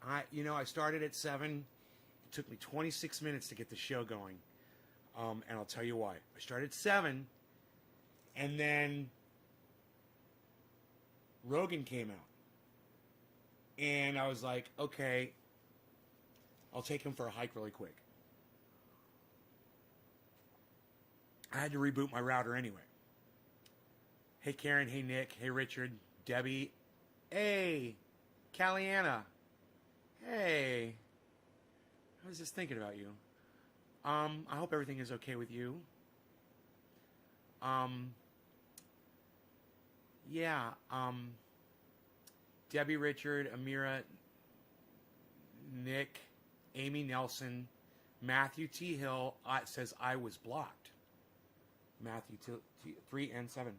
I started at 7. It took me 26 minutes to get the show going. And I'll tell you why. I started at 7, and then Rogan came out. And I was like, okay, I'll take him for a hike really quick. I had to reboot my router anyway. Hey, Karen. Hey, Nick. Hey, Richard. Debbie. Hey, Caliana. Hey. I was just thinking about you. I hope everything is okay with you. Yeah. Debbie, Richard, Amira, Nick, Amy Nelson, Matthew T. Hill says I was blocked. Matthew 3 and 7.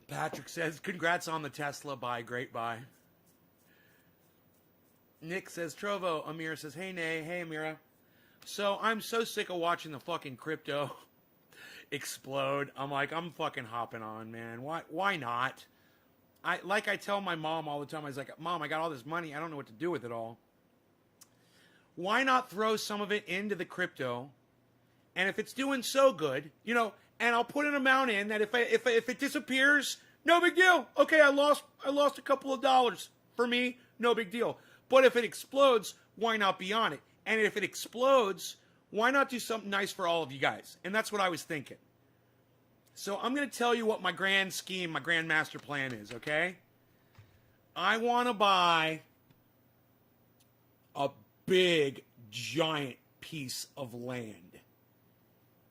Patrick says, congrats on the Tesla. Bye. Great buy. Nick says, Trovo. Amira says, hey, Nay. Hey, Amira. So I'm so sick of watching the fucking crypto explode. I'm fucking hopping on, man. Why not? I tell my mom all the time, I was like, Mom, I got all this money. I don't know what to do with it all. Why not throw some of it into the crypto? And if it's doing so good, and I'll put an amount in that if it disappears, no big deal. Okay, I lost a couple of dollars. For me, no big deal. But if it explodes, why not be on it? And if it explodes, why not do something nice for all of you guys? And that's what I was thinking. So I'm going to tell you what my grand scheme, my grand master plan is, okay? I want to buy a big, giant piece of land.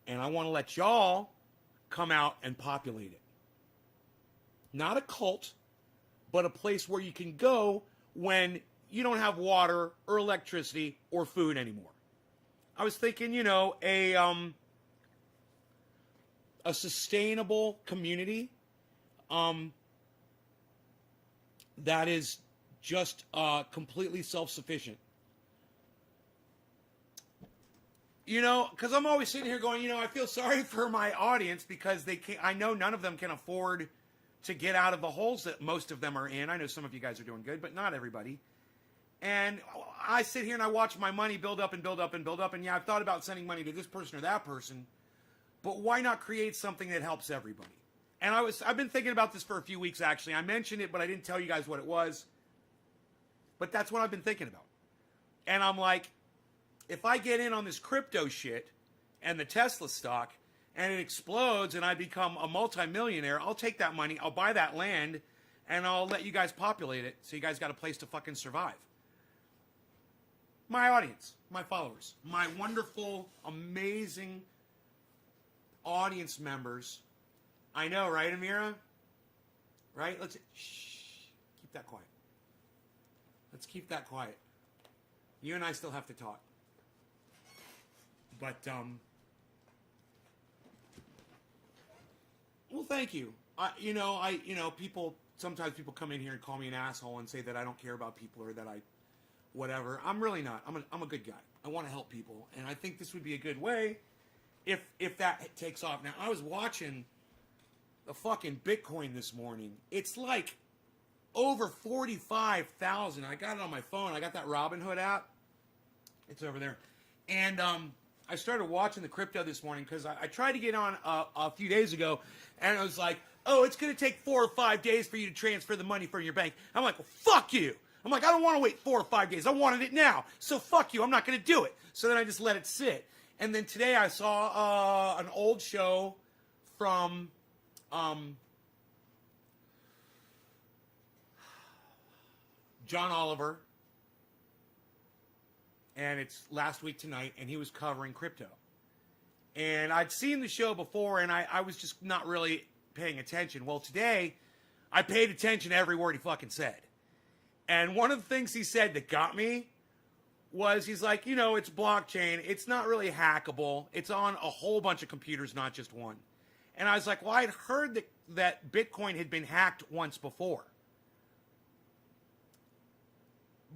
And I want to let y'all come out and populate it. Not a cult, but a place where you can go when you don't have water or electricity or food anymore. I was thinking, a sustainable community that is just completely self-sufficient. Because I'm always sitting here going, I feel sorry for my audience because I know none of them can afford to get out of the holes that most of them are in. I know some of you guys are doing good, but not everybody. And I sit here and I watch my money build up and build up and build up. And yeah, I've thought about sending money to this person or that person, but why not create something that helps everybody? And I've been thinking about this for a few weeks, actually. I mentioned it, but I didn't tell you guys what it was. But that's what I've been thinking about. And I'm like, if I get in on this crypto shit and the Tesla stock and it explodes and I become a multimillionaire, I'll take that money, I'll buy that land, and I'll let you guys populate it so you guys got a place to fucking survive. My audience, my followers, my wonderful, amazing audience members. I know, right, Amira? Right? Keep that quiet. Let's keep that quiet. You and I still have to talk. But, well, thank you. Sometimes people come in here and call me an asshole and say that I don't care about people or that whatever. I'm really not. I'm a good guy. I want to help people. And I think this would be a good way if that takes off. Now, I was watching the fucking Bitcoin this morning. It's like over 45,000. I got it on my phone. I got that Robinhood app. It's over there. And I started watching the crypto this morning because I tried to get on a few days ago, and I was like, oh, it's going to take 4 or 5 days for you to transfer the money from your bank. I'm like, well, fuck you. I'm like, I don't want to wait 4 or 5 days. I wanted it now. So fuck you. I'm not going to do it. So then I just let it sit. And then today I saw an old show from John Oliver. And it's last week tonight, and he was covering crypto. And I'd seen the show before, and I was just not really paying attention. Well, today, I paid attention to every word he fucking said. And one of the things he said that got me was he's like, it's blockchain. It's not really hackable. It's on a whole bunch of computers, not just one. And I was like, well, I'd heard that Bitcoin had been hacked once before.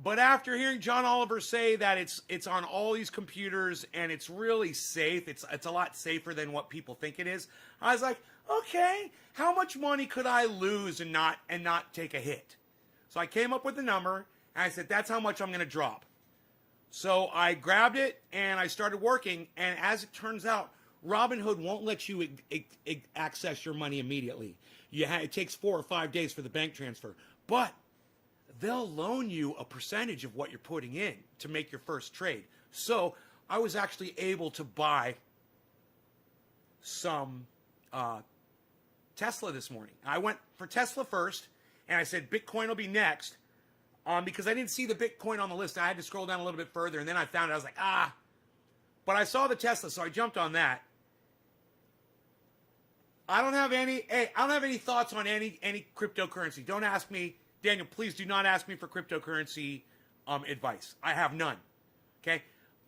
But after hearing John Oliver say that it's on all these computers and it's really safe, it's a lot safer than what people think it is, I was like, okay, how much money could I lose and not take a hit? So I came up with the number, and I said, that's how much I'm going to drop. So I grabbed it, and I started working, and as it turns out, Robinhood won't let you access your money immediately. It takes 4 or 5 days for the bank transfer. But they'll loan you a percentage of what you're putting in to make your first trade. So I was actually able to buy some Tesla this morning. I went for Tesla first, and I said Bitcoin will be next because I didn't see the Bitcoin on the list. I had to scroll down a little bit further, and then I found it. I was like, But I saw the Tesla, so I jumped on that. I don't have any thoughts on any cryptocurrency. Don't ask me, Daniel, please do not ask me for cryptocurrency advice. I have none. Okay?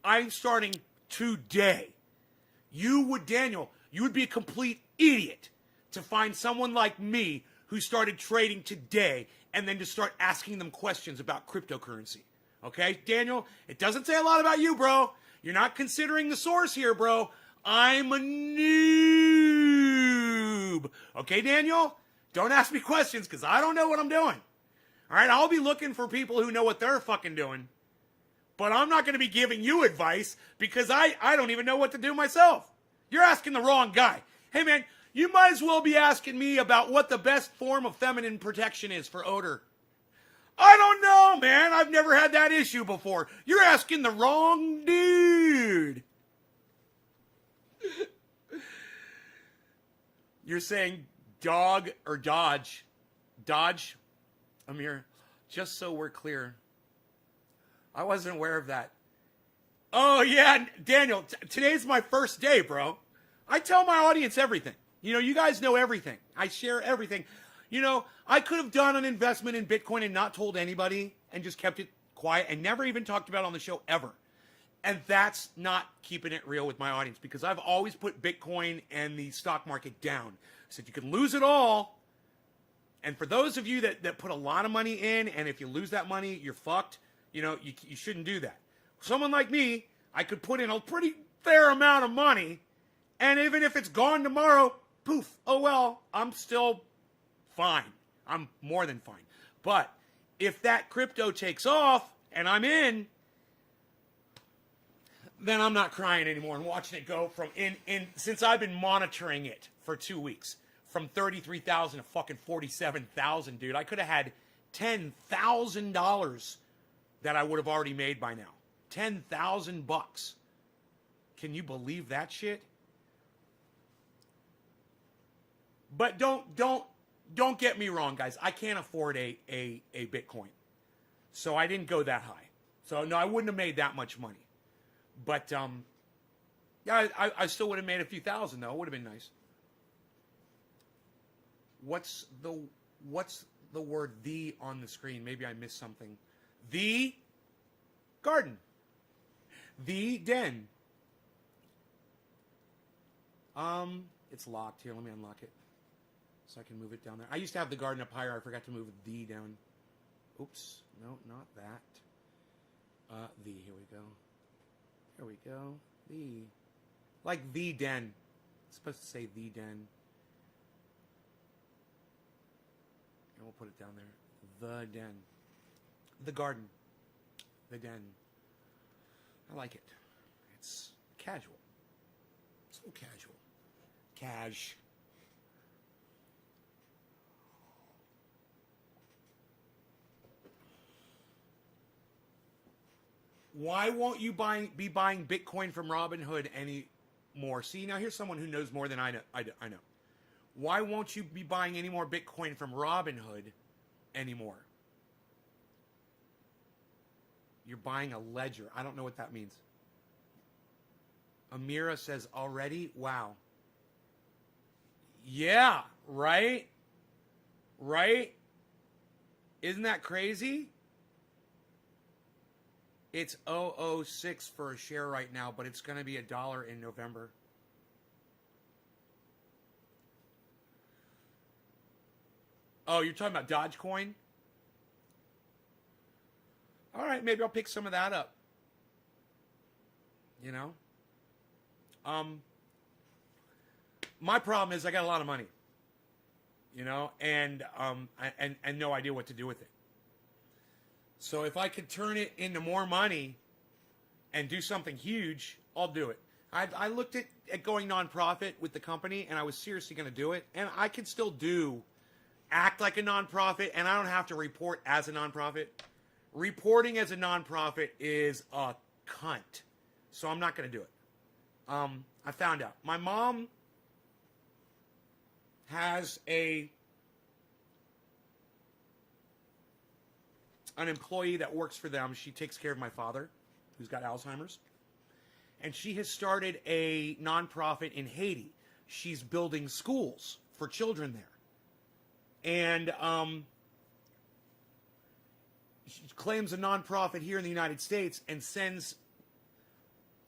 I'm starting today. Daniel, you would be a complete idiot to find someone like me who started trading today and then to start asking them questions about cryptocurrency. Okay, Daniel, it doesn't say a lot about you, bro. You're not considering the source here, bro. I'm a noob. Okay, Daniel? Don't ask me questions because I don't know what I'm doing. All right, I'll be looking for people who know what they're fucking doing. But I'm not going to be giving you advice because I don't even know what to do myself. You're asking the wrong guy. Hey, man, you might as well be asking me about what the best form of feminine protection is for odor. I don't know, man. I've never had that issue before. You're asking the wrong dude. You're saying dog or dodge. Dodge, Amir, just so we're clear. I wasn't aware of that. Oh, yeah, Daniel, today's my first day, bro. I tell my audience everything. You guys know everything. I share everything. I could have done an investment in Bitcoin and not told anybody and just kept it quiet and never even talked about it on the show ever. And that's not keeping it real with my audience because I've always put Bitcoin and the stock market down. I said you can lose it all. And for those of you that put a lot of money in, and if you lose that money, you're fucked, you shouldn't do that. Someone like me, I could put in a pretty fair amount of money, and even if it's gone tomorrow, poof, oh well, I'm still fine. I'm more than fine. But if that crypto takes off and I'm in, then I'm not crying anymore and watching it go from since I've been monitoring it for 2 weeks, from 33,000 to fucking 47,000, dude. I could have had $10,000 that I would have already made by now. $10,000. Can you believe that shit? But don't get me wrong, guys. I can't afford a Bitcoin. So I didn't go that high. So no, I wouldn't have made that much money. But yeah, I still would have made a few thousand though. It would have been nice. What's the word "the" on the screen? Maybe I missed something. The garden. The den. It's locked here. Let me unlock it so I can move it down there. I used to have the garden up higher. I forgot to move the down. Oops. No, not that. The. Here we go. Here we go. The. Like the den. It's supposed to say the den. And we'll put it down there. The den. The garden. The den. I like it. It's casual. So casual. Cash. Why won't you be buying Bitcoin from Robinhood anymore? See, now here's someone who knows more than I know. Why won't you be buying any more Bitcoin from Robinhood anymore? You're buying a ledger. I don't know what that means. Amira says, already? Wow. Yeah, right? Right? Isn't that crazy? It's 0.006 for a share right now, but it's going to be $1 in November. Oh, you're talking about Dogecoin? All right, maybe I'll pick some of that up. You know? My problem is I got a lot of money. You know, and no idea what to do with it. So if I could turn it into more money and do something huge, I'll do it. I looked at going nonprofit with the company, and I was seriously going to do it. And I can still act like a nonprofit, and I don't have to report as a nonprofit. Reporting as a nonprofit is a cunt. So I'm not going to do it. I found out. My mom has an employee that works for them. She takes care of my father, who's got Alzheimer's. And she has started a nonprofit in Haiti. She's building schools for children there. And she claims a nonprofit here in the United States and sends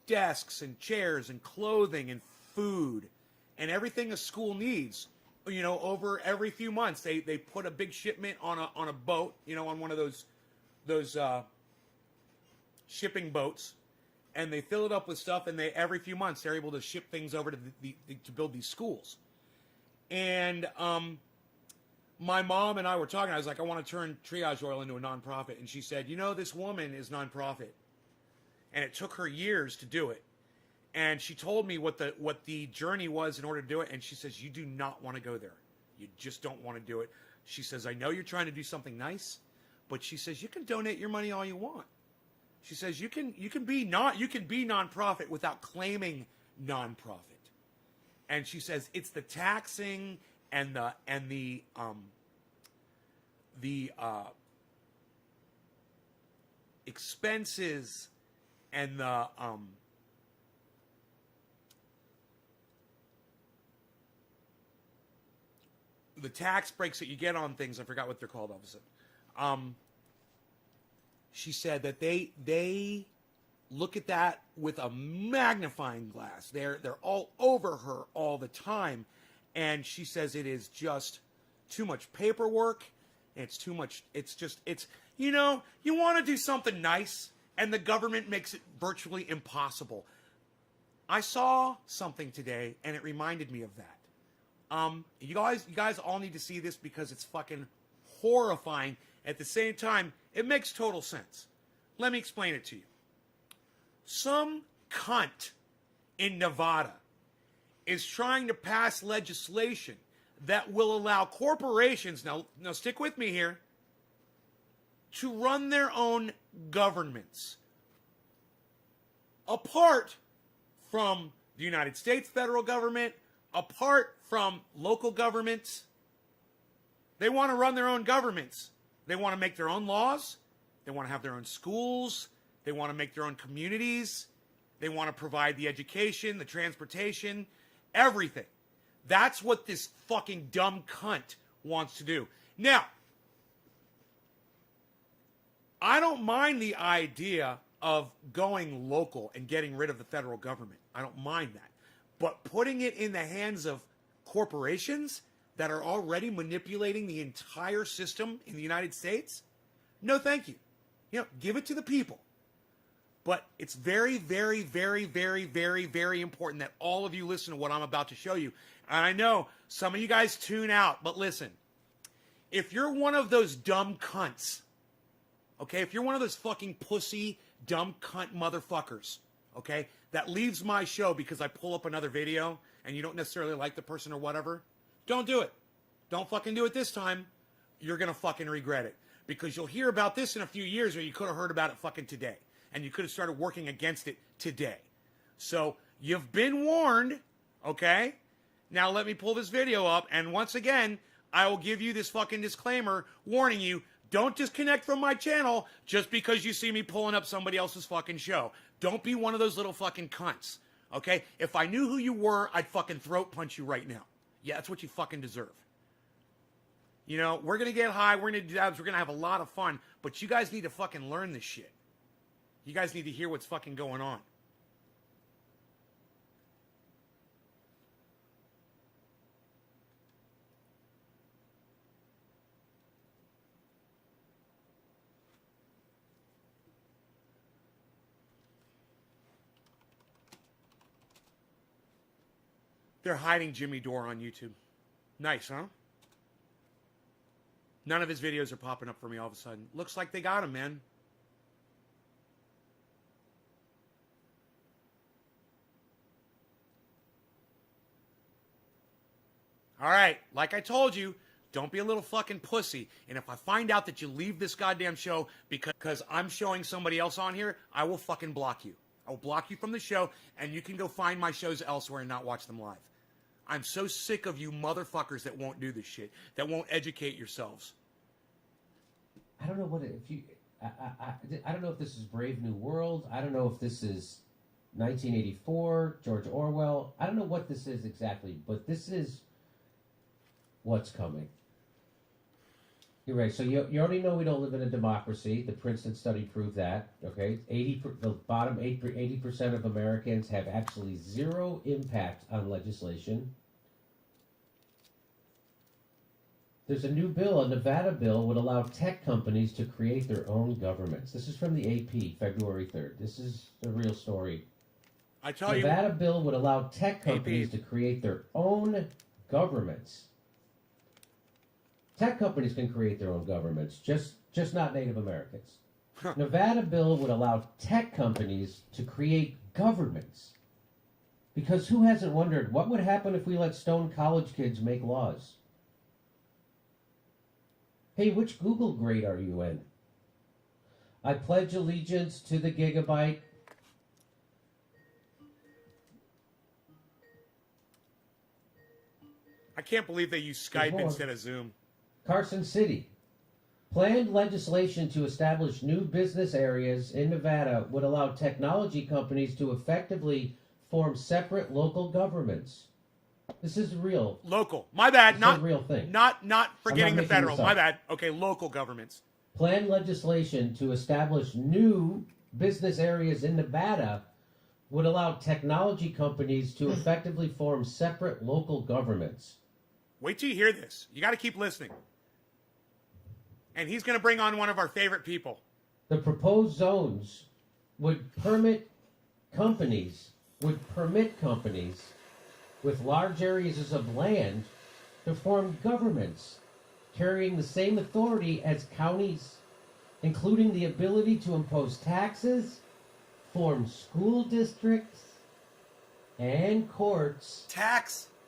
desks and chairs and clothing and food and everything a school needs, you know, over every few months. They put a big shipment on a boat, you know, on one of those shipping boats, and they fill it up with stuff, and every few months they're able to ship things over to to build these schools. And my mom and I were talking. I was like, I want to turn Triage Oil into a nonprofit, and she said, you know, this woman is nonprofit, and it took her years to do it. And she told me what the journey was in order to do it, and she says, you do not want to go there. You just don't want to do it. She says, I know you're trying to do something nice, but she says you can donate your money all you want. She says you can be nonprofit without claiming nonprofit. And she says it's the taxing and the expenses and the tax breaks that you get on things. I forgot what they're called all of a sudden. She said that they look at that with a magnifying glass. They're all over her all the time. And she says it is just too much paperwork. It's too much. It's you know, you want to do something nice, and the government makes it virtually impossible. I saw something today, and it reminded me of that. You guys all need to see this because it's fucking horrifying. At the same time, it makes total sense. Let me explain it to you. Some cunt in Nevada is trying to pass legislation that will allow corporations, now stick with me here, to run their own governments. Apart from the United States federal government, apart from local governments, they want to run their own governments. They want to make their own laws. They want to have their own schools. They want to make their own communities. They want to provide the education, the transportation, everything. That's what this fucking dumb cunt wants to do. Now, I don't mind the idea of going local and getting rid of the federal government. I don't mind that. But putting it in the hands of corporations that are already manipulating the entire system in the United States? No, thank you. You know, give it to the people. But it's very, very, very, very, very, very important that all of you listen to what I'm about to show you. And I know some of you guys tune out, but listen. If you're one of those dumb cunts, okay, if you're one of those fucking pussy, dumb cunt motherfuckers, okay, that leaves my show because I pull up another video and you don't necessarily like the person or whatever, don't do it. Don't fucking do it this time. You're going to fucking regret it. Because you'll hear about this in a few years, or you could have heard about it fucking today. And you could have started working against it today. So, you've been warned, okay? Now let me pull this video up, and once again, I will give you this fucking disclaimer warning you, don't disconnect from my channel just because you see me pulling up somebody else's fucking show. Don't be one of those little fucking cunts, okay? If I knew who you were, I'd fucking throat punch you right now. Yeah, that's what you fucking deserve. You know, we're going to get high, we're going to do dabs, we're going to have a lot of fun, but you guys need to fucking learn this shit. You guys need to hear what's fucking going on. They're hiding Jimmy Dore on YouTube. Nice, huh? None of his videos are popping up for me all of a sudden. Looks like they got him, man. All right, like I told you, don't be a little fucking pussy. And if I find out that you leave this goddamn show because I'm showing somebody else on here, I will fucking block you. I will block you from the show, and you can go find my shows elsewhere and not watch them live. I'm so sick of you motherfuckers that won't do this shit, that won't educate yourselves. I don't know what if you. I don't know if this is Brave New World. I don't know if this is 1984, George Orwell. I don't know what this is exactly, but this is what's coming. You're right. So you already know we don't live in a democracy. The Princeton study proved that. Okay, the bottom 80% of Americans have absolutely zero impact on legislation. There's a new bill, a Nevada bill, would allow tech companies to create their own governments. This is from the AP, February 3rd. This is the real story. I tell you, Nevada bill would allow tech companies to create their own governments. Tech companies can create their own governments, just not Native Americans. Nevada bill would allow tech companies to create governments. Because who hasn't wondered what would happen if we let stone college kids make laws? Hey, which Google grade are you in? I pledge allegiance to the gigabyte. I can't believe they use Skype instead of Zoom. Carson City. Planned legislation to establish new business areas in Nevada would allow technology companies to effectively form separate local governments. This is real. Local. My bad. This not is a real thing. Not forgetting the federal. this up. My bad. Okay, local governments. Planned legislation to establish new business areas in Nevada would allow technology companies to effectively form separate local governments. Wait till you hear this. You got to keep listening. And he's going to bring on one of our favorite people. The proposed zones would permit companies with large areas of land to form governments carrying the same authority as counties, including the ability to impose taxes, form school districts and courts,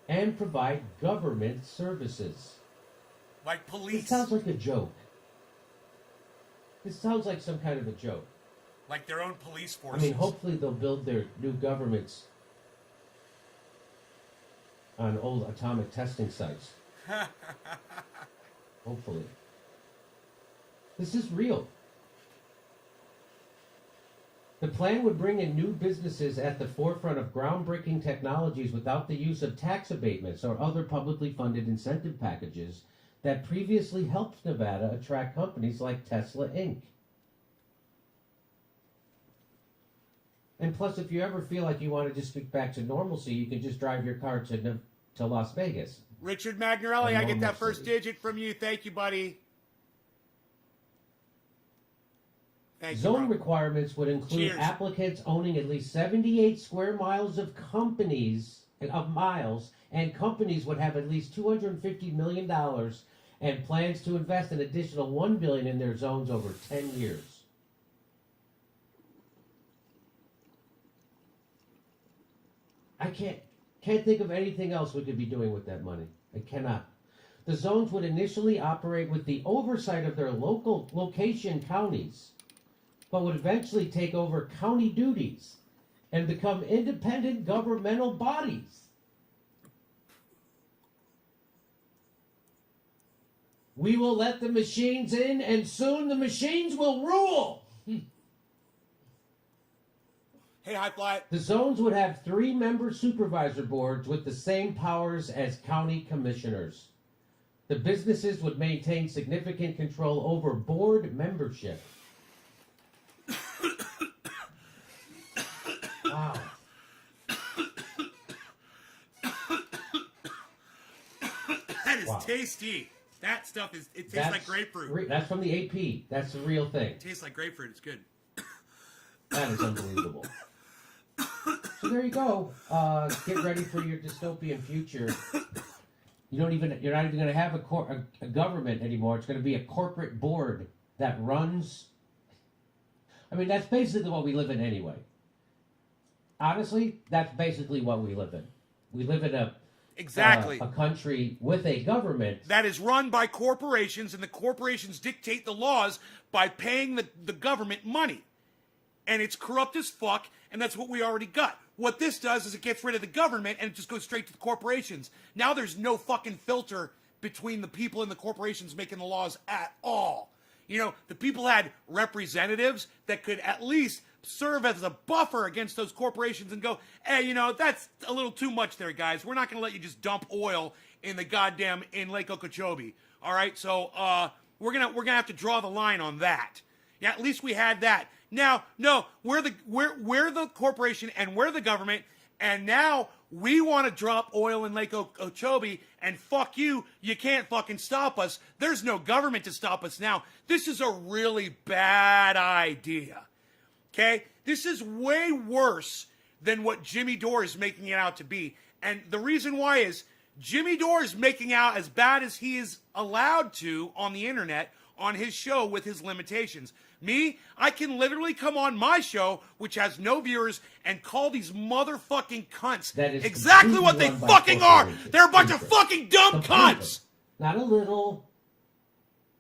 and provide government services. Like police. It sounds like a joke. This sounds like some kind of a joke. Like their own police forces. I mean, hopefully they'll build their new governments on old atomic testing sites. Hopefully. This is real. The plan would bring in new businesses at the forefront of groundbreaking technologies without the use of tax abatements or other publicly funded incentive packages that previously helped Nevada attract companies like Tesla Inc. And plus, if you ever feel like you want to just get back to normalcy, you can just drive your car to Las Vegas. Richard Magnarelli, I get that first digit from you. Thank you, buddy. Thank you, Zone requirements would include applicants owning at least 78 square miles of miles, and companies would have at least $250 million and plans to invest an additional $1 billion in their zones over 10 years. I can't think of anything else we could be doing with that money. I cannot. The zones would initially operate with the oversight of their local location counties, but would eventually take over county duties and become independent governmental bodies. We will let the machines in, and soon the machines will rule. Hey, High Fly. The zones would have 3-member supervisor boards with the same powers as county commissioners. The businesses would maintain significant control over board membership. Wow. That is tasty. That stuff tastes like grapefruit. That's from the AP. That's the real thing. It tastes like grapefruit. It's good. That is unbelievable. So there you go. Get ready for your dystopian future. You're not even going to have a government anymore. It's going to be a corporate board that runs. I mean, that's basically what we live in anyway. Honestly, that's basically what we live in. We live in a country with a government that is run by corporations, and the corporations dictate the laws by paying the government money. And it's corrupt as fuck, and that's what we already got. What this does is it gets rid of the government, and it just goes straight to the corporations. Now there's no fucking filter between the people and the corporations making the laws at all. You know, the people had representatives that could at least serve as a buffer against those corporations and go, hey, you know, that's a little too much there, guys. We're not going to let you just dump oil in Lake Okeechobee. All right, so we're gonna have to draw the line on that. Yeah, at least we had that. Now, no, we're the corporation and we're the government, and now we want to drop oil in Lake Okeechobee, and fuck you, you can't fucking stop us. There's no government to stop us now. This is a really bad idea. Okay? This is way worse than what Jimmy Dore is making it out to be. And the reason why is Jimmy Dore is making out as bad as he is allowed to on the internet on his show with his limitations. Me, I can literally come on my show, which has no viewers, and call these motherfucking cunts exactly what they fucking are. They're a bunch of fucking dumb cunts. Not a little.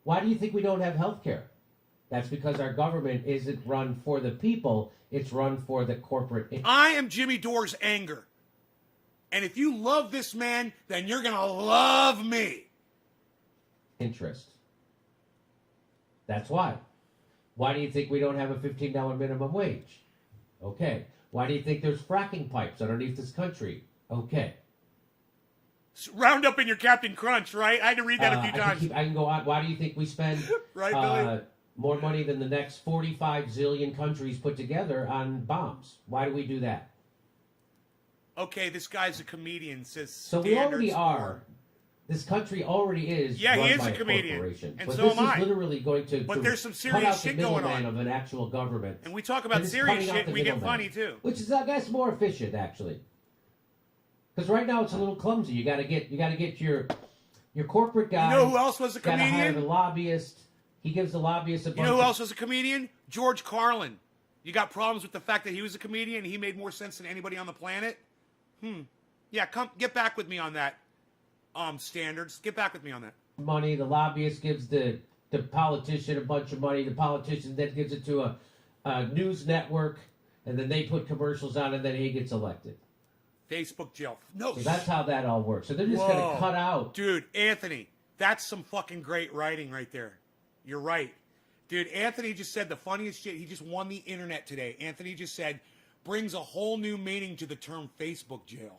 Why do you think we don't have health care? That's because our government isn't run for the people. It's run for the corporate. I am Jimmy Dore's anger. And if you love this man, then you're going to love me. Interest. That's why. Why do you think we don't have a $15 minimum wage? Okay. Why do you think there's fracking pipes underneath this country? Okay. Round up in your Captain Crunch, right? I had to read that a few times. I can go on. Why do you think we spend right, Billy? More money than the next 45 zillion countries put together on bombs? Why do we do that? Okay, this guy's a comedian, says so we already are. This country already is. Yeah, run he is by a comedian, corporation. and but so this am I. Is literally going to. But there's some cut serious out shit the going on of an actual government. And we talk about serious shit, and we get funny too. Which is, I guess, more efficient actually. Because right now it's a little clumsy. You got to get your corporate guy. You know who else was a comedian? Got to hire the lobbyist. He gives the lobbyist a bunch. You know who else was a comedian? George Carlin. You got problems with the fact that he was a comedian and he made more sense than anybody on the planet? Yeah, get back with me on that. Standards. Get back with me on that. Money. The lobbyist gives the politician a bunch of money. The politician then gives it to a news network, and then they put commercials on, and then he gets elected. Facebook jail. No. So that's how that all works. So they're just going to cut out. Dude, Anthony, that's some fucking great writing right there. You're right. Dude, Anthony just said the funniest shit. He just won the internet today. Anthony just said, brings a whole new meaning to the term Facebook jail.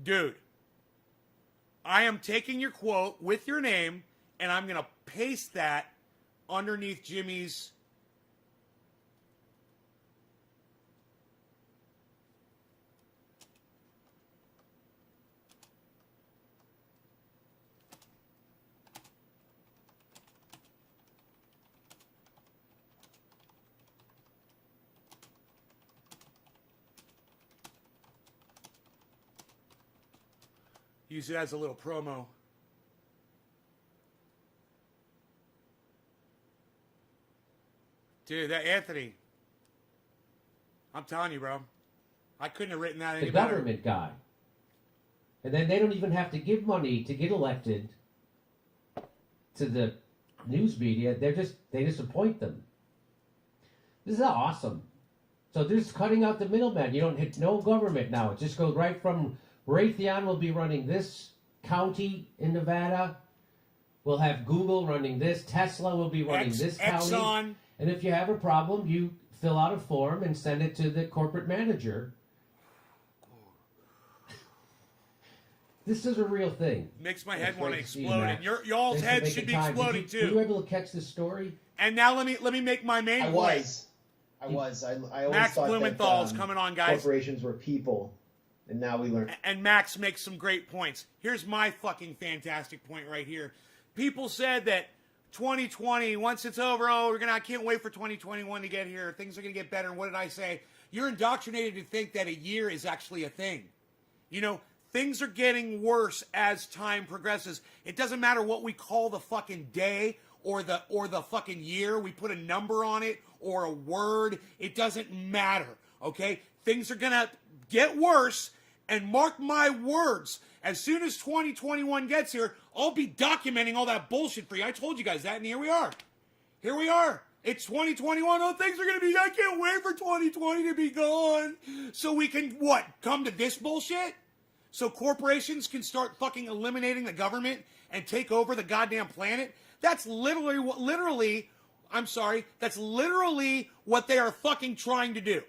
Dude, I am taking your quote with your name, and I'm going to paste that underneath Jimmy's. Use it as a little promo. Dude, that Anthony. I'm telling you, bro. I couldn't have written that any better. The government guy. And then they don't even have to give money to get elected to the news media. They just appoint them. This is awesome. So they're just cutting out the middleman. You don't hit no government now. It just goes right from Raytheon will be running this county in Nevada. We'll have Google running this. Tesla will be running this county. Exxon. And if you have a problem, you fill out a form and send it to the corporate manager. This is a real thing. Makes my head want to explode. And y'all's heads should be exploding too. Were you able to catch this story? And now let me make my main point. I always Max thought Blumenthal's that, coming on, guys. Corporations were people, and now we learn. And Max makes some great points. Here's my fucking fantastic point right here. People said that 2020, once it's over, I can't wait for 2021 to get here. Things are going to get better. And what did I say? You're indoctrinated to think that a year is actually a thing. You know, things are getting worse as time progresses. It doesn't matter what we call the fucking day or the fucking year. We put a number on it or a word. It doesn't matter, okay? Things are going to get worse, and mark my words, as soon as 2021 gets here, I'll be documenting all that bullshit for you. I told you guys that, and here we are. Here we are. It's 2021. Oh, things are going to be, I can't wait for 2020 to be gone. So we can, what, come to this bullshit? So corporations can start fucking eliminating the government and take over the goddamn planet? That's literally, that's literally what they are fucking trying to do.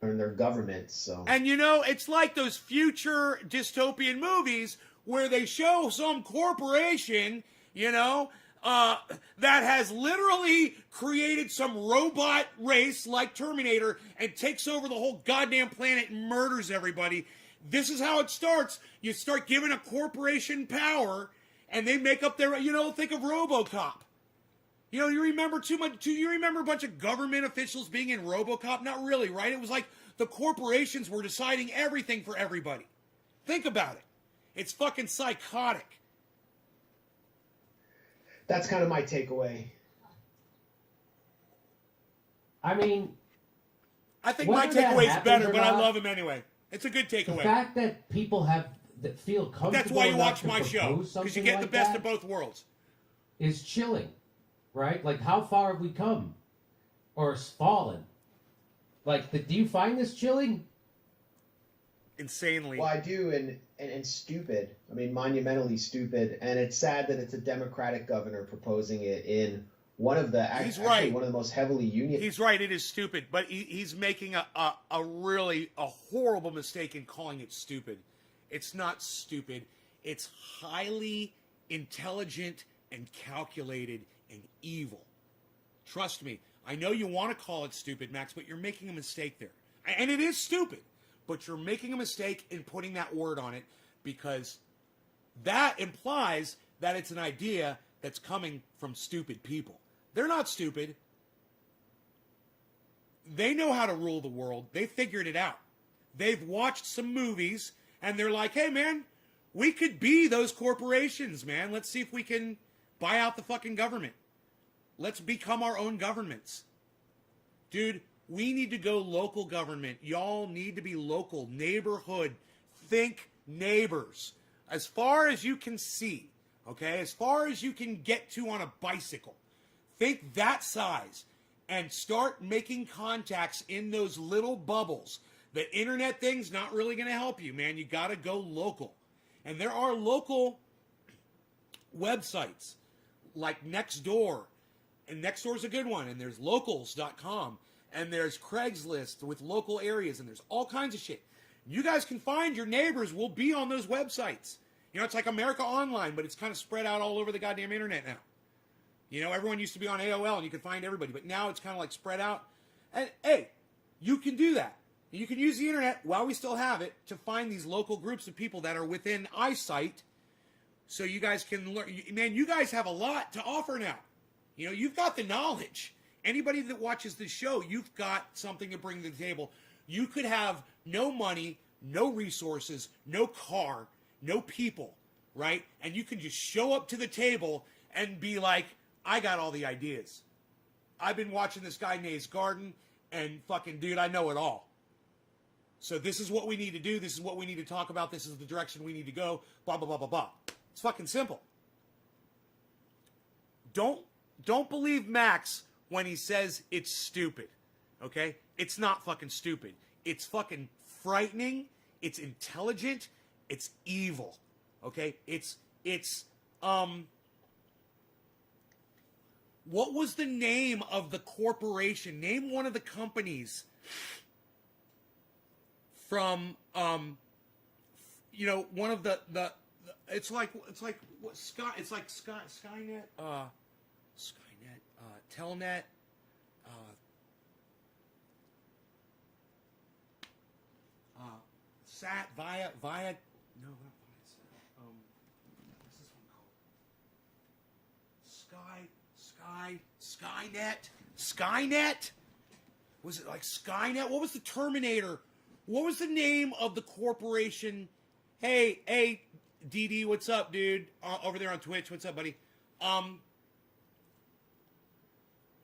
And their governments, so. And you know, it's like those future dystopian movies where they show some corporation, you know, that has literally created some robot race like Terminator and takes over the whole goddamn planet and murders everybody. This is how it starts. You start giving a corporation power, and they make up their, you know, think of RoboCop. You know, you remember you remember a bunch of government officials being in RoboCop? Not really, right? It was like the corporations were deciding everything for everybody. Think about it. It's fucking psychotic. That's kind of my takeaway. I mean, I think my takeaway is better, but I love him anyway. It's a good takeaway. The fact that people that feel comfortable. That's why you enough watch my show, because you get the best of both worlds. Is chilling, right? Like, how far have we come, or fallen? Like, do you find this chilling? Insanely. Well, I do, and stupid. I mean, monumentally stupid. And it's sad that it's a Democratic governor proposing it in one of the one of the most heavily union. He's right. It is stupid, but he's making a really horrible mistake in calling it stupid. It's not stupid. It's highly intelligent and calculated and evil. Trust me. I know you want to call it stupid, Max, but you're making a mistake there. And it is stupid, but you're making a mistake in putting that word on it, because that implies that it's an idea that's coming from stupid people. They're not stupid. They know how to rule the world. They figured it out. They've watched some movies, and they're like, hey, man, we could be those corporations, man. Let's see if we can buy out the fucking government. Let's become our own governments. Dude, we need to go local government. Y'all need to be local. Neighborhood. Think neighbors. As far as you can see, okay? As far as you can get to on a bicycle. Think that size. And start making contacts in those little bubbles. The internet thing's not really going to help you, man. You got to go local. And there are local websites like Nextdoor. And Nextdoor's a good one. And there's locals.com. And there's Craigslist with local areas. And there's all kinds of shit. You guys can find your neighbors will be on those websites. You know, it's like America Online, but it's kind of spread out all over the goddamn internet now. You know, everyone used to be on AOL and you could find everybody. But now it's kind of like spread out. And, hey, you can do that. You can use the internet while we still have it to find these local groups of people that are within eyesight, so you guys can learn. Man, you guys have a lot to offer now. You know, you've got the knowledge. Anybody that watches this show, you've got something to bring to the table. You could have no money, no resources, no car, no people, right? And you can just show up to the table and be like, I got all the ideas. I've been watching this guy Nate's Garden, and fucking dude, I know it all. So this is what we need to do. This is what we need to talk about. This is the direction we need to go. Blah, blah, blah, blah, blah. It's fucking simple. Don't believe Max when he says it's stupid. Okay? It's not fucking stupid. It's fucking frightening. It's intelligent. It's evil. Okay? It's what was the name of the corporation? Name one of the companies from you know, one of the it's like what Skynet, Telnet, Sat via no, not Viasat. What's this one called? Skynet. Was it like Skynet? What was the Terminator? What was the name of the corporation Hey, DD, what's up, dude? Over there on Twitch, what's up, buddy?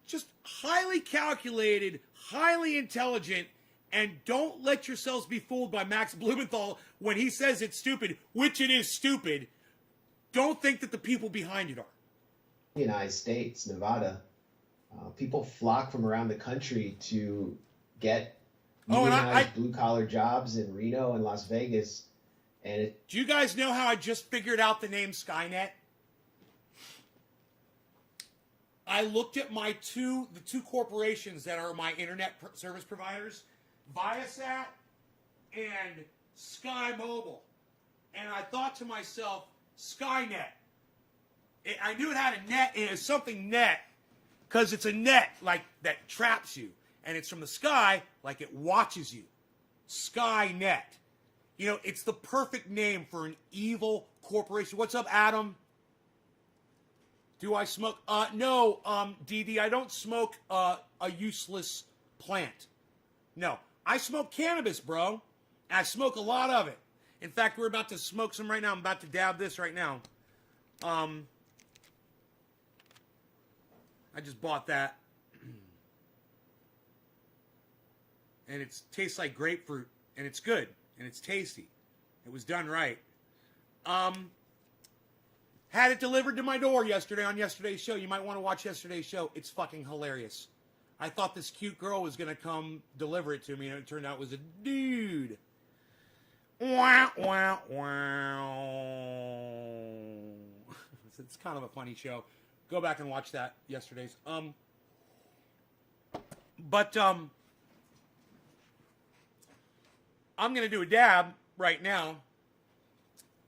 Just highly calculated, highly intelligent, and don't let yourselves be fooled by Max Blumenthal when he says it's stupid, which it is stupid. Don't think that the people behind it are. United States, Nevada, people flock from around the country to get unionized blue-collar jobs in Reno and Las Vegas. And do you guys know how I just figured out the name Skynet? I looked at the two corporations that are my internet service providers, Viasat and Sky Mobile, and I thought to myself, Skynet. I knew it had a net, and it was something net, because it's a net like that traps you, and it's from the sky like it watches you. Skynet. You know, it's the perfect name for an evil corporation. What's up, Adam? Do I smoke? No, DD, I don't smoke a useless plant. No, I smoke cannabis, bro. And I smoke a lot of it. In fact, we're about to smoke some right now. I'm about to dab this right now. I just bought that. And it tastes like grapefruit. And it's good. And it's tasty. It was done right. Had it delivered to my door yesterday on yesterday's show. You might want to watch yesterday's show. It's fucking hilarious. I thought this cute girl was going to come deliver it to me, and it turned out it was a dude. Wow, wow, wow. It's kind of a funny show. Go back and watch that yesterday's. I'm going to do a dab right now.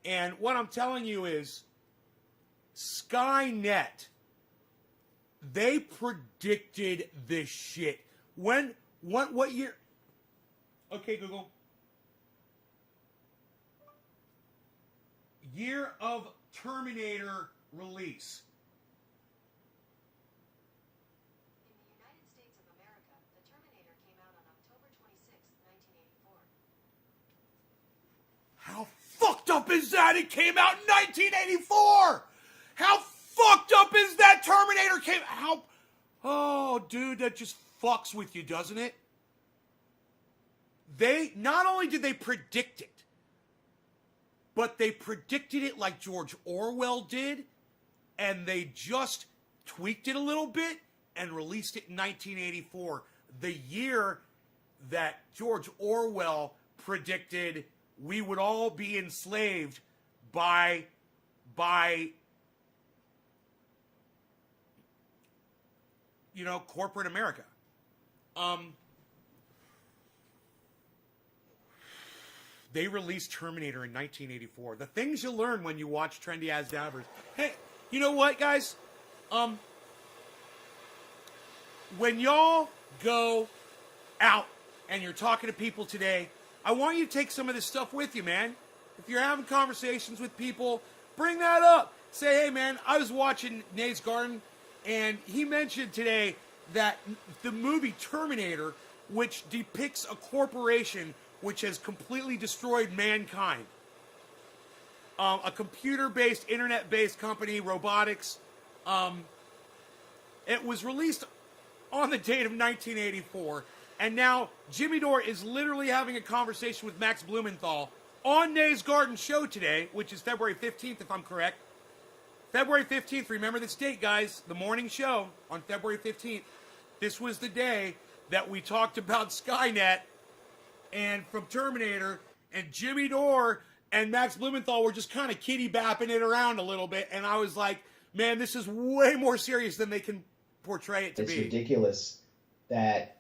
And what I'm telling you is Skynet, they predicted this shit. What year? Okay, Google. Year of Terminator release. In the United States of America, the Terminator came out on October 26, 1984. How fucked up is that? It came out in 1984! How fucked up is that? Terminator came... Oh, dude, that just fucks with you, doesn't it? Not only did they predict it, but they predicted it like George Orwell did, and they just tweaked it a little bit and released it in 1984, the year that George Orwell predicted we would all be enslaved by corporate America. They released Terminator in 1984. The things you learn when you watch Trendy As Dabbers. Hey, you know what, guys? When y'all go out and you're talking to people today, I want you to take some of this stuff with you, man. If you're having conversations with people, bring that up. Say, hey, man, I was watching Nate's Garden, and he mentioned today that the movie Terminator, which depicts a corporation which has completely destroyed mankind, a computer-based, internet-based company, robotics, it was released on the date of 1984, and now Jimmy Dore is literally having a conversation with Max Blumenthal on Nate's Garden show today, which is February 15th, if I'm correct. February 15th, remember this date, guys, the morning show on February 15th. This was the day that we talked about Skynet and from Terminator, and Jimmy Dore and Max Blumenthal were just kind of kitty-bapping it around a little bit, and I was like, man, this is way more serious than they can portray it to be. It's ridiculous that,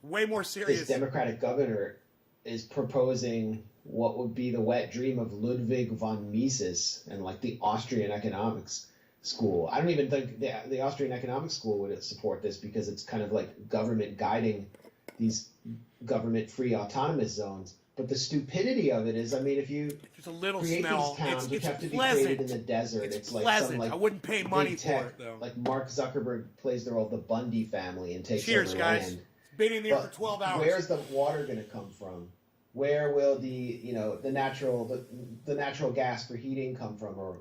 way more serious. This Democratic governor is proposing what would be the wet dream of Ludwig von Mises and like the Austrian economics school. I don't even think the Austrian economics school would support this because it's kind of like government guiding these government-free autonomous zones. But the stupidity of it is, if you there's a little create smell. these towns which have to be pleasant. created in the desert, it's like pleasant. some like I wouldn't pay money tech, for it though. Like Mark Zuckerberg plays the role of the Bundy family and takes Cheers, over guys. land. Been in there But for 12 hours. where's the water going to come from? where will the natural gas for heating come from, or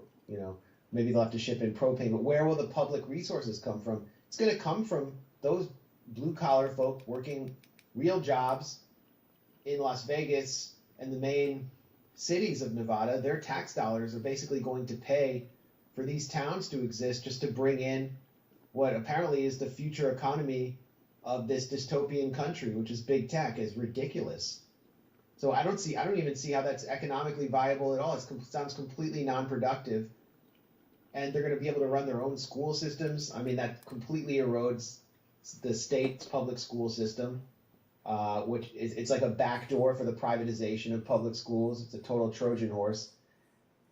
maybe they'll have to ship in propane, but where will the public resources come from? It's going to come from those blue collar folk working real jobs in Las Vegas and the main cities of Nevada. Their tax dollars are basically going to pay for these towns to exist, just to bring in what apparently is the future economy of this dystopian country, which is big tech. Is ridiculous. So I don't even see how that's economically viable at all. It sounds completely non-productive. And they're going to be able to run their own school systems. I mean, that completely erodes the state's public school system, which it's like a backdoor for the privatization of public schools. It's a total Trojan horse.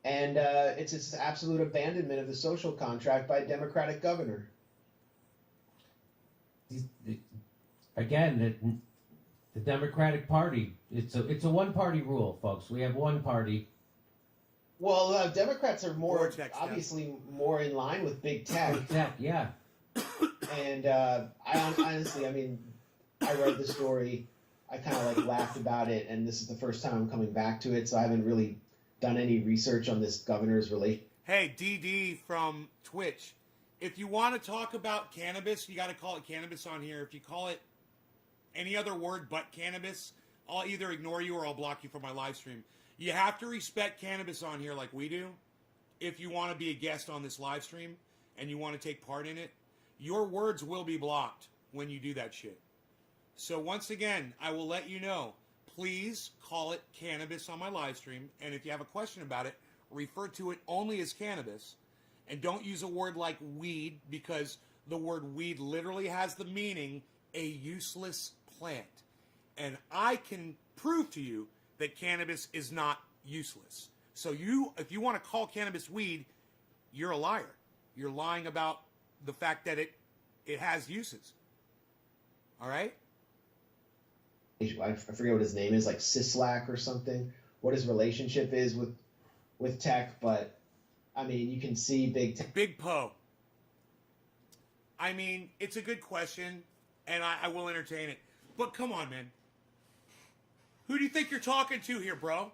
And it's this absolute abandonment of the social contract by a Democratic governor. Again, the Democratic Party, it's a one-party rule, folks. We have one party. Well, Democrats are obviously more in line with big tech. Big tech, yeah. And I honestly, I read the story. I kind of laughed about it, and this is the first time I'm coming back to it, so I haven't really done any research on this governor's relation. Hey, DD from Twitch, if you want to talk about cannabis, you got to call it cannabis on here. If you call it any other word but cannabis, I'll either ignore you or I'll block you from my live stream. You have to respect cannabis on here like we do. If you want to be a guest on this live stream and you want to take part in it, your words will be blocked when you do that shit. So once again, I will let you know, please call it cannabis on my live stream. And if you have a question about it, refer to it only as cannabis. And don't use a word like weed, because the word weed literally has the meaning a useless plant. And I can prove to you that cannabis is not useless. So if you want to call cannabis weed, you're a liar. You're lying about the fact that it has uses. All right? I forget what his name is, like Sislak or something, what his relationship is with tech, but I mean, you can see big tech. Big Poe. I mean, it's a good question, and I will entertain it. But come on, man. Who do you think you're talking to here, bro?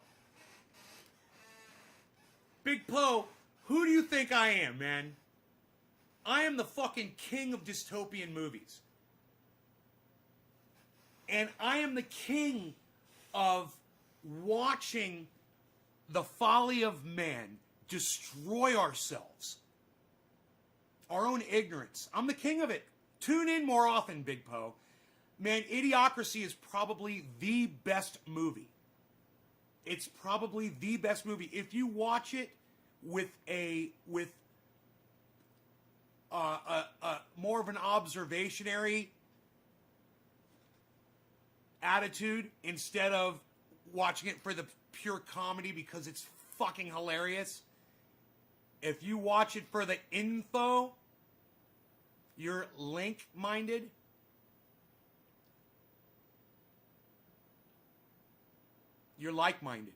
Big Poe, who do you think I am, man? I am the fucking king of dystopian movies. And I am the king of watching the folly of man destroy ourselves. Our own ignorance. I'm the king of it. Tune in more often, Big Poe. Man, Idiocracy is probably the best movie. It's probably the best movie. If you watch it with more of an observationary attitude instead of watching it for the pure comedy because it's fucking hilarious. If you watch it for the info, you're link-minded. You're like-minded.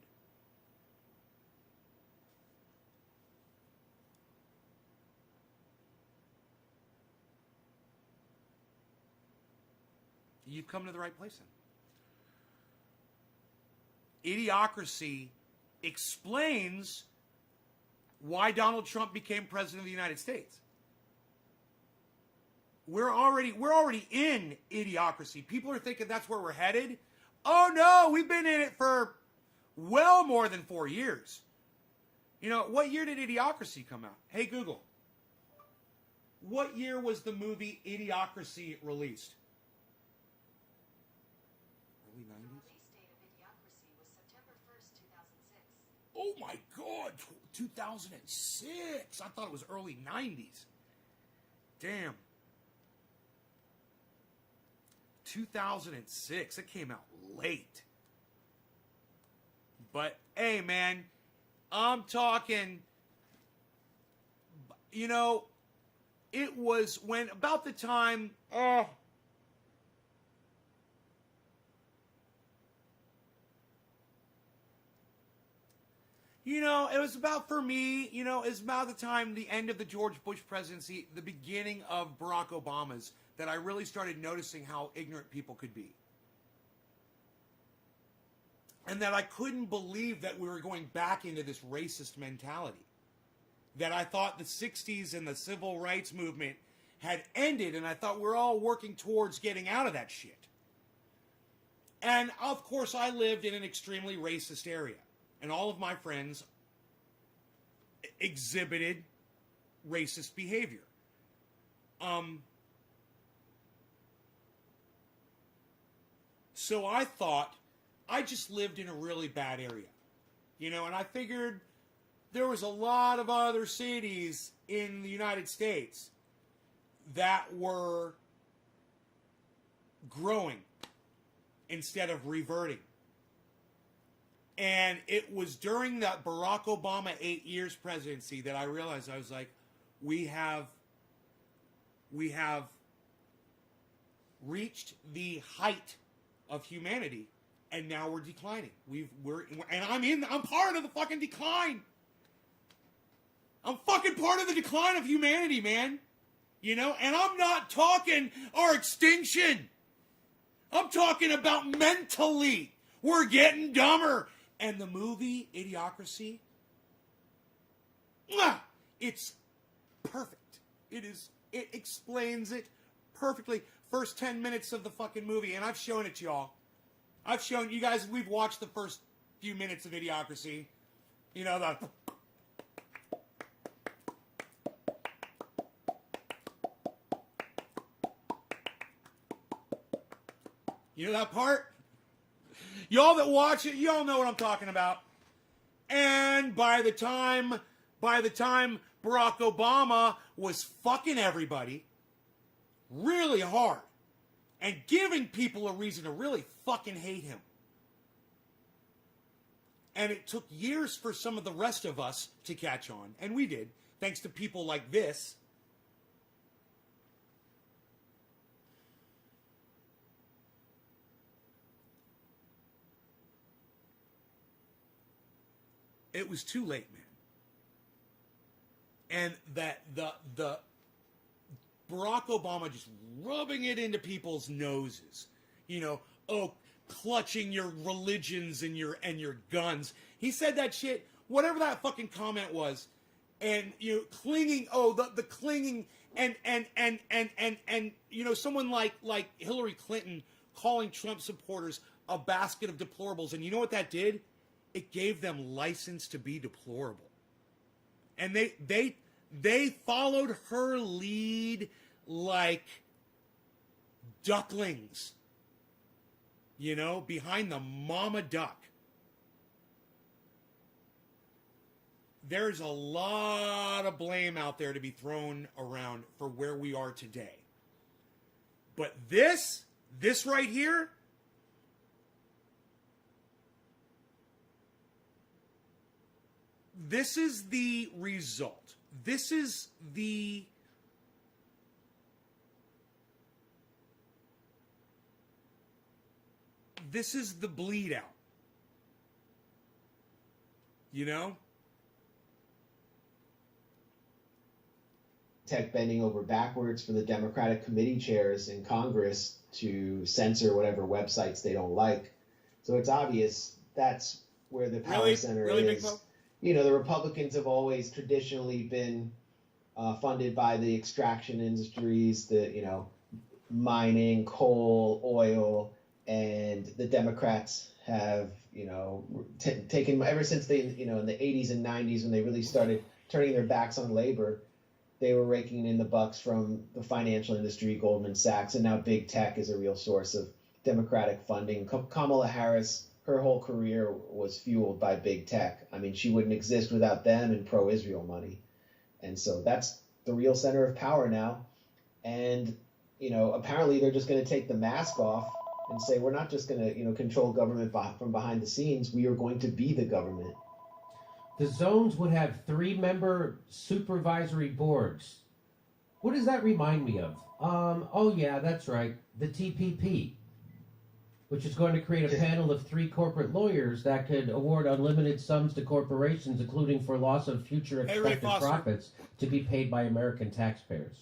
You've come to the right place then. Idiocracy explains why Donald Trump became president of the United States. We're already in idiocracy. People are thinking that's where we're headed. Oh no, we've been in it for well more than 4 years. You know, what year did Idiocracy come out? Hey Google, what year was the movie Idiocracy released? Early 90s? Release date of Idiocracy was September 1st, 2006. Oh my God, 2006. I thought it was early 90s. Damn. 2006. It came out late. But, hey, man, I'm talking, you know, it was when about the time, you know, it was about, for me, you know, it was about the time, the end of the George Bush presidency, the beginning of Barack Obama's, that I really started noticing how ignorant people could be. And that I couldn't believe that we were going back into this racist mentality. That I thought the 60s and the civil rights movement had ended, and I thought we're all working towards getting out of that shit. And, of course, I lived in an extremely racist area. And all of my friends exhibited racist behavior. So I thought I just lived in a really bad area. You know, and I figured there was a lot of other cities in the United States that were growing instead of reverting. And it was during that Barack Obama 8 years presidency that I realized, I was like, we have reached the height of humanity, and now we're declining. I'm part of the fucking decline. I'm fucking part of the decline of humanity, man. You know, and I'm not talking our extinction. I'm talking about mentally. We're getting dumber. And the movie Idiocracy, it's perfect. It explains it perfectly. First 10 minutes of the fucking movie, and I've shown it to y'all. I've shown you guys, we've watched the first few minutes of Idiocracy. You know, you know that part? Y'all that watch it, y'all know what I'm talking about. And by the time Barack Obama was fucking everybody really hard and giving people a reason to really fucking hate him. And it took years for some of the rest of us to catch on, and we did, thanks to people like this. It was too late, man. And that the Barack Obama just rubbing it into people's noses, you know, clutching your religions and your guns. He said that shit, whatever that fucking comment was, and you know, clinging. The clinging and you know, someone like Hillary Clinton calling Trump supporters a basket of deplorables, and you know what that did? It gave them license to be deplorable. And they followed her lead like ducklings, you know, behind the mama duck. There's a lot of blame out there to be thrown around for where we are today. But this right here, this is the result. This is the bleed out. You know? Tech bending over backwards for the Democratic committee chairs in Congress to censor whatever websites they don't like. So it's obvious that's where the power center is. You know, the Republicans have always traditionally been funded by the extraction industries, the, you know, mining, coal, oil, and the Democrats have, you know, taken, ever since they, you know, in the 80s and 90s when they really started turning their backs on labor, they were raking in the bucks from the financial industry, Goldman Sachs, and now big tech is a real source of Democratic funding. Kamala Harris, her whole career was fueled by big tech. I mean, she wouldn't exist without them and pro-Israel money. And so that's the real center of power now. And, you know, apparently they're just going to take the mask off and say, we're not just going to, you know, control government from behind the scenes. We are going to be the government. The zones would have 3-member supervisory boards. What does that remind me of? Oh, yeah, that's right. The TPP, which is going to create a panel of 3 corporate lawyers that could award unlimited sums to corporations, including for loss of future expected profits, to be paid by American taxpayers.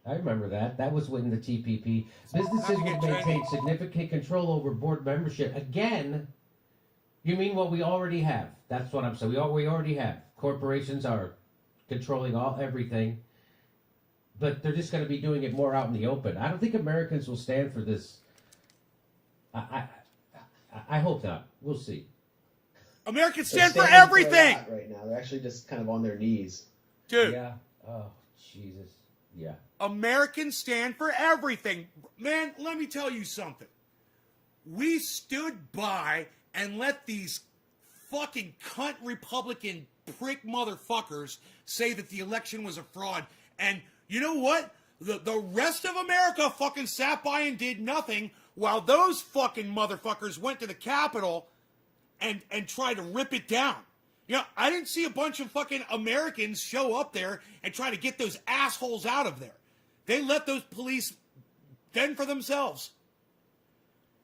I remember that. That was when the TPP. Businesses would maintain significant control over board membership. Again, You mean what we already have? That's what I'm saying. We already have. Corporations are controlling everything, but they're just going to be doing it more out in the open. I don't think Americans will stand for this. I hope not. We'll see. Americans They're stand for standing a everything, lot right now. They're actually just kind of on their knees. dude. Yeah. Oh, Jesus. Yeah. Americans stand for everything. Man, let me tell you something. We stood by and let these fucking cunt Republican prick motherfuckers say that the election was a fraud. And you know what? The rest of America fucking sat by and did nothing while those fucking motherfuckers went to the Capitol and tried to rip it down. You know, I didn't see a bunch of fucking Americans show up there and try to get those assholes out of there. They let those police fend for themselves.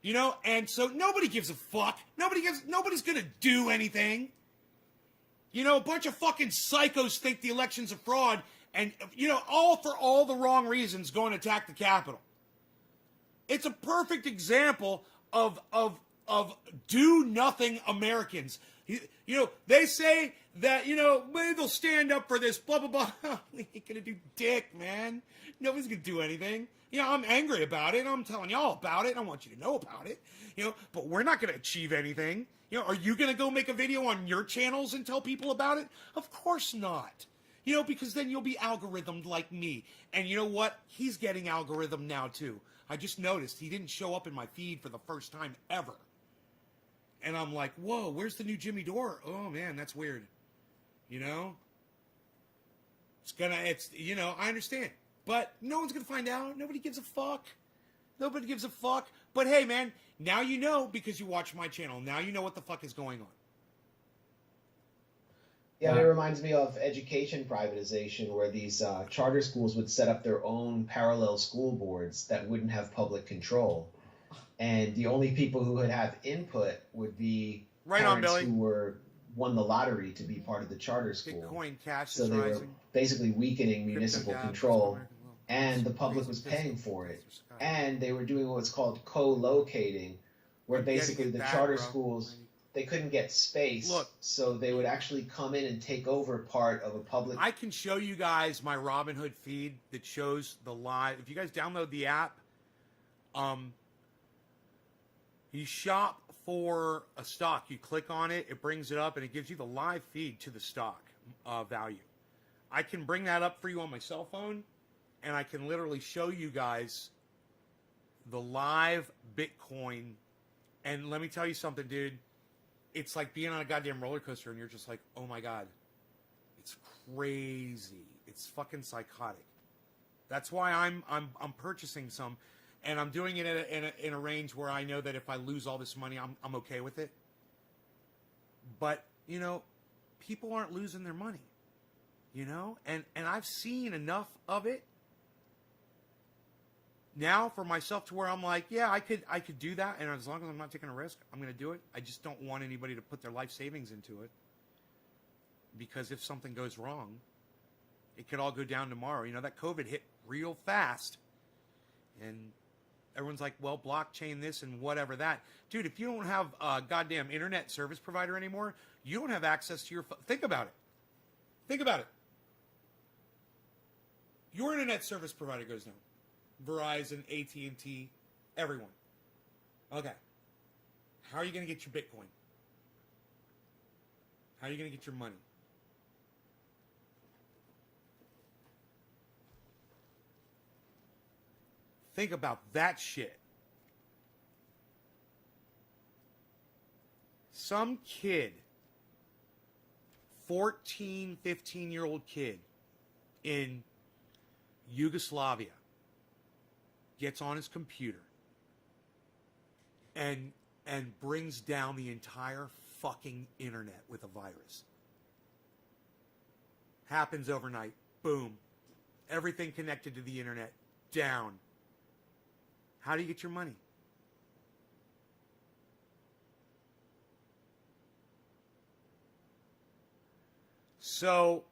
You know, and so nobody gives a fuck. Nobody's gonna do anything. You know, a bunch of fucking psychos think the election's a fraud, and you know, all for all the wrong reasons, go and attack the Capitol. It's a perfect example of do nothing Americans. You know, they say that, you know, maybe they'll stand up for this, blah, blah, blah. They ain't gonna do dick, man. Nobody's gonna do anything. You know, I'm angry about it. I'm telling y'all about it. I want you to know about it. You know, but we're not gonna achieve anything. You know, are you gonna go make a video on your channels and tell people about it? Of course not. You know, because then you'll be algorithmed like me. And you know what? He's getting algorithm now too. I just noticed he didn't show up in my feed for the first time ever. And I'm like, whoa, where's the new Jimmy Dore? Oh man, that's weird. You know? You know, I understand. But no one's gonna find out. Nobody gives a fuck. Nobody gives a fuck. But hey man, now you know because you watch my channel. Now you know what the fuck is going on. Yeah, it reminds me of education privatization, where these charter schools would set up their own parallel school boards that wouldn't have public control. And the only people who would have input would be parents who won the lottery to be part of the charter school. Bitcoin cash so is they rising. were basically weakening municipal DABS, control, and the public was paying for it. And they were doing what's called co-locating, where basically the charter schools, they couldn't get space, so they would actually come in and take over part of a public... I can show you guys my Robinhood feed that shows the live... If you guys download the app, you shop for a stock. You click on it, it brings it up, and it gives you the live feed to the stock value. I can bring that up for you on my cell phone, and I can literally show you guys the live Bitcoin. And let me tell you something, dude. It's like being on a goddamn roller coaster, and you're just like, oh my God. It's crazy. It's fucking psychotic. That's why I'm purchasing some. And I'm doing it in a range where I know that if I lose all this money, I'm okay with it. But, you know, people aren't losing their money. You know? And I've seen enough of it now for myself to where I'm like, yeah, I could do that. And as long as I'm not taking a risk, I'm going to do it. I just don't want anybody to put their life savings into it. Because if something goes wrong, it could all go down tomorrow. You know, that COVID hit real fast. And everyone's like, well, blockchain this and whatever that. Dude, if you don't have a goddamn internet service provider anymore, you don't have access to your phone. Think about it. Think about it. Your internet service provider goes down. Verizon, AT&T, everyone. Okay. How are you going to get your Bitcoin? How are you going to get your money? Think about that shit. Some kid, 14, 15-year-old kid in Yugoslavia gets on his computer and brings down the entire fucking internet with a virus. Happens overnight. Boom. Everything connected to the internet down. How do you get your money? So,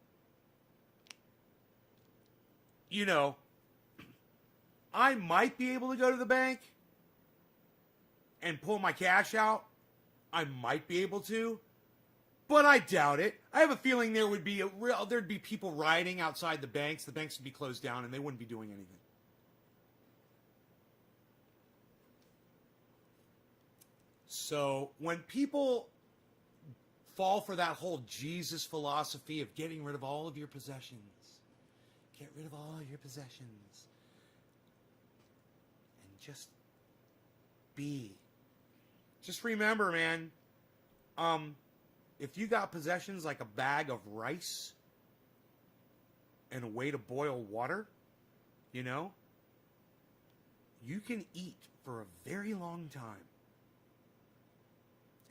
you know, I might be able to go to the bank and pull my cash out I might be able to, but I doubt it. I have a feeling there'd be people rioting outside the banks. The banks would be closed down and they wouldn't be doing anything. So when people fall for that whole Jesus philosophy of getting rid of all of your possessions, get rid of all your possessions, and just be. Just remember, man, if you got possessions like a bag of rice and a way to boil water, you know, you can eat for a very long time.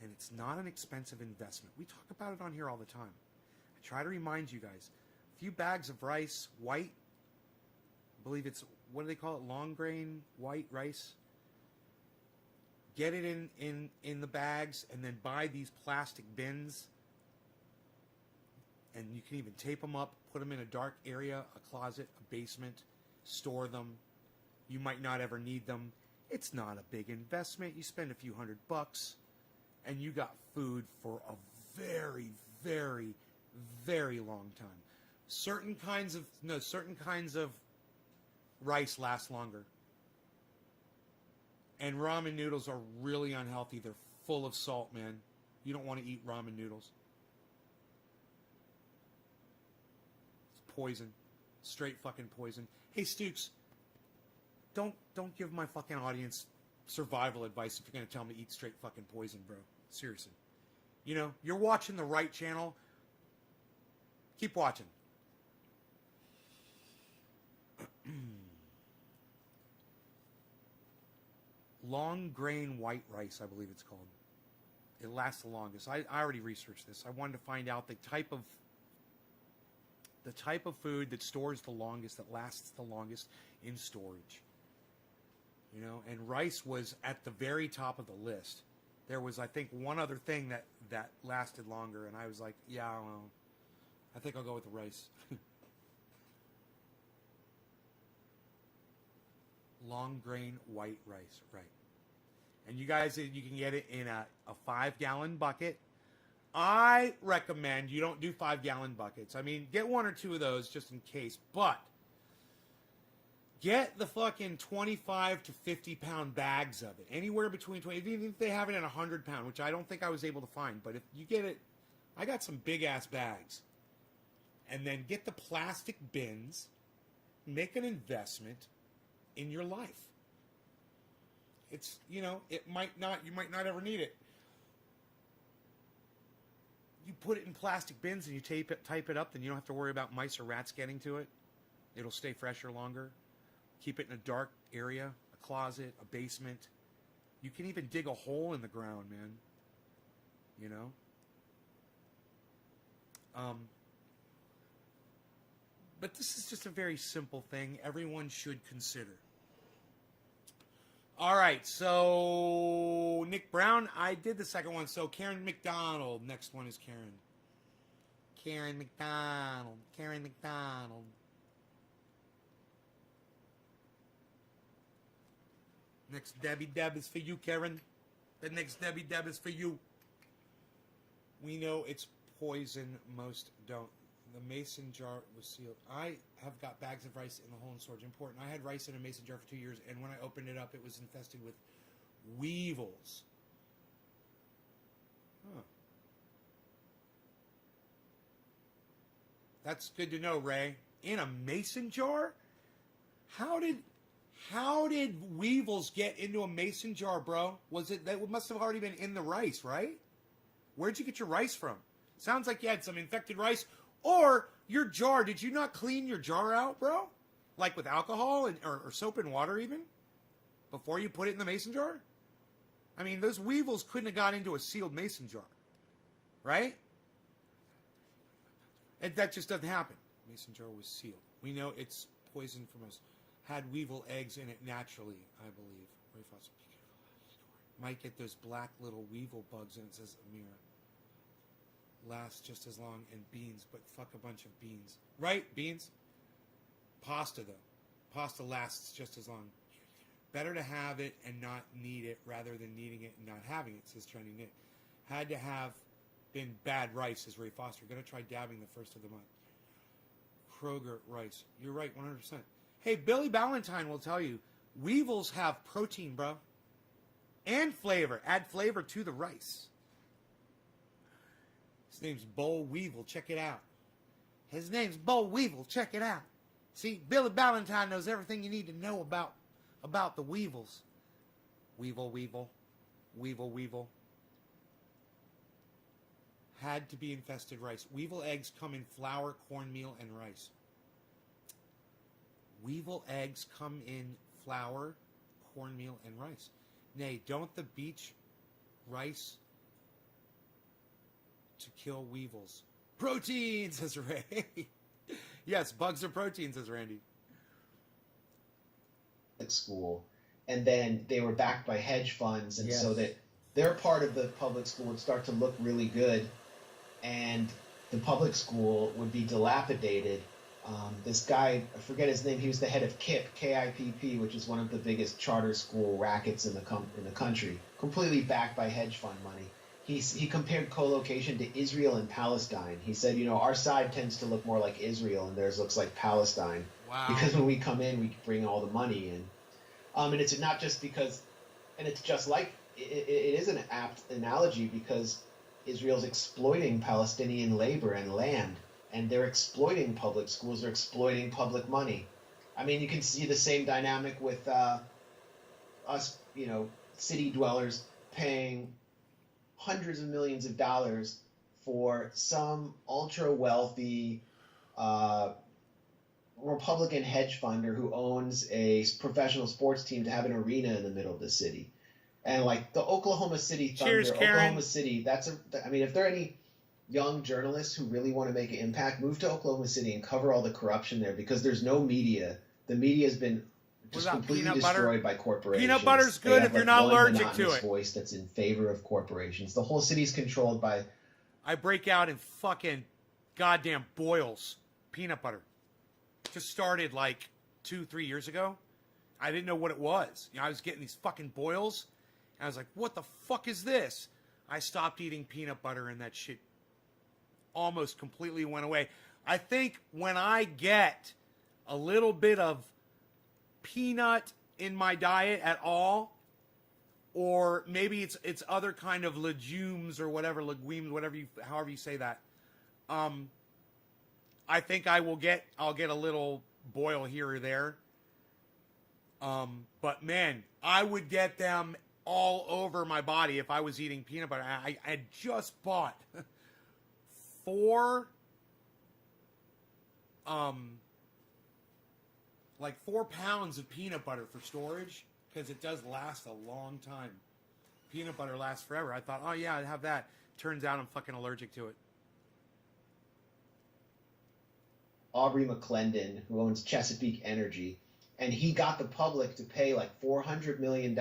And it's not an expensive investment. We talk about it on here all the time. I try to remind you guys. A few bags of rice, white, I believe it's, what do they call it? Long grain white rice. Get it in the bags and then buy these plastic bins. And you can even tape them up, put them in a dark area, a closet, a basement, store them. You might not ever need them. It's not a big investment. You spend a few $100 and you got food for a very, very, very long time. Certain kinds of rice last longer. And ramen noodles are really unhealthy. They're full of salt, man. You don't want to eat ramen noodles. It's poison. Straight fucking poison. Hey, Stukes, don't give my fucking audience survival advice if you're going to tell them to eat straight fucking poison, bro. Seriously. You know, you're watching the right channel. Keep watching. Long grain white rice, I believe it's called. It lasts the longest. I already researched this. I wanted to find out the type of food that stores the longest, that lasts the longest in storage. You know, and rice was at the very top of the list. There was, I think, one other thing that lasted longer, and I was like, yeah, well, I think I'll go with the rice. Long grain white rice, right. And you guys, you can get it in a 5-gallon bucket. I recommend you don't do 5-gallon buckets. I mean, get 1 or 2 of those just in case, but get the fucking 25 to 50 pound bags of it. Anywhere between 20, even if they have it in 100 pound, which I don't think I was able to find, but if you get it, I got some big ass bags. And then get the plastic bins, make an investment in your life. It's, you know, you might not ever need it. You put it in plastic bins and you type it up, then you don't have to worry about mice or rats getting to it. It'll stay fresher longer. Keep it in a dark area, a closet, a basement. You can even dig a hole in the ground, man. You know? But this is just a very simple thing everyone should consider. All right, so Nick Brown, I did the second one. So Karen McDonald, next one is Karen. Karen McDonald. Next Debbie Deb is for you, Karen. The next Debbie Deb is for you. We know it's poison, most don't. The mason jar was sealed. I have got bags of rice in the hole in storage. Important. I had rice in a mason jar for 2 years, and when I opened it up, it was infested with weevils. Huh. That's good to know, Ray. In a mason jar? How did weevils get into a mason jar, bro? That must have already been in the rice, right? Where'd you get your rice from? Sounds like you had some infected rice. Or your jar, did you not clean your jar out, bro? Like with alcohol or soap and water even? Before you put it in the mason jar? I mean, those weevils couldn't have got into a sealed mason jar. Right? And that just doesn't happen. Mason jar was sealed. We know it's poison from us. Had weevil eggs in it naturally, I believe. Ray Foster, be careful. Might get those black little weevil bugs and it says Amira. Lasts just as long, and beans, but fuck a bunch of beans. Right, beans? Pasta, though. Pasta lasts just as long. Better to have it and not need it rather than needing it and not having it, says Trendy Nick. Had to have been bad rice, says Ray Foster. Gonna try dabbing the first of the month. Kroger rice. You're right, 100%. Hey, Billy Ballantyne will tell you, weevils have protein, bro. And flavor. Add flavor to the rice. His name's Bo Weevil. Check it out. His name's Bo Weevil. Check it out. See, Billy Ballantyne knows everything you need to know about the weevils. Weevil, weevil. Weevil, weevil. Had to be infested rice. Weevil eggs come in flour, cornmeal, and rice. Weevil eggs come in flour, cornmeal, and rice. Nay, don't the beach rice to kill weevils. Protein, says Ray. Yes, bugs are protein, says Randy. School, and then they were backed by hedge funds, and Yes. so that their part of the public school would start to look really good, and the public school would be dilapidated. This guy, I forget his name, he was the head of KIPP, which is one of the biggest charter school rackets in the country, completely backed by hedge fund money. He compared co-location to Israel and Palestine. He said, our side tends to look more like Israel, and theirs looks like Palestine. Wow. Because when we come in, we bring all the money in. And it's not just because, and it's just like, it is an apt analogy because Israel's exploiting Palestinian labor and land, and they're exploiting public schools, they're exploiting public money. I mean, you can see the same dynamic with us, city dwellers paying hundreds of millions of dollars for some ultra-wealthy Republican hedge funder who owns a professional sports team to have an arena in the middle of the city. And like the Oklahoma City Thunder, Cheers, Karen. Oklahoma City, if there are any young journalists who really want to make an impact, move to Oklahoma City and cover all the corruption there because there's no media. The media has been just What about completely peanut butter? destroyed by corporations. Peanut butter's They good have, if you're like, not one allergic to monotonous it. voice that's in favor of corporations. The whole city's controlled by I break out in fucking goddamn boils. Peanut butter. Just started like 2-3 years ago. I didn't know what it was. I was getting these fucking boils. And I was like, what the fuck is this? I stopped eating peanut butter and that shit almost completely went away. I think when I get a little bit of peanut in my diet at all, or maybe it's other kind of legumes or whatever, legumes, however you say that. I think I'll get a little boil here or there. But man, I would get them all over my body if I was eating peanut butter. I had just bought 4 pounds of peanut butter for storage because it does last a long time. Peanut butter lasts forever. I thought, oh yeah, I'd have that. Turns out I'm fucking allergic to it. Aubrey McClendon, who owns Chesapeake Energy, and he got the public to pay like $400 million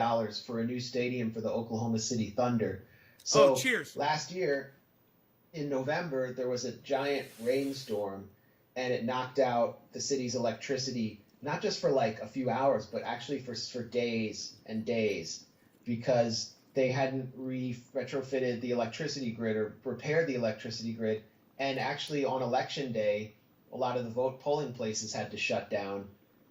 for a new stadium for the Oklahoma City Thunder. So cheers. Last year, in November, there was a giant rainstorm, and it knocked out the city's electricity, not just for like a few hours, but actually for days and days, because they hadn't retrofitted the electricity grid or repaired the electricity grid. And actually on election day, a lot of the polling places had to shut down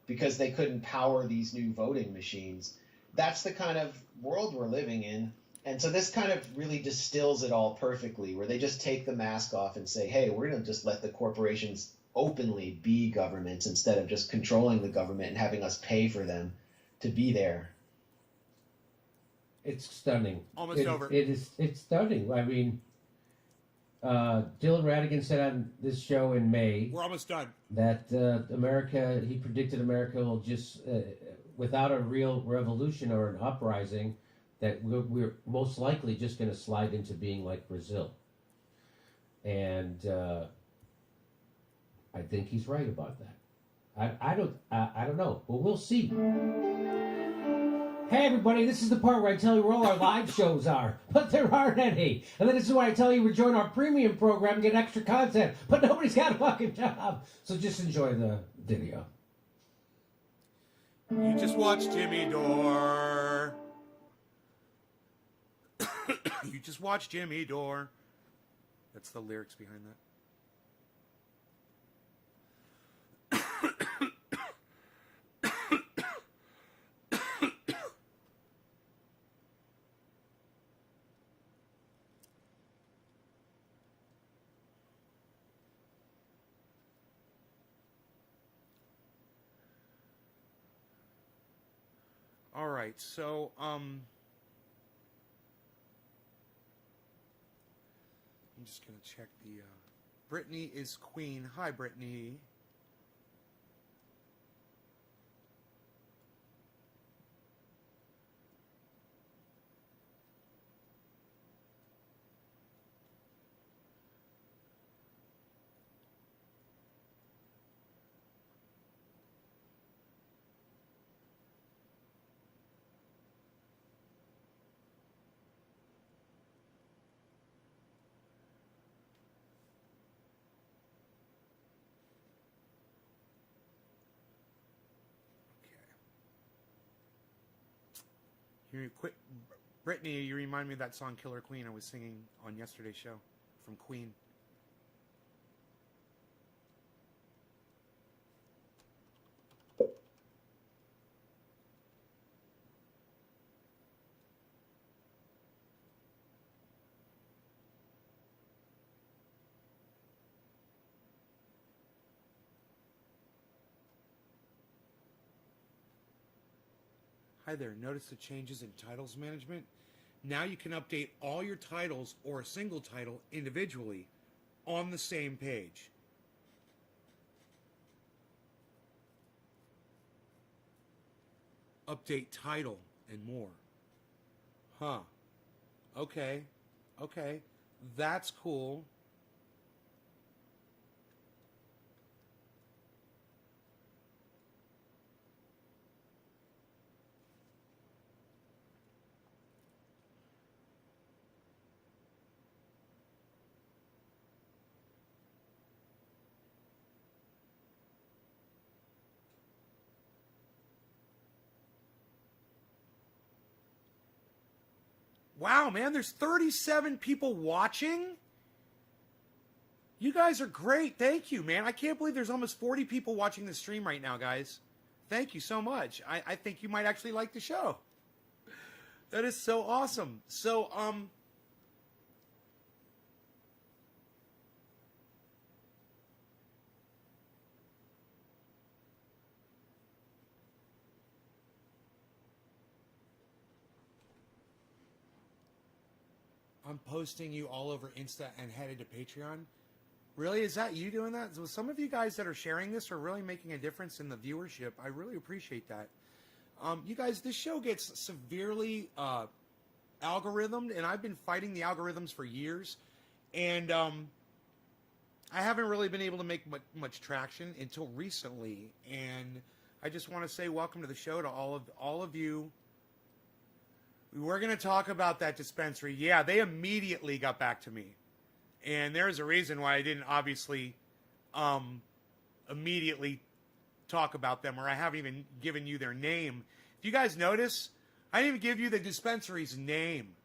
because they couldn't power these new voting machines. That's the kind of world we're living in. And so this kind of really distills it all perfectly, where they just take the mask off and say, hey, we're going to just let the corporations openly be governments instead of just controlling the government and having us pay for them to be there. It's stunning. Almost over. It's stunning. I mean, Dylan Radigan said on this show in May We're almost done. that he predicted America will just, without a real revolution or an uprising, that we're most likely just going to slide into being like Brazil. And I think he's right about that. I don't know, but we'll see. Hey everybody, this is the part where I tell you where all our live shows are, but there aren't any. And then this is why I tell you we join our premium program and get extra content, but nobody's got a fucking job. So just enjoy the video. You just watched Jimmy Dore. You you just watch Jimmy Dore. That's the lyrics behind that. All right, so I'm just gonna check the. Brittany is queen. Hi, Brittany. You quit, Brittany. You remind me of that song "Killer Queen" I was singing on yesterday's show from Queen. Hi there. Notice the changes in titles management? Now you can update all your titles or a single title individually on the same page. Update title and more. Huh. Okay. Okay. That's cool. Wow, man, there's 37 people watching? You guys are great. Thank you, man. I can't believe there's almost 40 people watching the stream right now, guys. Thank you so much. I think you might actually like the show. That is so awesome. So, I'm posting you all over Insta and headed to Patreon. Really? Is that you doing that? So some of you guys that are sharing this are really making a difference in the viewership. I really appreciate that. You guys, this show gets severely algorithmed, and I've been fighting the algorithms for years. And I haven't really been able to make much traction until recently. And I just want to say welcome to the show to all of you. We're going to talk about that dispensary. Yeah, they immediately got back to me. And there's a reason why I didn't obviously immediately talk about them, or I haven't even given you their name. If you guys notice, I didn't even give you the dispensary's name.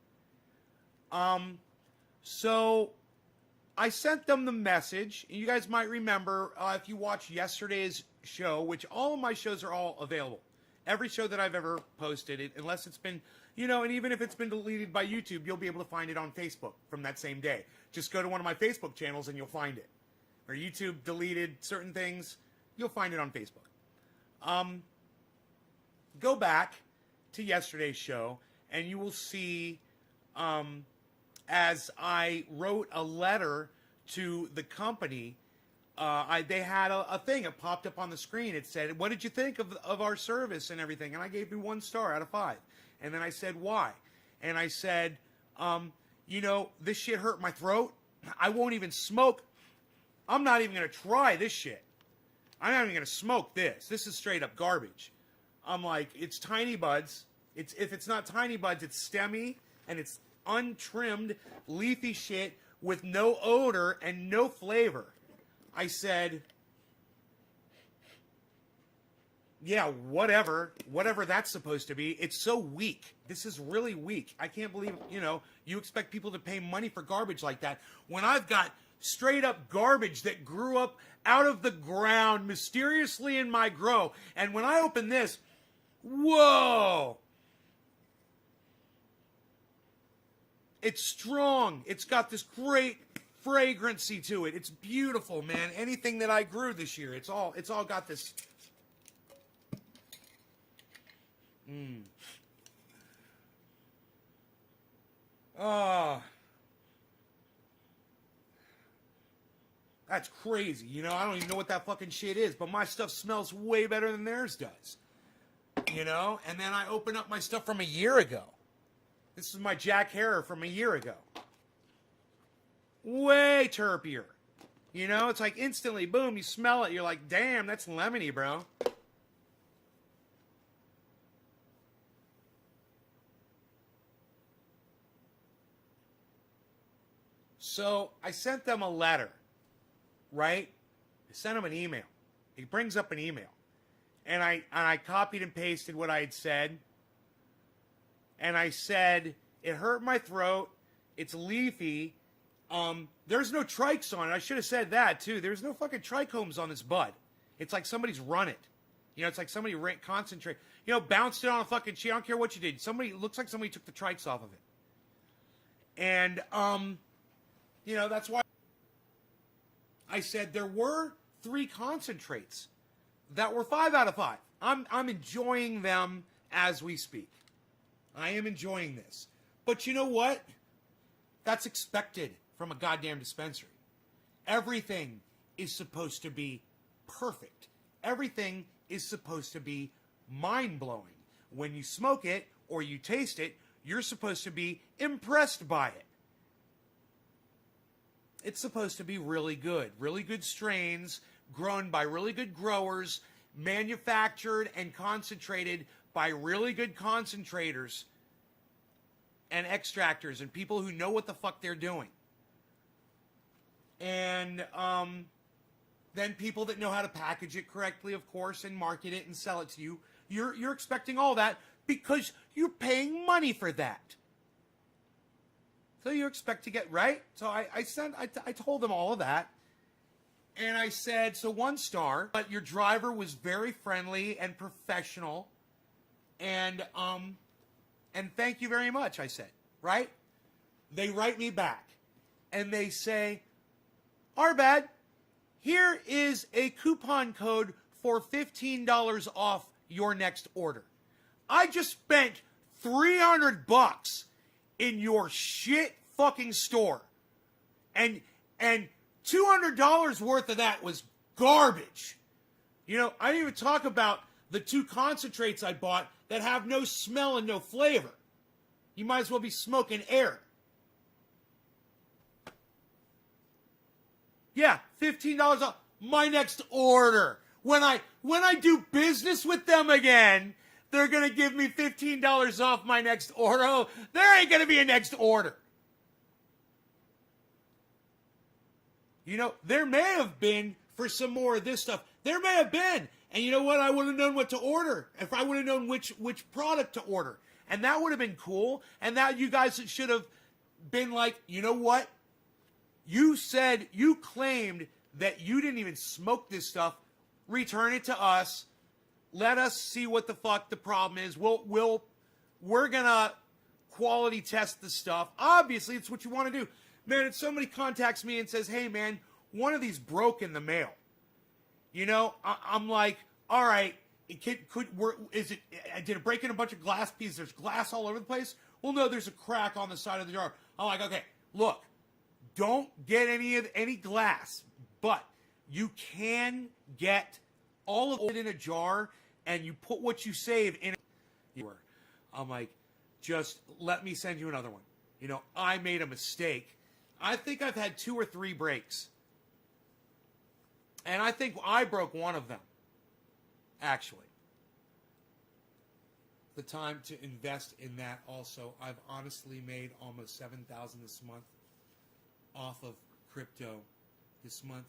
So I sent them the message. You guys might remember if you watched yesterday's show, which all of my shows are all available. Every show that I've ever posted, unless it's been, and even if it's been deleted by YouTube, you'll be able to find it on Facebook from that same day. Just go to one of my Facebook channels and you'll find it. Or YouTube deleted certain things, you'll find it on Facebook. Go back to yesterday's show and you will see as I wrote a letter to the company, they had a thing. It popped up on the screen. It said, "What did you think of our service and everything?" And I gave you 1 star out of 5. And then I said, "Why?" And I said, this shit hurt my throat. I won't even smoke. I'm not even going to try this shit. I'm not even going to smoke this. This is straight up garbage. I'm like, it's tiny buds. If it's not tiny buds, it's stemmy and it's untrimmed, leafy shit with no odor and no flavor. I said, yeah, whatever that's supposed to be. It's so weak. This is really weak. I can't believe, you expect people to pay money for garbage like that when I've got straight up garbage that grew up out of the ground mysteriously in my grow. And when I open this, whoa! It's strong. It's got this great fragrancy to it. It's beautiful, man. Anything that I grew this year, it's all got this. Oh, that's crazy. I don't even know what that fucking shit is, but my stuff smells way better than theirs does. And then I open up my stuff from a year ago. This is my Jack Herer from a year ago. Way terpier. It's like instantly, boom, you smell it. You're like, damn, that's lemony, bro. So I sent them a letter, right? I sent them an email. He brings up an email. And I copied and pasted what I had said. And I said, it hurt my throat. It's leafy. There's no trikes on it. I should have said that, too. There's no fucking trichomes on this bud. It's like somebody's run it. It's like somebody concentrate. Bounced it on a fucking tree. I don't care what you did. It looks like somebody took the trikes off of it. And, that's why I said there were 3 concentrates that were 5 out of 5. I'm enjoying them as we speak. I am enjoying this. But you know what? That's expected from a goddamn dispensary. Everything is supposed to be perfect. Everything is supposed to be mind-blowing. When you smoke it or you taste it, you're supposed to be impressed by it. It's supposed to be really good strains grown by really good growers, manufactured and concentrated by really good concentrators and extractors and people who know what the fuck they're doing. And then people that know how to package it correctly, of course, and market it and sell it to you. You're expecting all that because you're paying money for that. So you expect to get, right? So I told them all of that. And I said, so 1 star, but your driver was very friendly and professional. And thank you very much, I said, right? They write me back. And they say, our bad. Here is a coupon code for $15 off your next order. I just spent $300 in your shit fucking store. And $200 worth of that was garbage. I didn't even talk about the 2 concentrates I bought that have no smell and no flavor. You might as well be smoking air. Yeah, $15 off my next order. When I do business with them again, they're going to give me $15 off my next order. Oh, there ain't going to be a next order. There may have been for some more of this stuff. There may have been. And you know what? I would have known what to order if I would have known which product to order. And that would have been cool. And that you guys should have been like, you know what? You claimed that you didn't even smoke this stuff. Return it to us. Let us see what the fuck the problem is. We're gonna quality test the stuff. Obviously, it's what you want to do. Man, if somebody contacts me and says, hey man, one of these broke in the mail. I'm like, all right, did it break in a bunch of glass pieces? There's glass all over the place? Well, no, there's a crack on the side of the jar. I'm like, okay, look, don't get any glass, but you can get all of it in a jar and you put what you save in it. I'm like, just let me send you another one. I made a mistake. I think I've had 2 or 3 breaks. And I think I broke one of them, actually. The time to invest in that also. I've honestly made almost $7,000 this month off of crypto this month.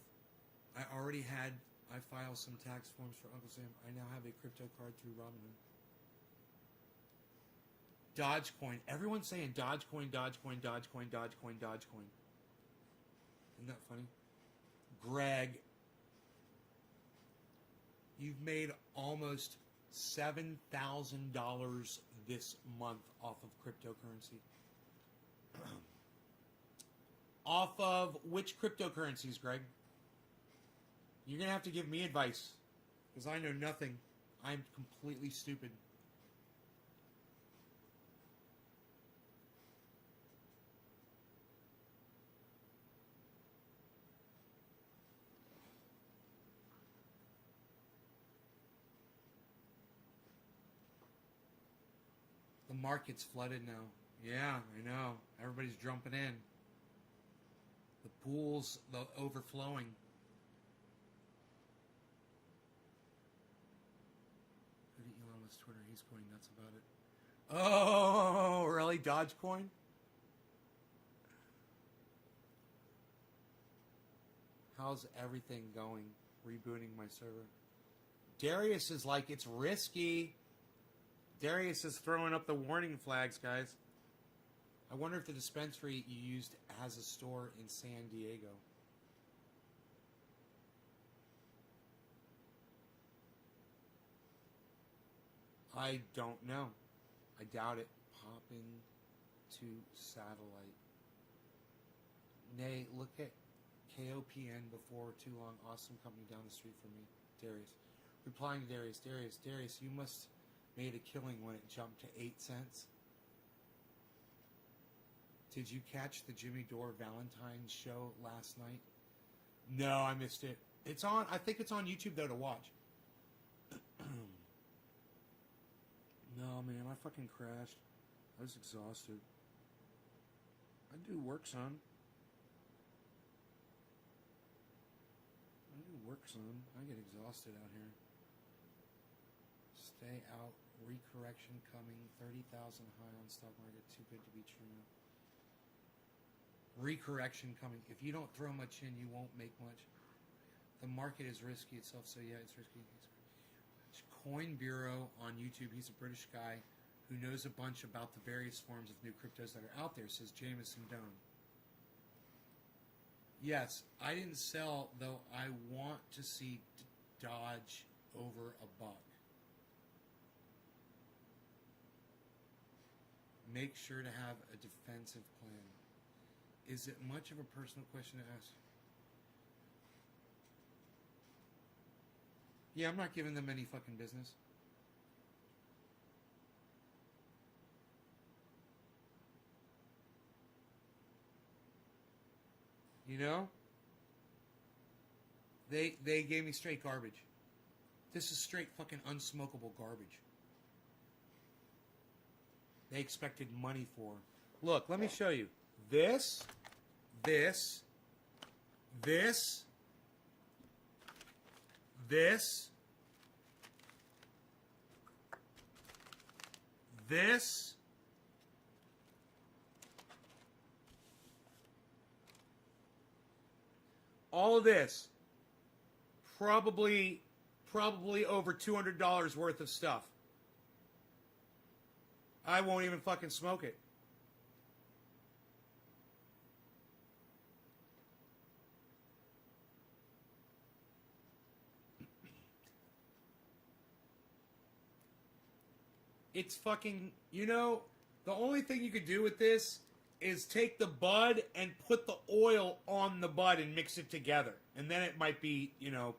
I already had I file some tax forms for Uncle Sam. I now have a crypto card through Robinhood. Dogecoin. Everyone's saying Dogecoin, Dogecoin, Dogecoin, Dogecoin, Dogecoin. Isn't that funny? Greg, you've made almost $7,000 this month off of cryptocurrency. Off of which cryptocurrencies, Greg? You're going to have to give me advice because I know nothing. I'm completely stupid. The market's flooded now. Yeah, I know. Everybody's jumping in. The pool's overflowing. Go to Elon Musk's Twitter. He's going nuts about it. Oh, really? Dogecoin? How's everything going? Rebooting my server. Darius is like, it's risky. Darius is throwing up the warning flags, guys. I wonder if the dispensary you used has a store in San Diego. I don't know. I doubt it. Popping to satellite. Nay, look at KOPN before too long. Awesome company down the street from me. Darius. Replying to Darius. Darius, you must made a killing when it jumped to 8 cents. Did you catch the Jimmy Dore Valentine's show last night? No, I missed it. It's on. I think it's on YouTube though to watch. No, man, I fucking crashed. I was exhausted. I do work, son. I do work, son. I get exhausted out here. Stay out. Recorrection coming. 30,000 high on stock market. Too good to be true. Recorrection coming. If you don't throw much in, you won't make much. The market is risky itself, so yeah, it's risky. Coin Bureau on YouTube. He's a British guy who knows a bunch about the various forms of new cryptos that are out there, says Jameson Doan. Yes, I didn't sell, though I want to see Dodge over a buck. Make sure to have a defensive plan. Is it much of a personal question to ask? Yeah, I'm not giving them any fucking business. You know? They gave me straight garbage. This is straight fucking unsmokable garbage. They expected money for. Look, let me show you. This, this, this, this, this, all of this, probably over $200 worth of stuff. I won't even fucking smoke it. It's fucking, you know, the only thing you could do with this is take the bud and put the oil on the bud and mix it together. And then it might be, you know.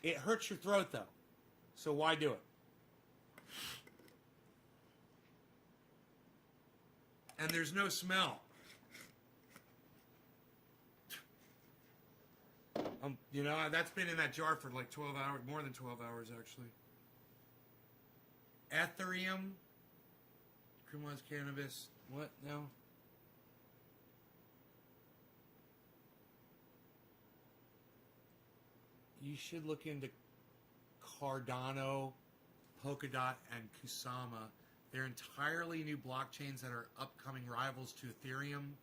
It hurts your throat, though. So why do it? And there's no smell. You know, that's been in that jar for like 12 hours, more than 12 hours, actually. Ethereum. Criminalized cannabis. What? No. You should look into Cardano, Polkadot, and Kusama. They're entirely new blockchains that are upcoming rivals to Ethereum,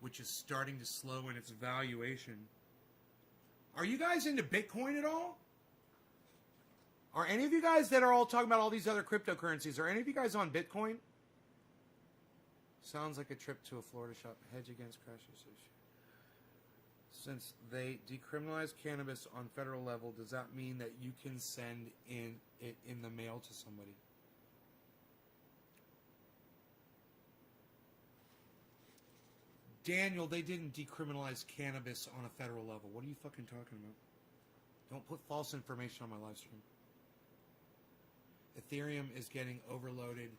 which is starting to slow in its valuation. Are you guys into Bitcoin at all? Are any of you guys that are all talking about all these other cryptocurrencies, are any of you guys on Bitcoin? Sounds like a trip to a Florida shop. Hedge against crashes. Since they decriminalized cannabis on federal level, does that mean that you can send it in the mail to somebody? Daniel, they didn't decriminalize cannabis on a federal level. What are you fucking talking about? Don't put false information on my live stream. Ethereum is getting overloaded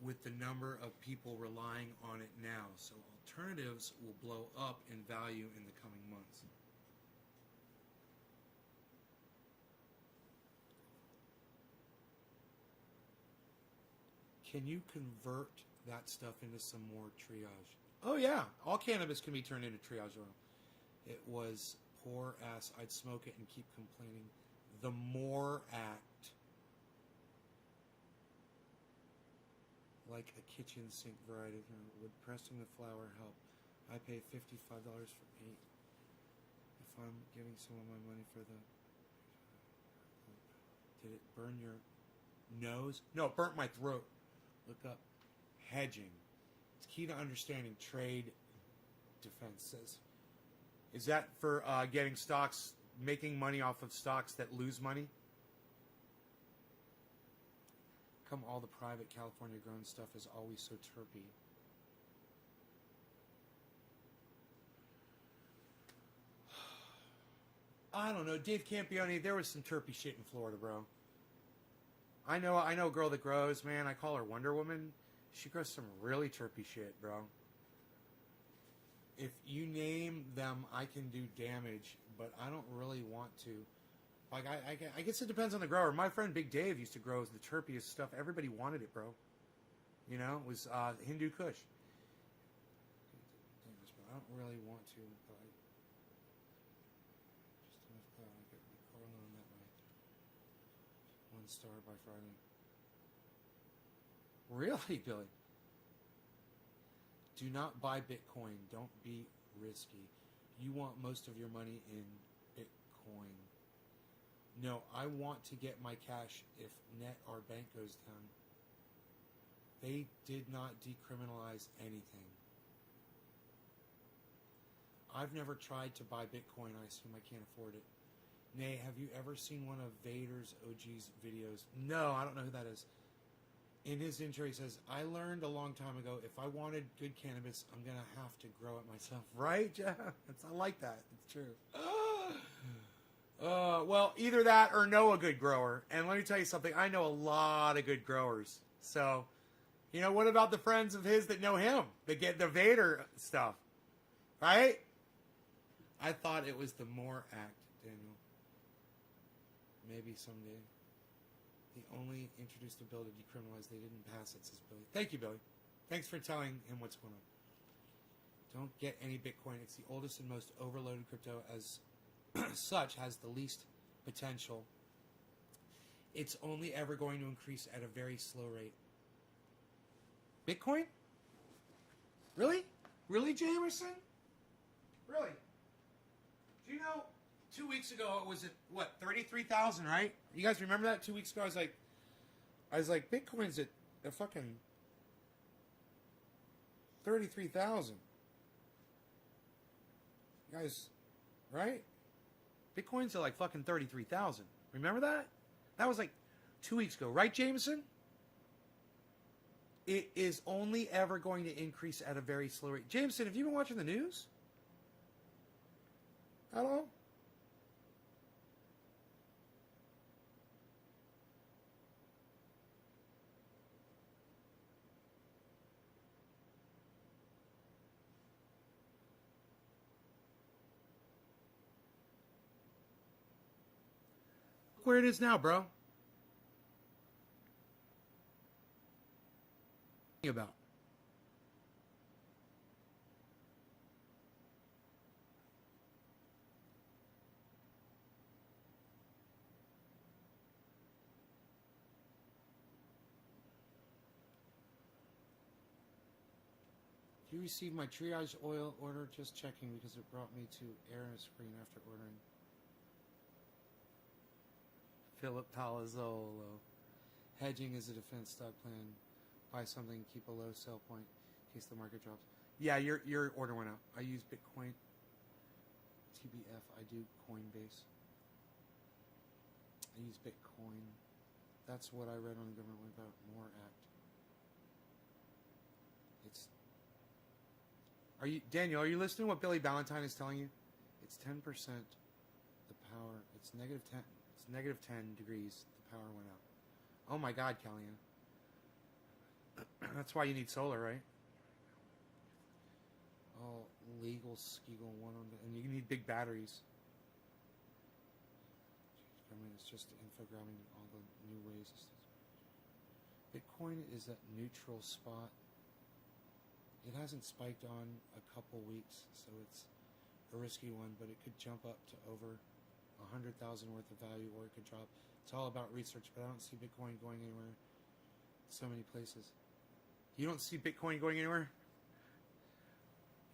with the number of people relying on it now, so alternatives will blow up in value in the coming months. Can you convert that stuff into some more triage? Oh yeah, all cannabis can be turned into triage oil. It was poor ass. I'd smoke it and keep complaining. The MORE Act. Like a kitchen sink variety. Would pressing the flour help? I pay $55 for 8. If I'm giving someone my money for the... Did it burn your nose? No, it burnt my throat. Look up hedging. It's key to understanding trade defenses. Is that for getting stocks, making money off of stocks that lose money? Come all the private California grown stuff is always so terpy. I don't know, Dave Campione, there was some terpy shit in Florida, bro. I know a girl that grows, man. I call her Wonder Woman. She grows some really terpy shit, bro. If you name them, I can do damage, but I don't really want to. Like, I guess it depends on the grower. My friend Big Dave used to grow the terpiest stuff. Everybody wanted it, bro. You know, it was Hindu Kush. I don't really want to, but just enough cloud. I get my car loan that way. 1 star by Friday. Really, Billy? Do not buy Bitcoin. Don't be risky. You want most of your money in Bitcoin. No, I want to get my cash if net our bank goes down. They did not decriminalize anything. I've never tried to buy Bitcoin. I assume I can't afford it. Nay, have you ever seen one of Vader's OG's videos? No, I don't know who that is. In his intro, he says, I learned a long time ago, if I wanted good cannabis, I'm going to have to grow it myself. Right, Jeff? I like that. It's true. Well, either that or know a good grower. And let me tell you something. I know a lot of good growers. So, you know, what about the friends of his that know him? That get the Vader stuff. Right? I thought it was the MORE Act, Daniel. Maybe someday. The only introduced a bill to decriminalize. They didn't pass it, says Billy. Thank you, Billy. Thanks for telling him what's going on. Don't get any Bitcoin. It's the oldest and most overloaded crypto as such has the least potential. It's only ever going to increase at a very slow rate. Bitcoin? Really? Really, Jamerson? Really? Do you know, 2 weeks ago it was at, what, 33,000, right? You guys remember that? 2 weeks ago I was like, Bitcoin's at a fucking 33,000. You guys, right? Bitcoin's at like fucking 33,000. Remember that? That was like 2 weeks ago, right, Jameson? It is only ever going to increase at a very slow rate. Jameson, have you been watching the news? Hello? Where it is now, bro. About You received my triage oil order, just checking because it brought me to error screen after ordering. Philip Palazzolo. Hedging is a defense stock plan. Buy something, keep a low sell point in case the market drops. Yeah, your order went out. I use Bitcoin. TBF, I do Coinbase. I use Bitcoin. That's what I read on the Government About More Act. Daniel, are you listening to what Billy Ballantyne is telling you? It's 10% the power. It's negative 10. It's negative 10 degrees. The power went out. Oh my God, Callian. That's why you need solar, right? Oh, legal Skegel one on the, and you need big batteries. I mean, it's just infogramming all the new ways. Bitcoin is at neutral spot. It hasn't spiked on a couple weeks, so it's a risky one, but it could jump up to over 100,000 worth of value, or it could drop. It's all about research, but I don't see Bitcoin going anywhere. So many places. You don't see Bitcoin going anywhere?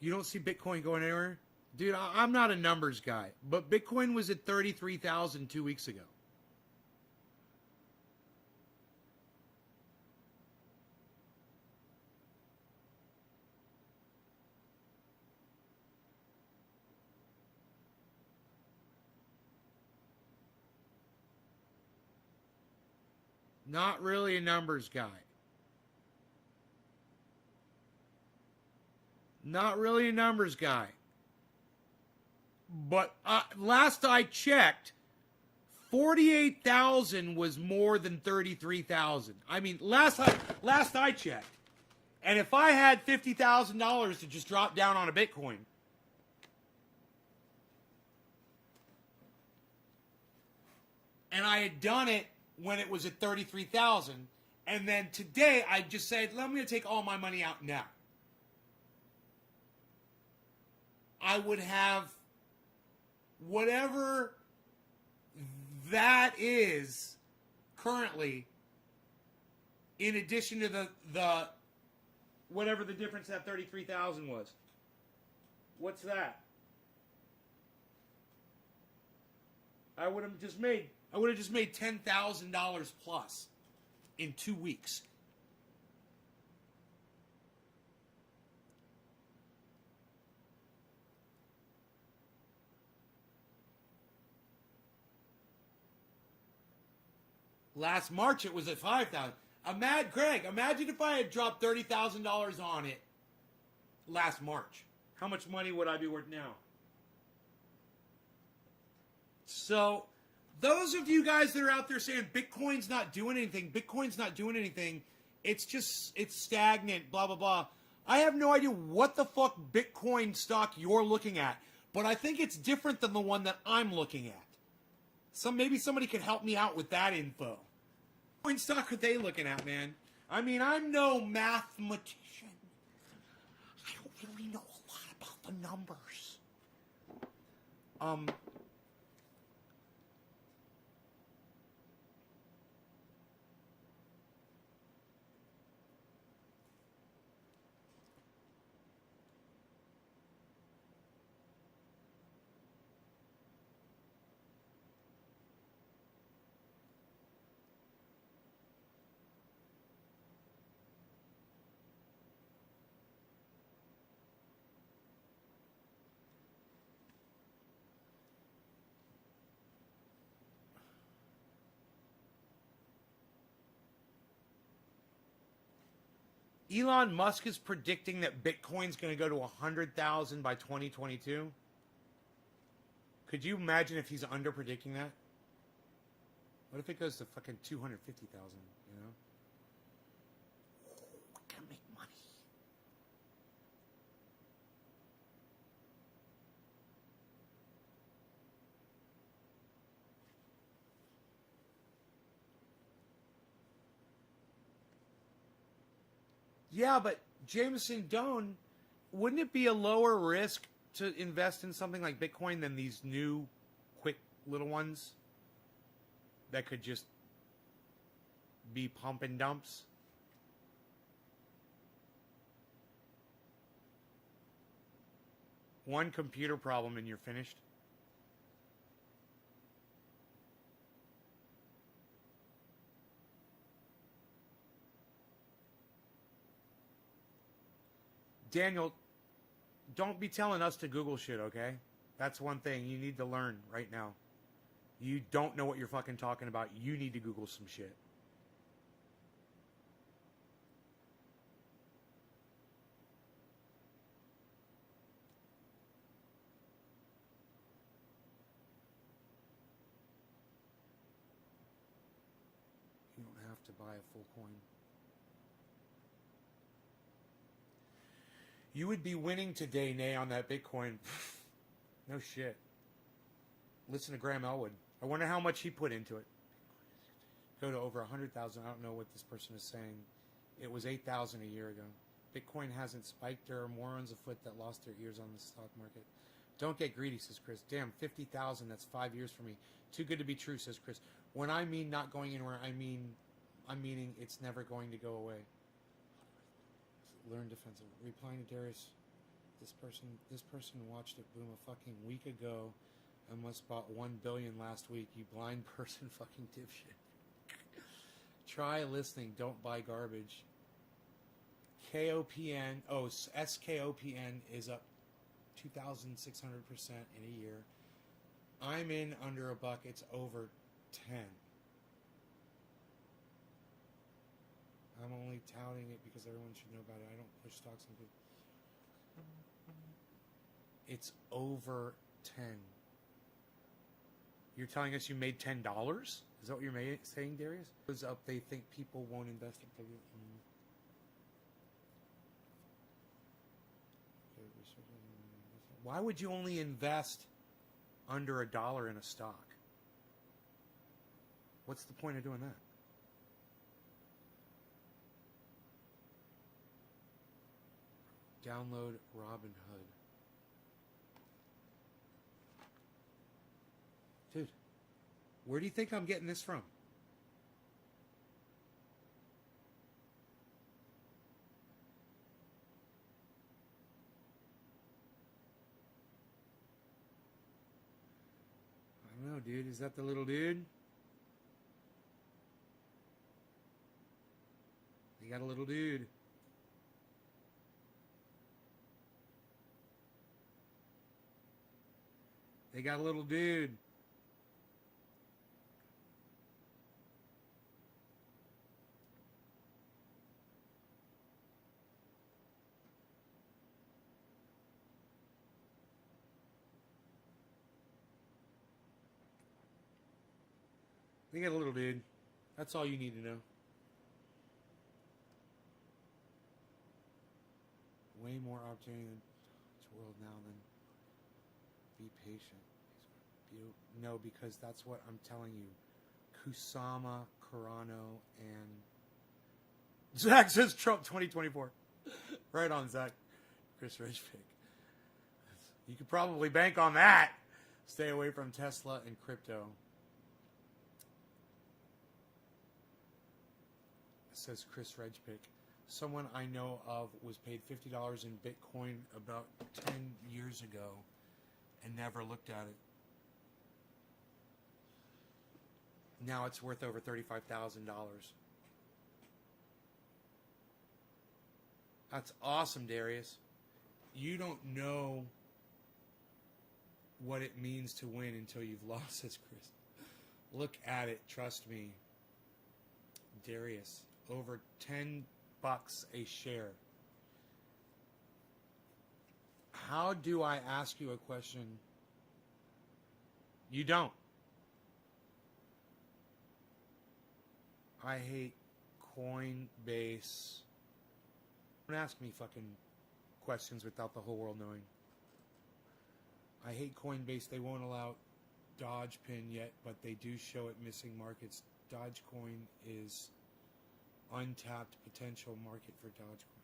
You don't see Bitcoin going anywhere? Dude, I'm not a numbers guy, but Bitcoin was at 33,000 2 weeks ago. Not really a numbers guy. Not really a numbers guy. But last I checked, 48,000 was more than 33,000. I mean, last I checked. And if I had $50,000 to just drop down on a Bitcoin, and I had done it when it was at 33,000, and then today I just said, I'm going to take all my money out now. I would have whatever that is currently, in addition to the whatever the difference that 33,000 was. What's that? I would have just made $10,000 plus in 2 weeks. Last March it was at 5,000. Greg, imagine if I had dropped $30,000 on it last March. How much money would I be worth now? So, those of you guys that are out there saying Bitcoin's not doing anything, it's stagnant, blah, blah, blah. I have no idea what the fuck Bitcoin stock you're looking at, but I think it's different than the one that I'm looking at. Maybe somebody could help me out with that info. What stock are they looking at, man? I mean, I'm no mathematician. I don't really know a lot about the numbers. Elon Musk is predicting that Bitcoin's going to go to 100,000 by 2022. Could you imagine if he's under predicting that? What if it goes to fucking 250,000, you know? We can make money. Yeah, but Jameson Doan, wouldn't it be a lower risk to invest in something like Bitcoin than these new, quick little ones that could just be pump and dumps? One computer problem and you're finished. Daniel, don't be telling us to Google shit, okay? That's one thing you need to learn right now. You don't know what you're fucking talking about. You need to Google some shit. You don't have to buy a full coin. You would be winning today, Nay, on that Bitcoin. No shit. Listen to Graham Elwood. I wonder how much he put into it. Go to over 100,000. I don't know what this person is saying. It was 8,000 a year ago. Bitcoin hasn't spiked. There are morons afoot that lost their ears on the stock market. Don't get greedy, says Chris. Damn, 50,000. That's 5 years for me. Too good to be true, says Chris. When I mean not going anywhere, I'm meaning it's never going to go away. Learn defensive. Replying to Darius, this person watched it boom a fucking week ago and must bought 1 billion last week. You blind person, fucking dipshit. Try listening. Don't buy garbage. KOPN. Oh, SKOPN is up 2,600% in a year. I'm in under $1. It's over 10. I'm only touting it because everyone should know about it. I don't push stocks and people. It's over 10. You're telling us you made $10? Is that what you're saying, Darius? It was up. They think people won't invest in it. Why would you only invest under $1 in a stock? What's the point of doing that? Download Robinhood. Dude, where do you think I'm getting this from? I don't know, dude. Is that the little dude? You got a little dude. They got a little dude. They got a little dude. That's all you need to know. Way more opportunity in this world now than be patient. No, because that's what I'm telling you. Kusama, Carano, and Zach says Trump 2024. Right on, Zach. Chris Ridgepick. You could probably bank on that. Stay away from Tesla and crypto. Says Chris Ridgepick. Someone I know of was paid $50 in Bitcoin about 10 years ago and never looked at it. Now it's worth over $35,000. That's awesome, Darius. You don't know what it means to win until you've lost, says Chris. Look at it, trust me. Darius, over $10 a share. How do I ask you a question? You don't. I hate Coinbase. Don't ask me fucking questions without the whole world knowing. I hate Coinbase. They won't allow Dogecoin yet, but they do show it missing markets. Dogecoin is untapped potential market for Dogecoin.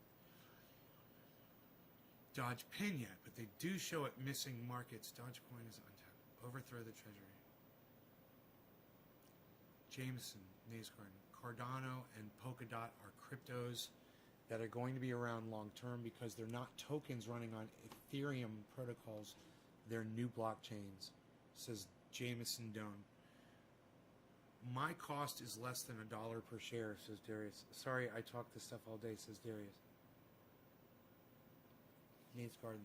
Dogecoin yet, but they do show it missing markets. Dogecoin is untapped. Overthrow the treasury. Jameson, Nays Garden. Cardano and Polkadot are cryptos that are going to be around long term because they're not tokens running on Ethereum protocols. They're new blockchains, says Jameson Doan. My cost is less than $1 per share, says Darius. Sorry, I talk this stuff all day, says Darius. Nate's Garden.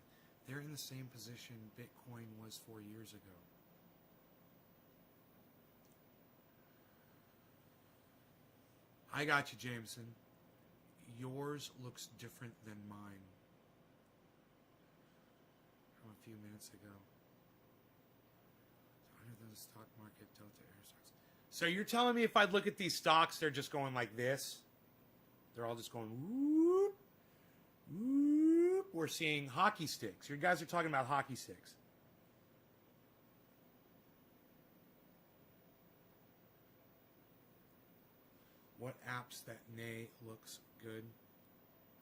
They're in the same position Bitcoin was 4 years ago. I got you, Jameson. Yours looks different than mine. From a few minutes ago. Under the stock market, Delta Air stocks. So you're telling me if I look at these stocks, they're just going like this? They're all just going whoop, whoop. We're seeing hockey sticks. You guys are talking about hockey sticks. What apps that nay looks good?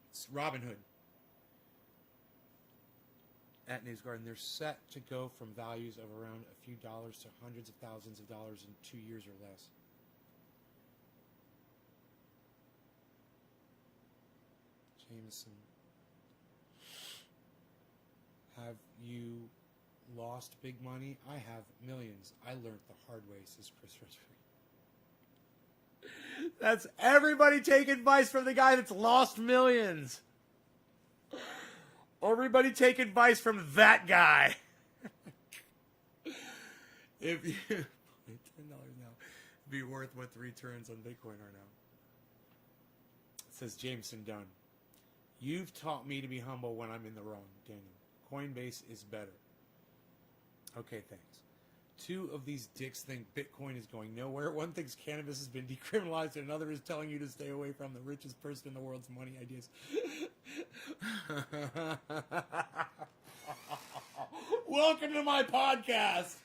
It's Robinhood. At Nay's Garden, they're set to go from values of around a few dollars to hundreds of thousands of dollars in 2 years or less. Jameson. Have you lost big money? I have millions. I learned the hard way, says Chris Richard. That's everybody take advice from the guy that's lost millions. Everybody take advice from that guy. If you $10 now, be worth what the returns on Bitcoin are now. It says Jameson Dunn. You've taught me to be humble when I'm in the wrong, Daniel. Coinbase is better. Okay, thanks. Two of these dicks think Bitcoin is going nowhere. One thinks cannabis has been decriminalized, and another is telling you to stay away from the richest person in the world's money ideas. Welcome to my podcast.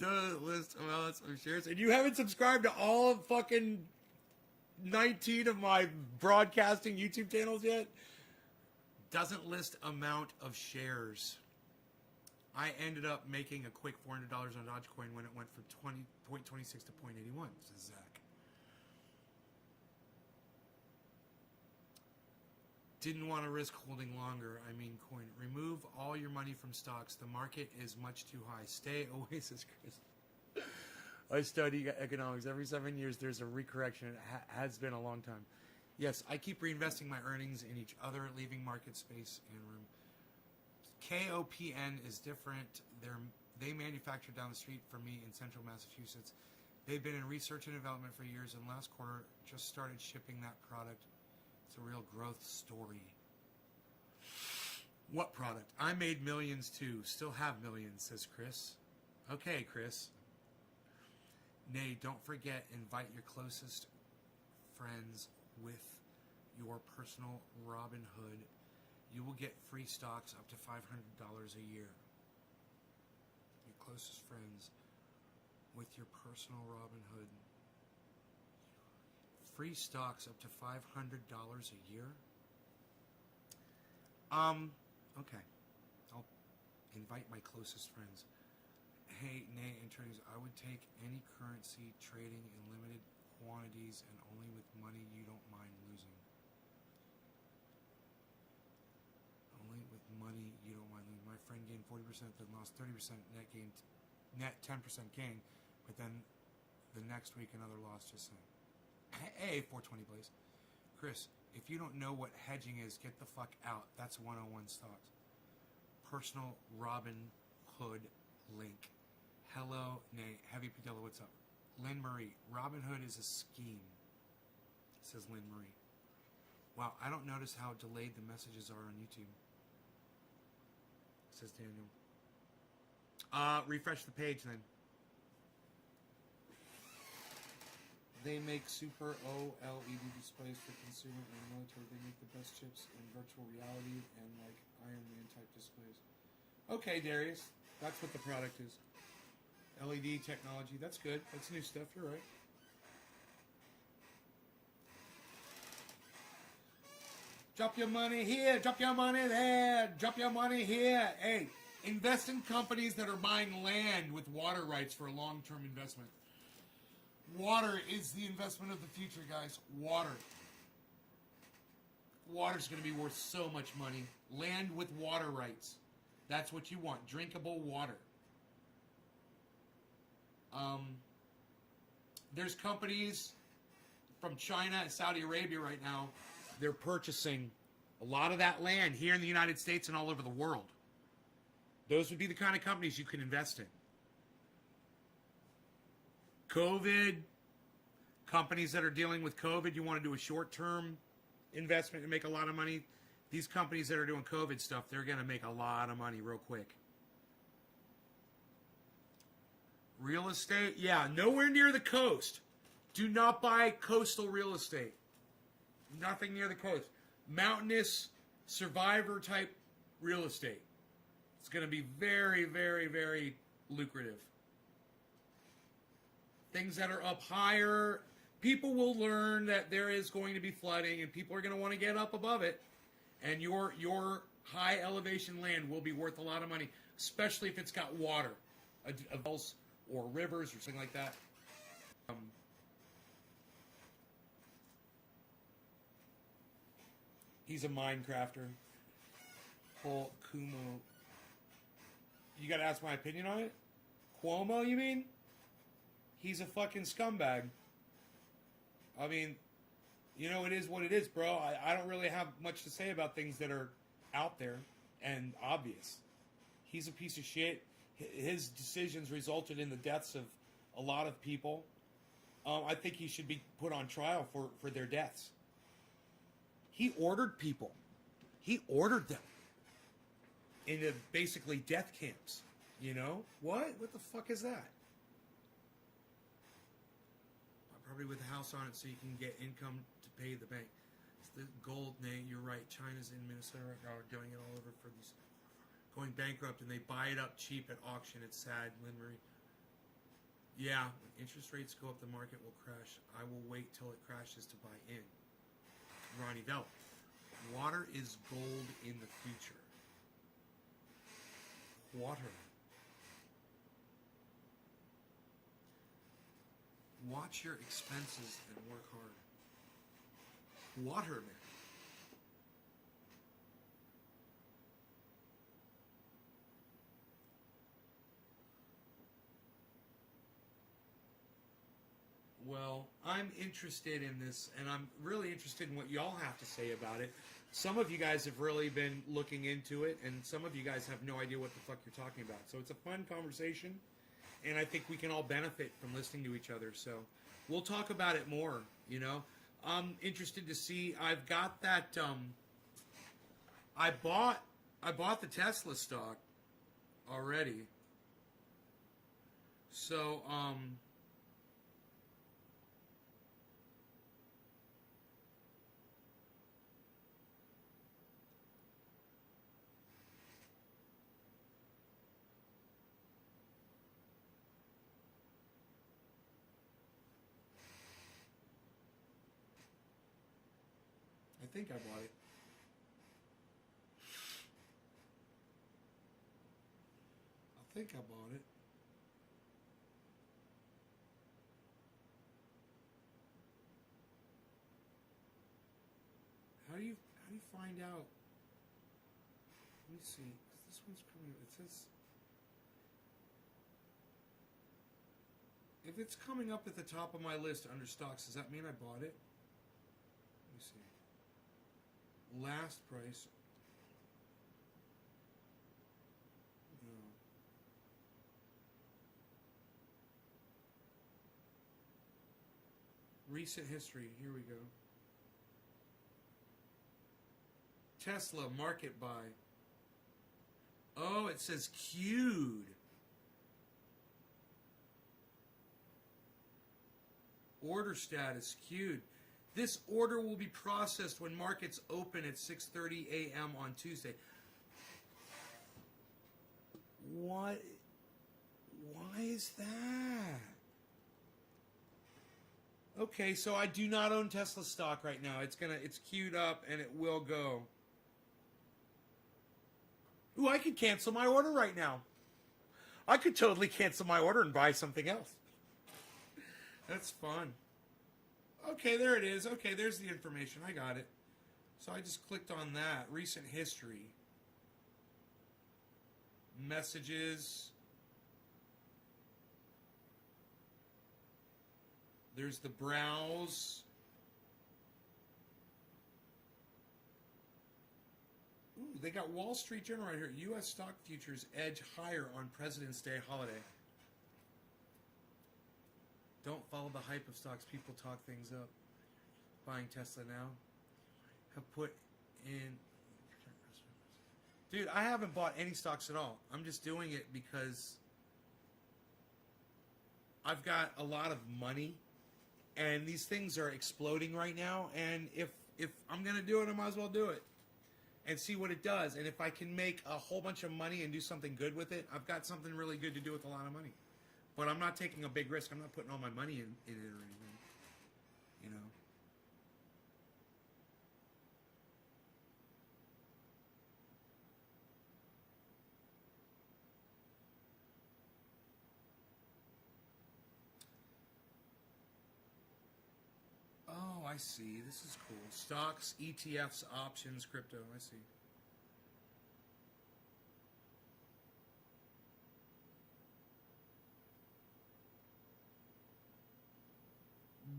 Does list amounts of shares, and you haven't subscribed to all of fucking 19 of my broadcasting YouTube channels yet? Doesn't list amount of shares. I ended up making a quick $400 on Dogecoin when it went from 0.26 to 0.81, says Zach. Didn't want to risk holding longer. I mean, coin. Remove all your money from stocks. The market is much too high. Stay away, says Chris. I study economics. Every 7 years, there's a recorrection. It has been a long time. Yes, I keep reinvesting my earnings in each other, leaving market space and room. KOPN is different. They manufacture down the street from me in central Massachusetts. They've been in research and development for years, and last quarter just started shipping that product. It's a real growth story. What product? I made millions too. Still have millions, says Chris. Okay, Chris. Nay, don't forget, invite your closest friends with your personal Robinhood. You will get free stocks up to $500 a year. Your closest friends with your personal Robinhood. Free stocks up to $500 a year? Okay. I'll invite my closest friends. Hey, Nay, introduce. I would take any currency trading in limited quantities and only with money you don't mind losing. Only with money you don't mind losing. My friend gained 40%, then lost 30%, net 10% gain, but then the next week another loss, just saying. Hey, 420 please. Chris, if you don't know what hedging is, get the fuck out. That's 101 stocks. Personal Robinhood link. Hello, Nate. Heavy Padilla, what's up? Lynn Marie. Robinhood is a scheme, says Lynn Marie. Wow, I don't notice how delayed the messages are on YouTube, says Daniel. Refresh the page then. They make super OLED displays for consumer and military. They make the best chips in virtual reality and like Iron Man type displays. Okay, Darius. That's what the product is. LED technology. That's good. That's new stuff. You're right. Drop your money here. Drop your money there. Drop your money here. Hey, invest in companies that are buying land with water rights for a long-term investment. Water is the investment of the future, guys. Water. Water's going to be worth so much money. Land with water rights. That's what you want. Drinkable water. There's companies from China and Saudi Arabia right now. They're purchasing a lot of that land here in the United States and all over the world. Those would be the kind of companies you can invest in. COVID, companies that are dealing with COVID, you want to do a short-term investment and make a lot of money. These companies that are doing COVID stuff, they're going to make a lot of money real quick. Real estate, yeah, nowhere near the coast. Do not buy coastal real estate. Nothing near the coast. Mountainous, survivor type real estate. It's going to be very, very, very lucrative. Things that are up higher, people will learn that there is going to be flooding and people are going to want to get up above it. And your high elevation land will be worth a lot of money, especially if it's got water, wells or rivers or something like that. He's a Minecrafter. Paul Kumo. You gotta ask my opinion on it? Cuomo, you mean? He's a fucking scumbag. I mean, you know, it is what it is, bro. I don't really have much to say about things that are out there and obvious. He's a piece of shit. His decisions resulted in the deaths of a lot of people. I think he should be put on trial for their deaths. He ordered people. He ordered them into basically death camps. You know? What? What the fuck is that? Probably with a house on it so you can get income to pay the bank. It's the gold, Nate. You're right. China's in Minnesota right now are doing it all over for these. Going bankrupt and they buy it up cheap at auction. It's sad, Lynn Marie. Yeah, when interest rates go up, the market will crash. I will wait till it crashes to buy in. Ronnie Bell. Water is gold in the future. Water. Watch your expenses and work hard. Water, man. Well, I'm interested in this, and I'm really interested in what y'all have to say about it. Some of you guys have really been looking into it, and some of you guys have no idea what the fuck you're talking about. So it's a fun conversation, and I think we can all benefit from listening to each other. So we'll talk about it more, you know. I'm interested to see. I've got that. I bought the Tesla stock already. So I think I bought it. I think I bought it. How do you find out? Let me see. 'Cause this one's coming. It says if it's coming up at the top of my list under stocks, does that mean I bought it? Let me see. Last price. No. Recent history. Here we go. Tesla market buy. Oh, it says queued. Order status queued. This order will be processed when markets open at 6:30 a.m. on Tuesday. What? Why is that? Okay, so I do not own Tesla stock right now. It's queued up and it will go. Ooh, I could cancel my order right now. I could totally cancel my order and buy something else. That's fun. Okay, there it is. Okay, there's the information. I got it. So I just clicked on that. Recent history. Messages. There's the browse. Ooh, they got Wall Street Journal right here. U.S. stock futures edge higher on President's Day holiday. Don't follow the hype of stocks. People talk things up. Buying Tesla now. Have put in... Dude, I haven't bought any stocks at all. I'm just doing it because I've got a lot of money. And these things are exploding right now. And if I'm going to do it, I might as well do it. And see what it does. And if I can make a whole bunch of money and do something good with it, I've got something really good to do with a lot of money. But I'm not taking a big risk. I'm not putting all my money in it or anything. You know. Oh, I see. This is cool. Stocks, ETFs, options, crypto. I see.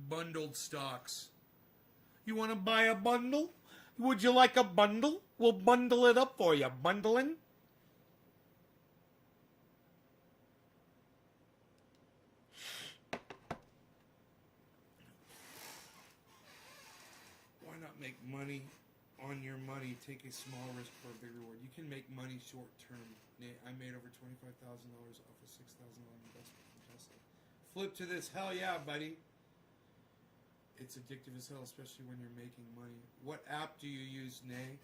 Bundled stocks. You want to buy a bundle? Would you like a bundle? We'll bundle it up for you. Bundling? Why not make money on your money? Take a small risk for a big reward. You can make money short term. I made over $25,000 off a $6,000 investment from Tesla. Flip to this. Hell yeah, buddy. It's addictive as hell, especially when you're making money. What app do you use, Nay?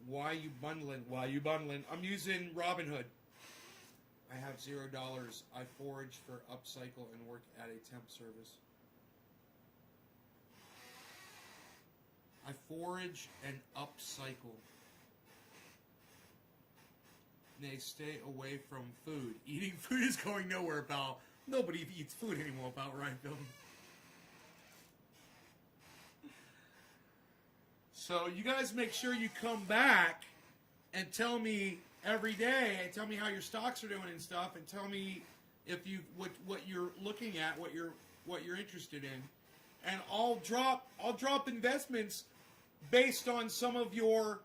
Why you bundling? Why you bundling? I'm using Robinhood. I have $0. I forage for upcycle and work at a temp service. I forage and upcycle. Nay, stay away from food. Eating food is going nowhere, pal. Nobody eats food anymore, pal, right, Bill? So you guys make sure you come back and tell me every day, and tell me how your stocks are doing and stuff, and tell me if you what you're looking at, what you're interested in, and I'll drop investments based on some of your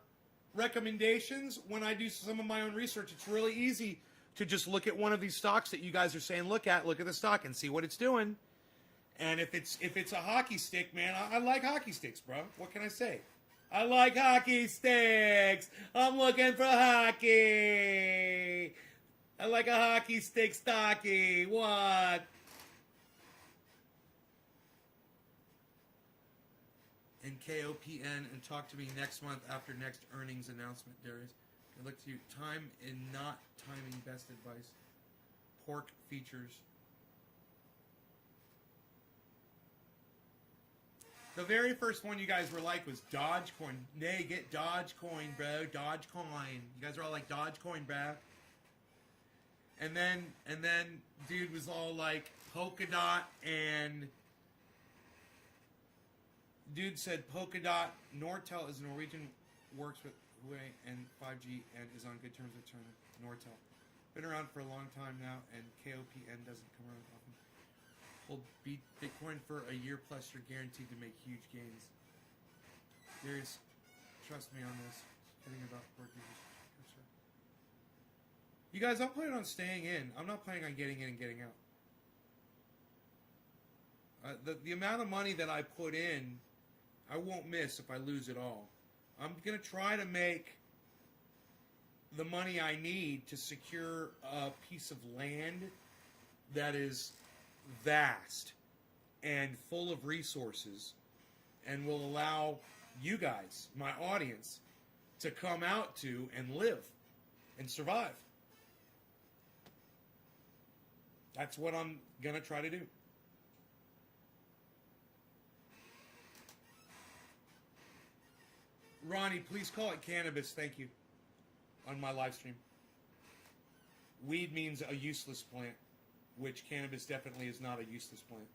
recommendations when I do some of my own research. It's really easy to just look at one of these stocks that you guys are saying look at the stock and see what it's doing. And if it's a hockey stick, man, I like hockey sticks, bro. What can I say? I like hockey sticks. I'm looking for hockey. I like a hockey stick stocky. What? And KOPN and talk to me next month after next earnings announcement, Darius. Good luck to you. Time and not timing best advice. Pork features. The very first one you guys were like was Dogecoin. Nay, get Dogecoin, bro. Dogecoin. You guys are all like Dogecoin, bro. And then dude was all like Polkadot, and dude said Polkadot. Nortel is Norwegian, works with Huawei and 5G and is on good terms with China. Nortel. Been around for a long time now, and KOPN doesn't come around often. Hold Bitcoin for a year plus, you're guaranteed to make huge gains. Darius, trust me on this. Kidding about pork users. You guys, I'm planning on staying in. I'm not planning on getting in and getting out. The amount of money that I put in, I won't miss if I lose it all. I'm going to try to make the money I need to secure a piece of land that is vast and full of resources and will allow you guys, my audience, to come out to and live and survive. That's what I'm going to try to do. Ronnie, please call it cannabis, thank you, on my live stream. Weed means a useless plant, which cannabis definitely is not a useless plant.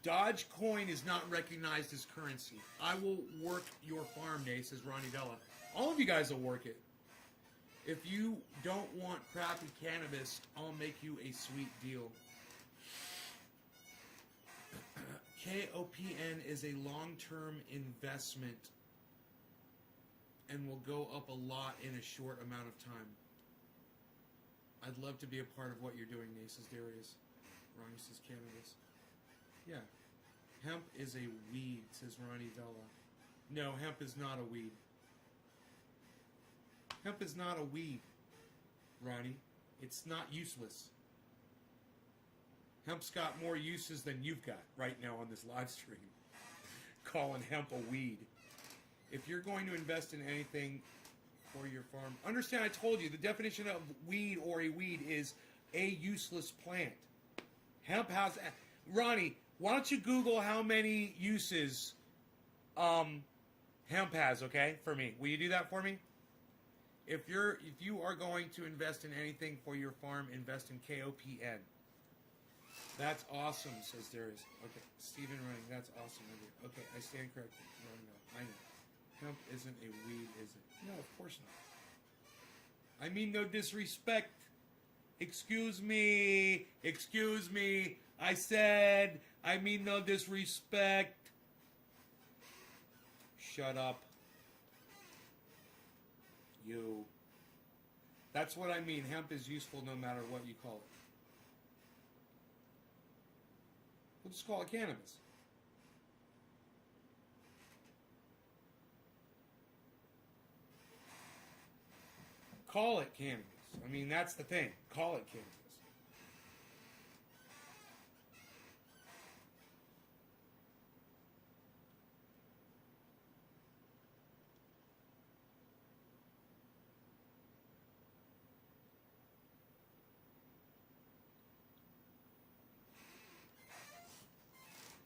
Dogecoin is not recognized as currency. I will work your farm, Nay, says Ronnie Della. All of you guys will work it. If you don't want crappy cannabis, I'll make you a sweet deal. KOPN is a long-term investment and will go up a lot in a short amount of time. I'd love to be a part of what you're doing, Nay, says Darius. Ronnie says cannabis. Yeah. Hemp is a weed, says Ronnie Della. No, hemp is not a weed. Hemp is not a weed, Ronnie. It's not useless. Hemp's got more uses than you've got right now on this live stream. Calling hemp a weed. If you're going to invest in anything for your farm, understand I told you the definition of weed or a weed is a useless plant. Hemp has... Ronnie, why don't you Google how many uses hemp has, okay, for me? Will you do that for me? If you are going to invest in anything for your farm, invest in KOPN. That's awesome, says Darius. Okay, Stephen Running, that's awesome. Okay, I stand corrected. No, I know. Hemp isn't a weed, is it? No, of course not. I mean no disrespect. Excuse me. I said, I mean no disrespect. Shut up. You. That's what I mean. Hemp is useful no matter what you call it. We'll just call it cannabis. Call it cannabis. I mean, that's the thing. Call it cannabis.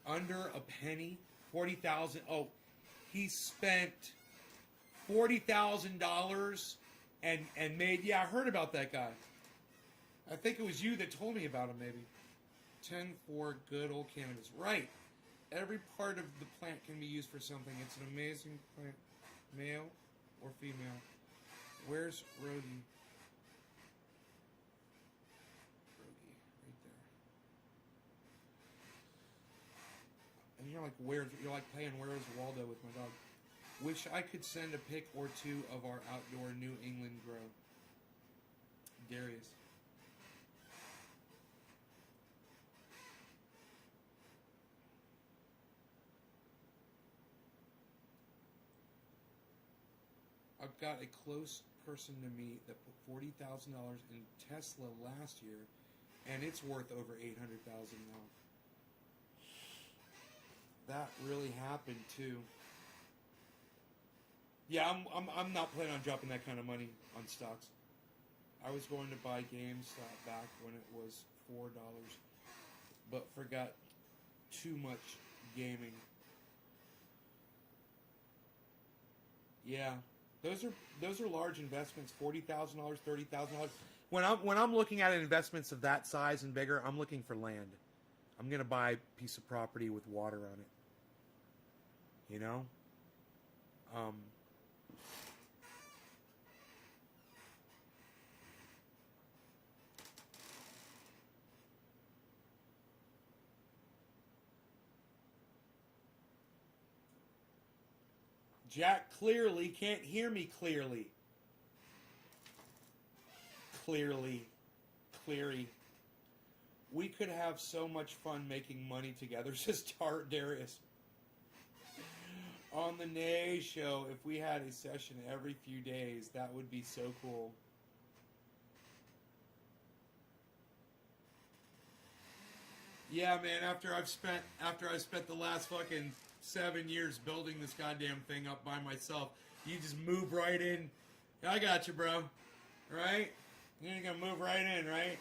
Under a penny, 40,000. Oh, he spent $40,000 and made. Yeah, I heard about that guy. I think it was you that told me about him. Maybe 10 for good old cannabis. Right. Every part of the plant can be used for something. It's an amazing plant, male or female. Where's Rogie? And you're like playing Where's Waldo with my dog. Wish I could send a pic or two of our outdoor New England grow. Darius. I've got a close person to me that put $40,000 in Tesla last year, and it's worth over $800,000 now. That really happened too. Yeah, I'm not planning on dropping that kind of money on stocks. I was going to buy GameStop back when it was $4, but forgot too much gaming. Yeah, those are large investments. $40,000, $30,000. When I'm looking at investments of that size and bigger, I'm looking for land. I'm gonna buy a piece of property with water on it. You know? Jack clearly can't hear me clearly. Cleary. We could have so much fun making money together, says Darius. On the Nay Show, if we had a session every few days, that would be so cool. Yeah, man, after I've spent the last fucking 7 years building this goddamn thing up by myself, you just move right in. I got you, bro. Right? You're gonna move right in, right?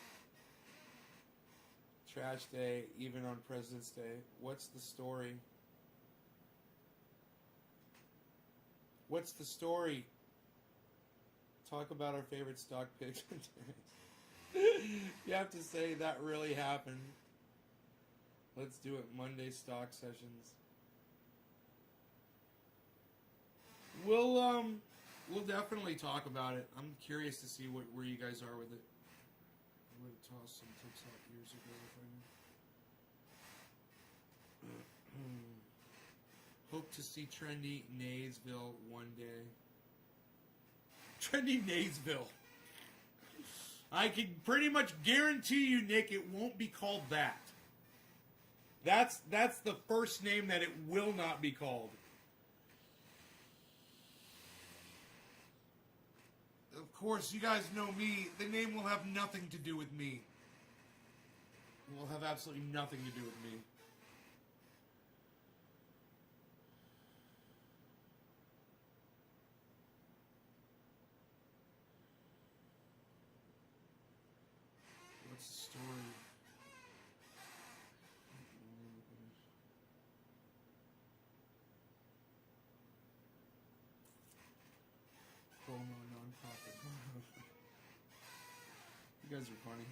Trash day, even on President's Day. What's the story? What's the story? Talk about our favorite stock picks. You have to say that really happened. Let's do it. Monday stock sessions. We'll definitely talk about it. I'm curious to see where you guys are with it. I would have tossed some tips out years ago if I knew. Hope to see trendy Naysville one day. Trendy Naysville. I can pretty much guarantee you, Nick, it won't be called that. That's the first name that it will not be called. Of course, you guys know me. The name will have nothing to do with me. It will have absolutely nothing to do with me. What's the story? Promo nonprofit. You guys are funny.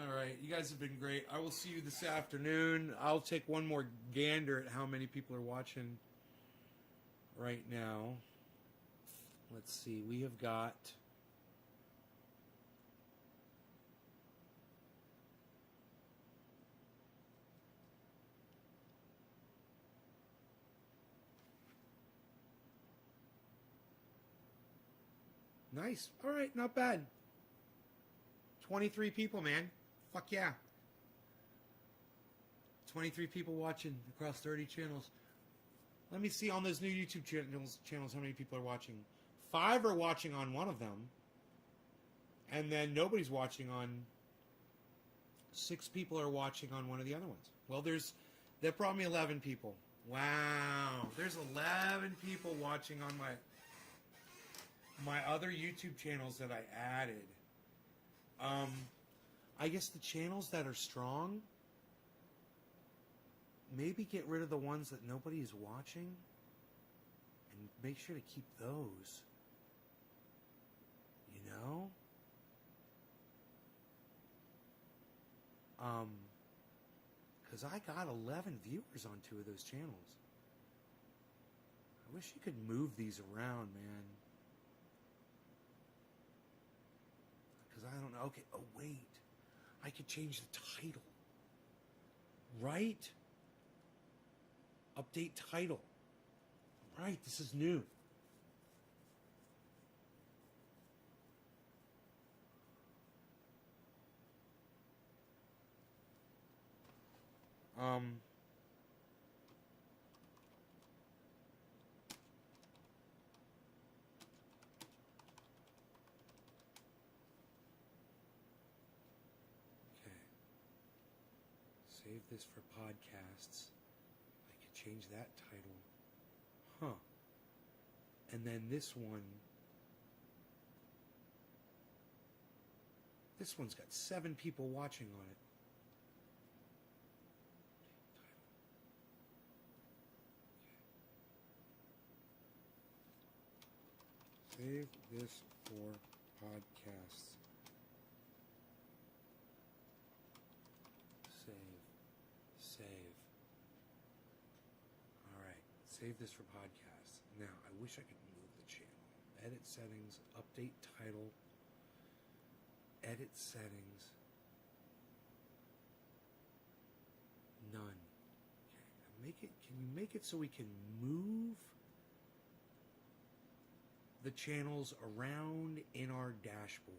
All right, you guys have been great. I will see you this afternoon. I'll take one more gander at how many people are watching right now. Let's see. We have got... Nice. All right, not bad. 23 people, man. Fuck yeah. 23 people watching across 30 channels. Let me see on those new YouTube channels how many people are watching. 5 are watching on one of them. And then nobody's watching on... 6 people are watching on one of the other ones. Well, that brought me 11 people. Wow. There's 11 people watching on my other YouTube channels that I added. I guess the channels that are strong, maybe get rid of the ones that nobody is watching and make sure to keep those. You know? Because I got 11 viewers on 2 of those channels. I wish you could move these around, man. Because I don't know. Okay, oh wait. I could change the title. Right? Update title. Right, this is new. Save this for podcasts. I could change that title. Huh. And then this one. This one's got 7 people watching on it. Save this for podcasts. Save. Alright, save this for podcasts. Now, I wish I could move the channel. Edit settings, update title, edit settings. None. Okay, can you make it so we can move the channels around in our dashboard?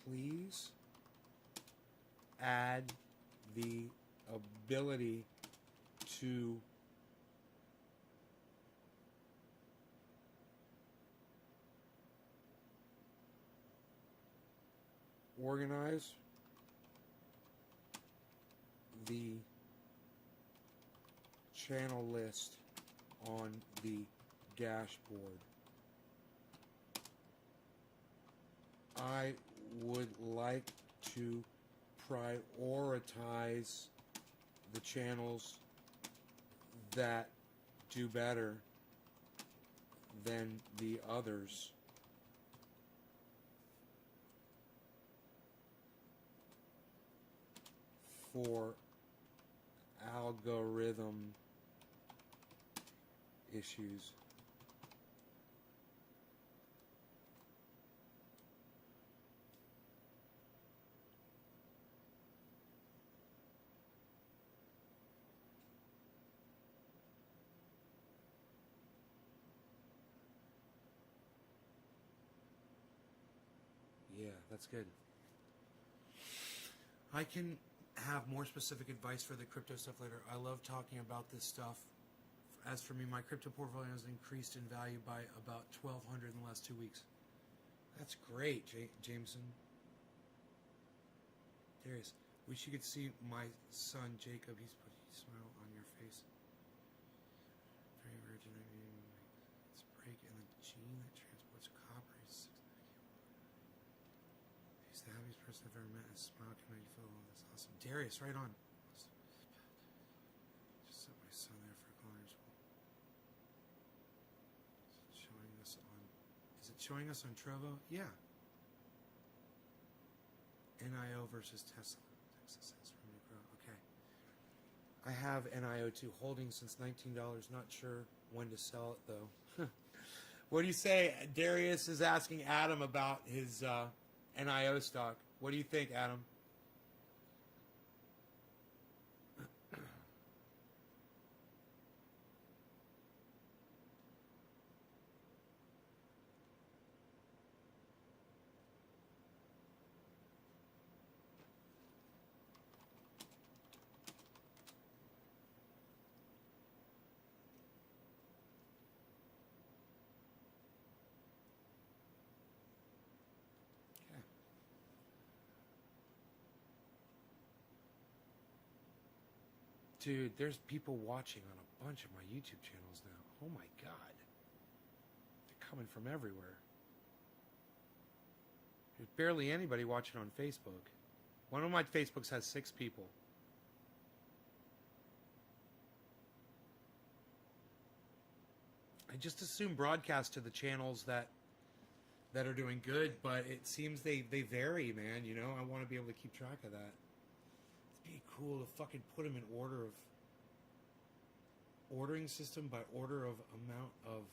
Please add the ability to organize the channel list on the dashboard. I would like to prioritize the channels that do better than the others. For algorithm issues. Yeah, that's good. I can have more specific advice for the crypto stuff later. I love talking about this stuff. As for me, my crypto portfolio has increased in value by about 1,200 in the last 2 weeks. That's great, Jameson. Darius, wish you could see my son Jacob. He's put a smile on your face. Very virgin. It's break in the gene that transports copper. He's the happiest person I've ever met. His smile can make you feel that's awesome. Darius, right on. Just set my son there for colors. Is it showing us on? Is it showing us on Trovo? Yeah. NIO versus Tesla. Texas has room to grow. Okay. I have NIO2 holding since $19. Not sure when to sell it though. What do you say? Darius is asking Adam about his NIO stock. What do you think, Adam? Dude, there's people watching on a bunch of my YouTube channels now. Oh my God. They're coming from everywhere. There's barely anybody watching on Facebook. One of my Facebooks has 6 people. I just assume broadcast to the channels that are doing good, but it seems they vary, man. You know, I want to be able to keep track of that. Be cool to fucking put them in order of ordering system by order of amount of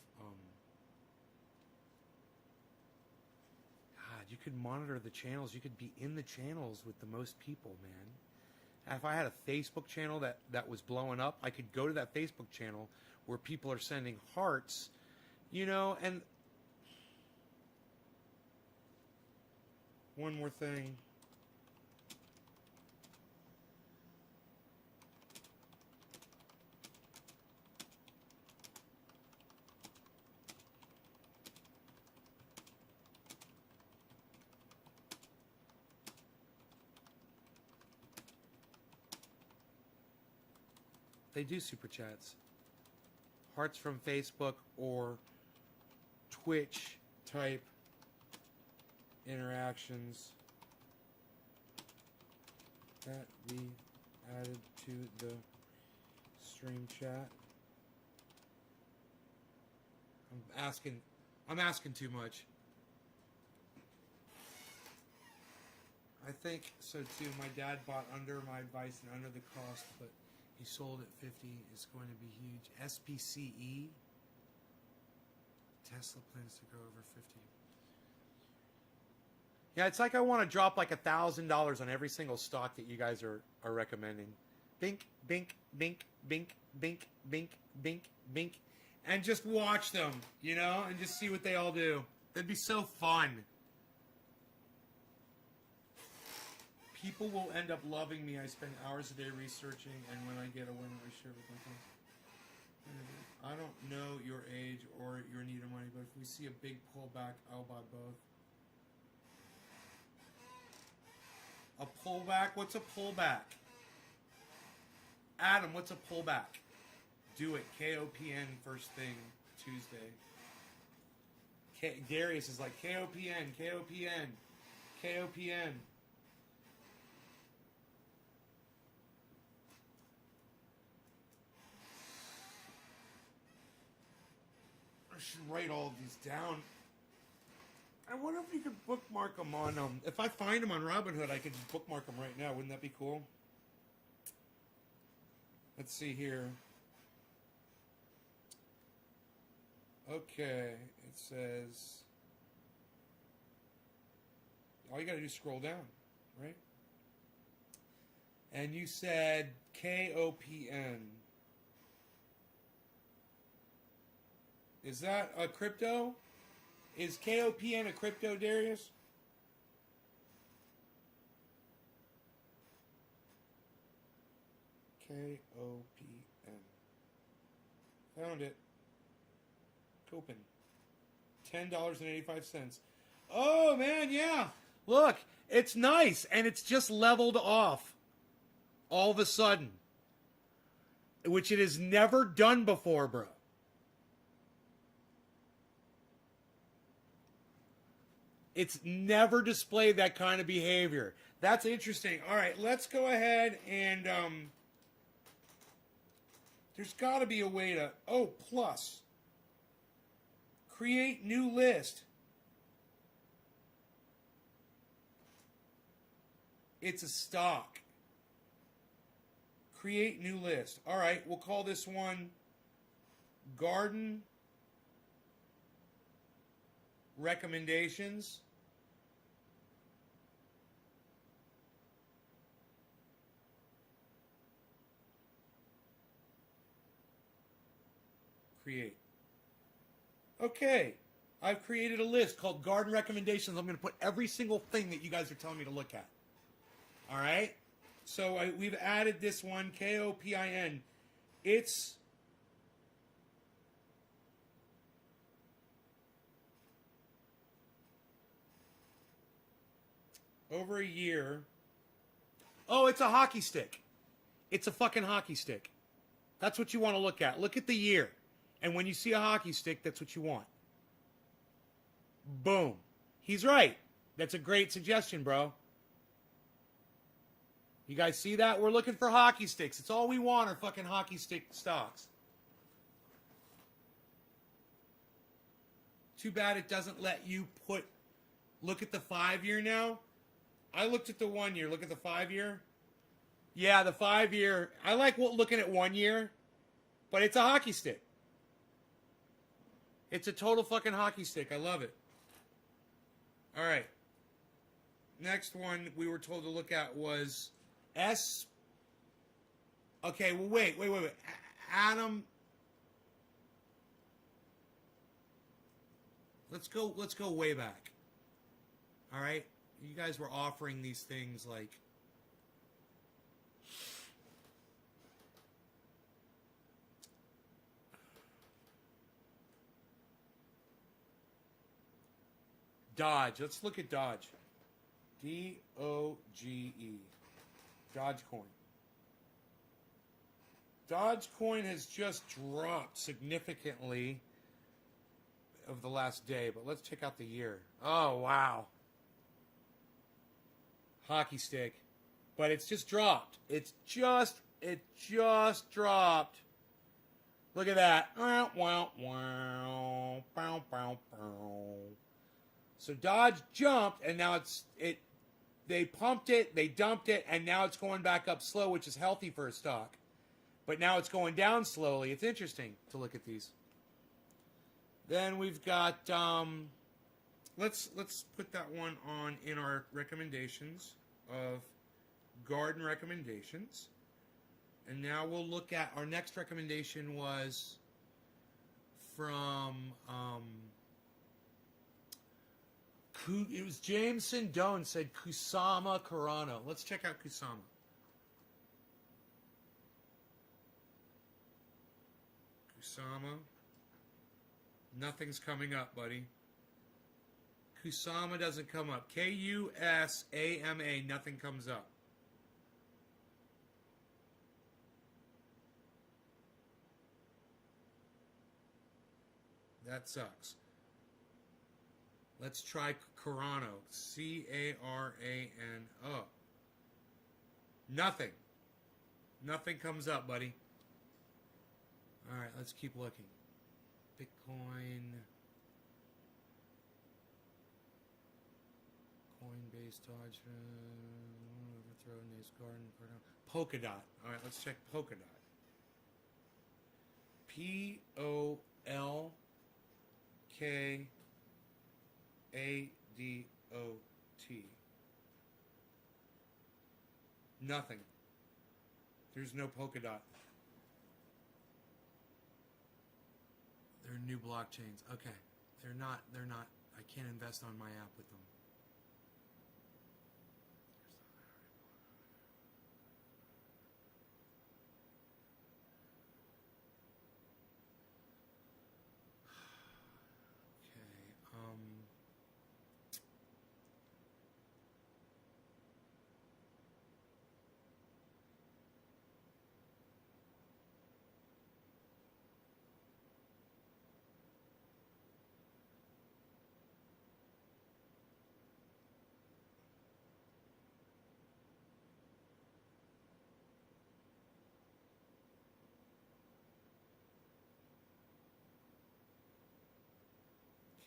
God, you could monitor the channels. You could be in the channels with the most people, man. If I had a Facebook channel that was blowing up, I could go to that Facebook channel where people are sending hearts, you know. And one more thing. They do super chats. Hearts from Facebook or Twitch type interactions that be added to the stream chat. I'm asking too much. I think so too. My dad bought under my advice and under the cost, but he sold at 50. It's going to be huge. SPCE. Tesla plans to grow over 50. Yeah, it's like I want to drop like $1,000 on every single stock that you guys are recommending. Bink, bink, bink, bink, bink, bink, bink, bink. And just watch them, you know, and just see what they all do. That'd be so fun. People will end up loving me. I spend hours a day researching, and when I get a winner, I share with my friends. I don't know your age or your need of money, but if we see a big pullback, I'll buy both. A pullback? What's a pullback? Adam, what's a pullback? Do it. KOPN first thing. Tuesday. Darius is like KOPN, KOPN, KOPN. I should write all of these down. I wonder if you could bookmark them on if I find them on Robinhood, I could just bookmark them right now. Wouldn't that be cool? Let's see here. Okay, it says all you got to do is scroll down, right? And you said KOPN. Is that a crypto? Is KOPN a crypto, Darius? KOPN. Found it. Copen. $10.85. Oh, man, yeah. Look, it's nice, and it's just leveled off all of a sudden, which it has never done before, bro. It's never displayed that kind of behavior. That's interesting. All right, let's go ahead and there's got to be a way to, plus. Create new list. It's a stock. Create new list. All right, we'll call this one Garden Recommendations. Create. Okay, I've created a list called Garden Recommendations. I'm going to put every single thing that you guys are telling me to look at. All right? So we've added this one, KOPIN. It's over a year. Oh, it's a hockey stick. It's a fucking hockey stick. That's what you want to look at. Look at the year. And when you see a hockey stick, that's what you want. Boom. He's right. That's a great suggestion, bro. You guys see that? We're looking for hockey sticks. It's all we want are fucking hockey stick stocks. Too bad it doesn't let you look at the 5-year now. I looked at the 1 year. Look at the 5-year. Yeah, the 5-year. I like looking at 1 year, but it's a hockey stick. It's a total fucking hockey stick. I love it. All right. Next one we were told to look at was S. Okay, well, wait. Adam. Let's go way back. All right? You guys were offering these things like Dodge. Let's look at Dodge. DOGE. Dogecoin. Dogecoin has just dropped significantly over the last day, but let's check out the year. Oh, wow. Hockey stick. But it's just dropped. It just dropped. Look at that. So Dodge jumped, and now they pumped it, they dumped it, and now it's going back up slow, which is healthy for a stock. But now it's going down slowly. It's interesting to look at these. Then we've got let's put that one on in our recommendations of Garden Recommendations. And now we'll look at our next recommendation was from it was Jameson Doan said Kusama Karano. Let's check out Kusama. Kusama. Nothing's coming up, buddy. Kusama doesn't come up. Kusama, nothing comes up. That sucks. Let's try Carano. Carano. Nothing. Nothing comes up, buddy. All right, let's keep looking. Bitcoin. Coinbase, Dodge, Overthrow, Nace Garden, Polkadot. All right, let's check Polkadot. Polkadot. Nothing. There's no Polkadot. They're new blockchains. Okay. They're not. I can't invest on my app with them.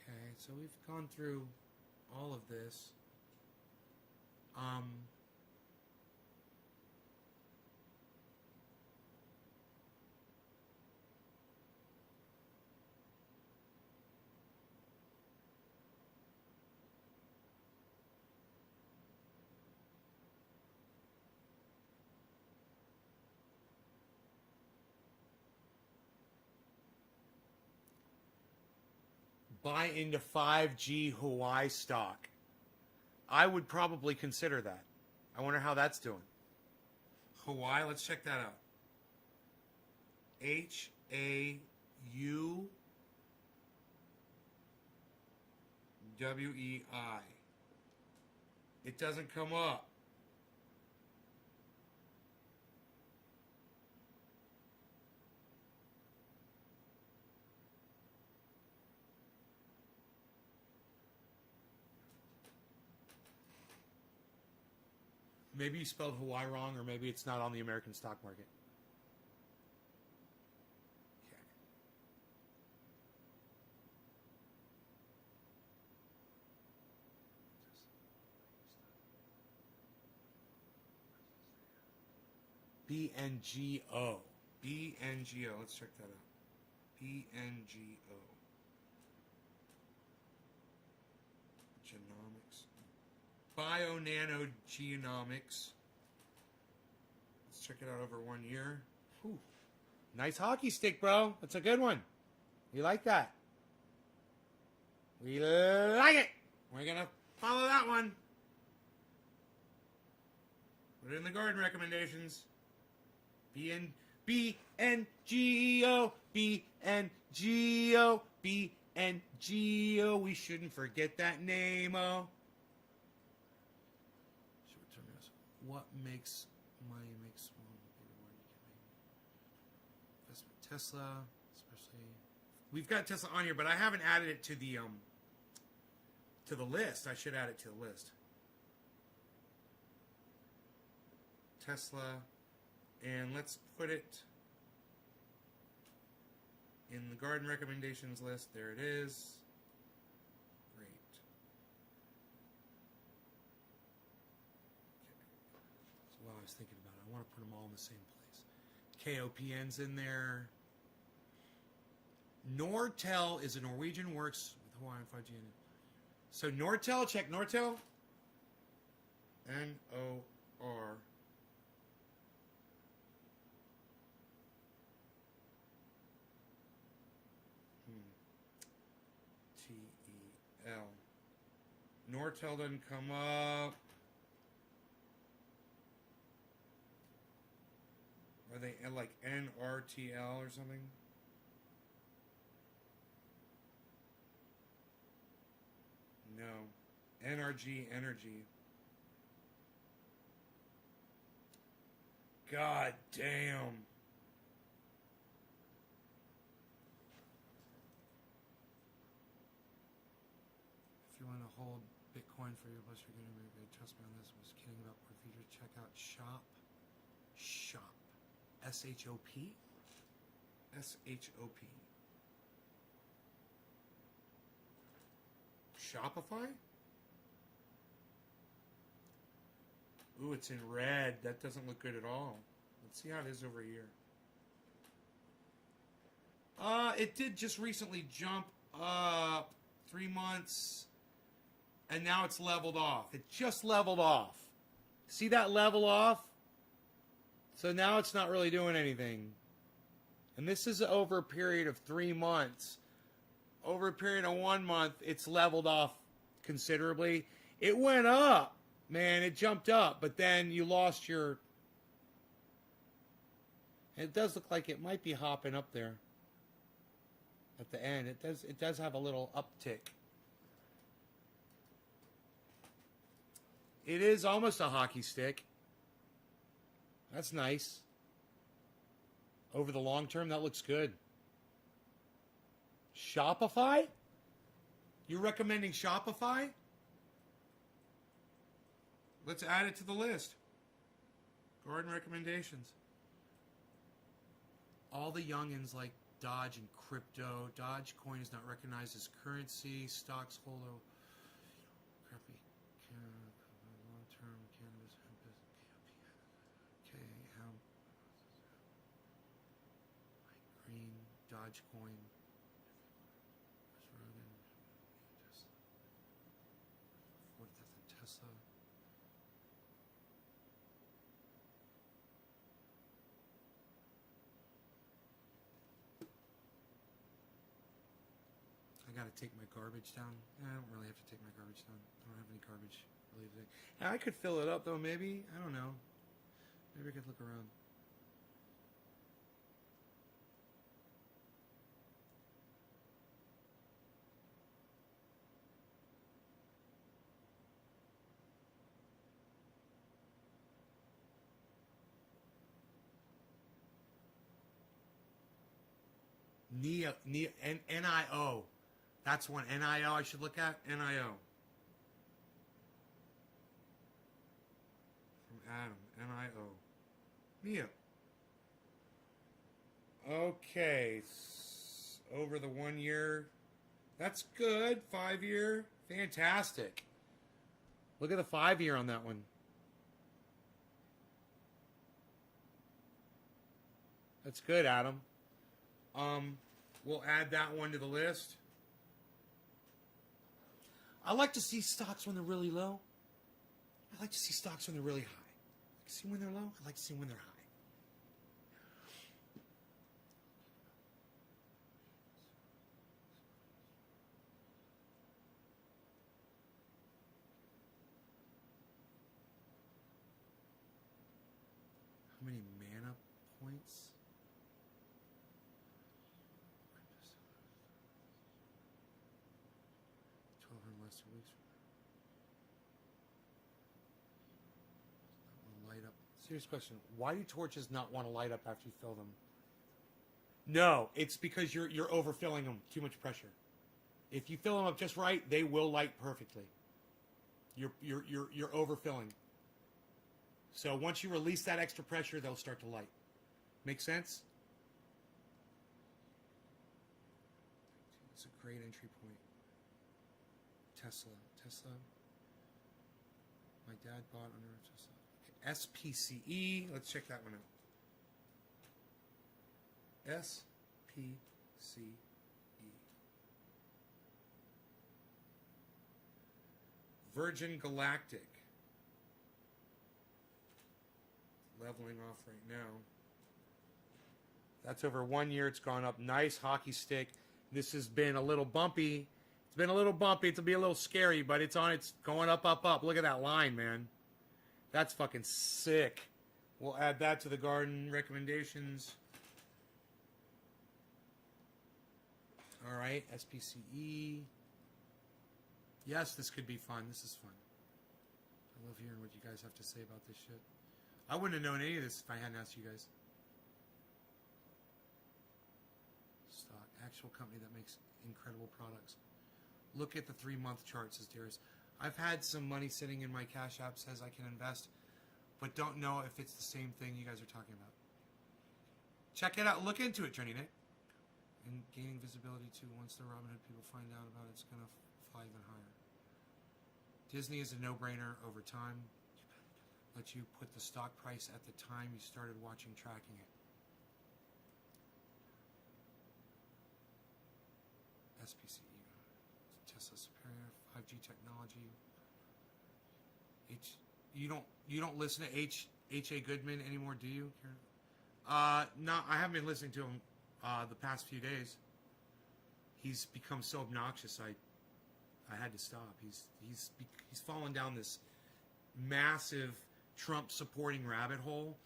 Okay, so we've gone through all of this. Buy into 5G Hawaii stock. I would probably consider that. I wonder how that's doing. Hawaii, let's check that out. HAUWEI. It doesn't come up. Maybe you spelled Hawaii wrong, or maybe it's not on the American stock market. Okay. BNGO. BNGO. Let's check that out. BNGO. Genomics. Bionanogenomics. Let's check it out over 1 year. Whew. Nice hockey stick, bro. That's a good one. We like that. We like it. We're going to follow that one. Put it in the garden recommendations. BNGO. BNGO. BNGO. We shouldn't forget that name, oh. What makes money makes one bigger one you can make investment Tesla, especially we've got Tesla on here, but I haven't added it to the list. I should add it to the list. Tesla, and let's put it in the garden recommendations list. There it is. I was thinking about it. I want to put them all in the same place. KOPN's in there. Nortel is a Norwegian works with Hawaiian 5G in it. So Nortel, check Nortel. N-O-R. T-E-L. Nortel doesn't come up. Are they like NRTL or something? No. NRG Energy. God damn. coin for your plus you're getting very good. Trust me on this. I was kidding about more features. Check out Shop. S-H-O-P? S-H-O-P. Shopify? Ooh, it's in red. That doesn't look good at all. Let's see how it is over here. It did just recently jump up 3 months, and now it's leveled off. It just leveled off. See that level off? So now it's not really doing anything. And this is over a period of 3 months. Over a period of 1 month, it's leveled off considerably. It went up, man. It jumped up, but then you lost your... It does look like it might be hopping up there at the end. It does have a little uptick. It is almost a hockey stick. That's nice. Over the long term, that looks good. Shopify? You're recommending Shopify? Let's add it to the list. Garden recommendations. All the youngins like Dodge and crypto. Dogecoin is not recognized as currency. Stocks hold a crappy long-term cannabis hemp. Okay, how? Green Dogecoin. Tesla. I gotta take my garbage down. I don't really have to take my garbage down. I don't have any garbage really today. I could fill it up though, maybe. I don't know. Maybe I could look around. NIO. That's one. NIO I should look at. NIO. From Adam. NIO. NIO. Okay. Over the 1 year. That's good. 5 year. Fantastic. Look at the 5 year on that one. That's good, Adam. We'll add that one to the list. I like to see stocks when they're really low. I like to see stocks when they're really high. I like to see when they're low. I like to see when they're high. How many mana points? 1200 less 2 weeks. That one light up. Serious question. Why do torches not want to light up after you fill them? No, it's because you're overfilling them. Too much pressure. If you fill them up just right, they will light perfectly. You're overfilling. So once you release that extra pressure, they'll start to light. Make sense? It's a great entry point. Tesla. My dad bought under Tesla. Okay. SPCE. Let's check that one out. SPCE. Virgin Galactic. Leveling off right now. That's over 1 year. It's gone up. Nice hockey stick. This has been a little bumpy. It's been a little bumpy. It'll be a little scary, but it's on. It's going up, up, up. Look at that line, man. That's fucking sick. We'll add that to the garden recommendations. All right, SPCE. Yes, this could be fun. This is fun. I love hearing what you guys have to say about this shit. I wouldn't have known any of this if I hadn't asked you guys. Stock. Actual company that makes incredible products. Look at the 3-month chart, says Darius. I've had some money sitting in my Cash App says I can invest, but don't know if it's the same thing you guys are talking about. Check it out. Look into it, Journey Nick. And gaining visibility too. Once the Robinhood people find out about it, it's going to fly even higher. Disney is a no-brainer over time. Let you put the stock price at the time you started watching, tracking it. SPCE, Tesla superior 5G technology. You don't listen to H.A. Goodman anymore, do you? No, I haven't been listening to him the past few days. He's become so obnoxious. I had to stop. He's fallen down this massive Trump supporting rabbit hole,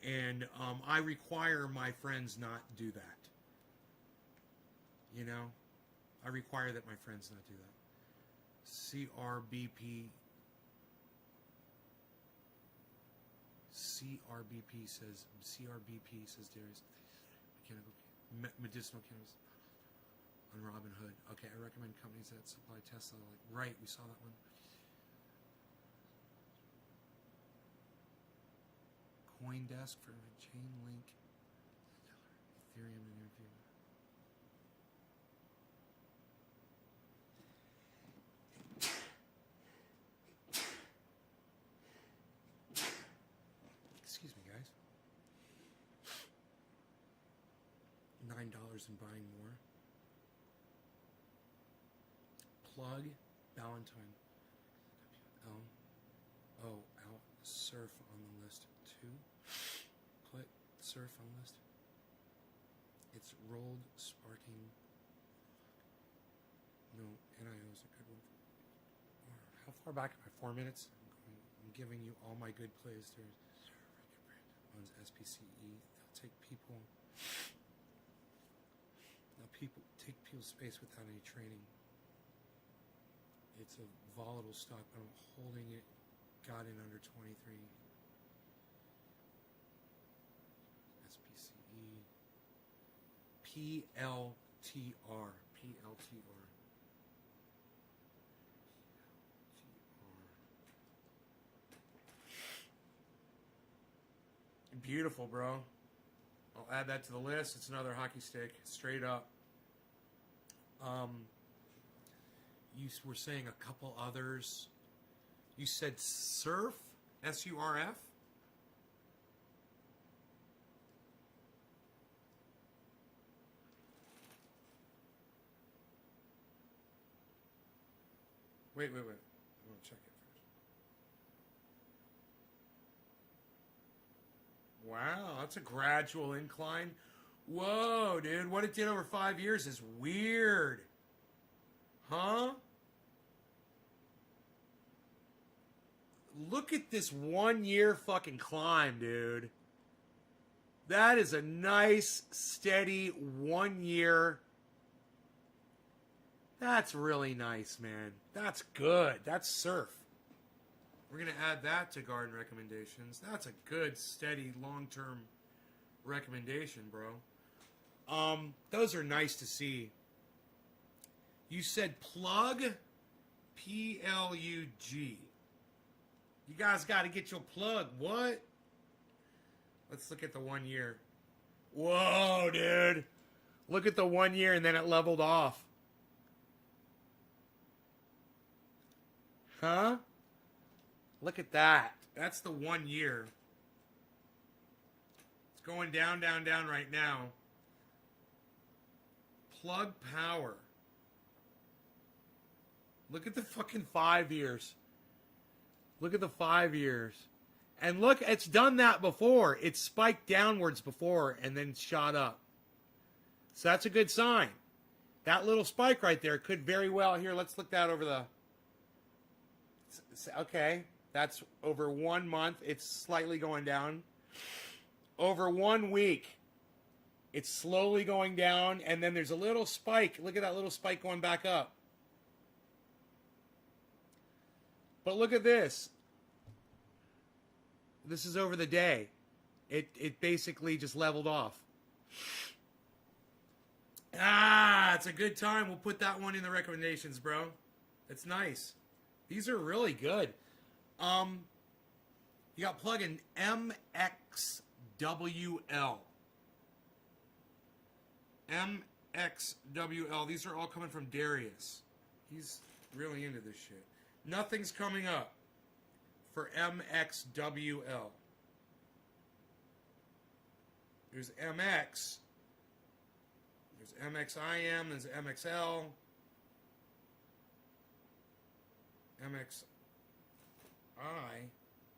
and I require my friends not do that. You know, I require that my friends not do that. CRBP says Darius. Medicinal cannabis on Robinhood. Okay, I recommend companies that supply Tesla. Right, we saw that one. CoinDesk for Chainlink, Ethereum interview. Excuse me, guys. $9 and buying more. Plug Valentine. Out surf on the list too. Put surf on list. It's rolled sparking. No, NIO is a good one. How far back am I? 4 minutes? I'm giving you all my good plays. There's one's SPCE. They'll take people. Take people's space without any training. It's a volatile stock, but I'm holding it. Got in under 23. SPCE. PLTR. Beautiful, bro. I'll add that to the list. It's another hockey stick, straight up. You were saying a couple others. You said surf, SURF. Wait. I want to check it first. Wow, that's a gradual incline. Whoa, dude, what it did over 5 years is weird. Huh? Look at this 1 year fucking climb, dude. That is a nice, steady 1 year. That's really nice, man. That's good. That's surf. We're going to add that to garden recommendations. That's a good, steady, long-term recommendation, bro. Those are nice to see. You said plug, P-L-U-G. You guys got to get your plug. What? Let's look at the 1 year. Whoa, dude. Look at the 1 year and then it leveled off. Huh? Look at that. That's the 1 year. It's going down, down, down right now. Plug power. Look at the fucking 5 years. Look at the 5 years. And look, it's done that before. It's spiked downwards before and then shot up. So that's a good sign. That little spike right there could very well... Here, let's look that over the... Okay, that's over 1 month. It's slightly going down. Over 1 week, it's slowly going down, and then there's a little spike. Look at that little spike going back up. But look at this. This is over the day. It basically just leveled off. It's a good time. We'll put that one in the recommendations, bro. It's nice. These are really good. You got plug-in MXWL. MXWL. These are all coming from Darius. He's really into this shit. Nothing's coming up for MXWL. There's MX. There's MXIM. There's MXL. MXI.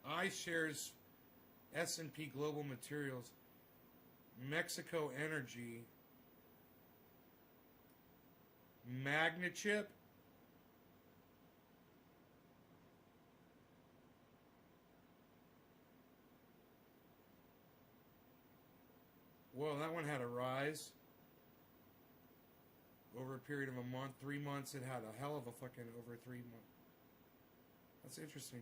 I shares S&P Global Materials. Mexico Energy. Magnachip. Whoa, that one had a rise. Over a period of a month, 3 months, it had a hell of a fucking over 3 months. That's interesting.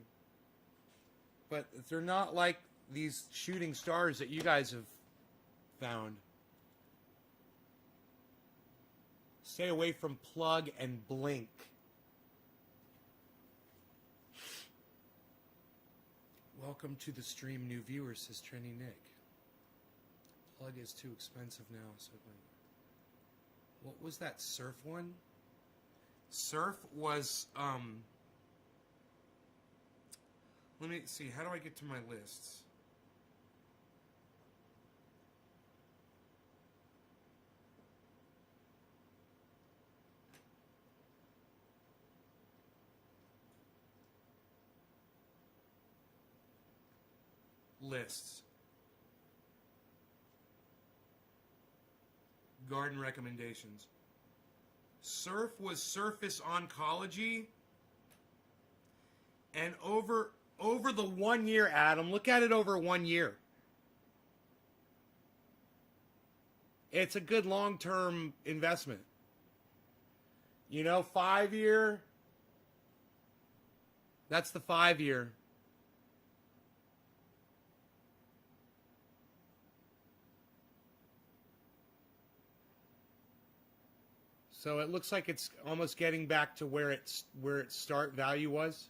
But they're not like these shooting stars that you guys have found. Stay away from plug and blink. Welcome to the stream, new viewers, says Trendy Nick. Plug is too expensive now. So what was that surf one? Surf was let me see, how do I get to my lists? Lists. Garden recommendations. Surf was Surface Oncology. And over the 1 year, Adam, look at it over 1 year. It's a good long-term investment. You know, 5 year, that's the 5 year. So it looks like it's almost getting back to where its start value was.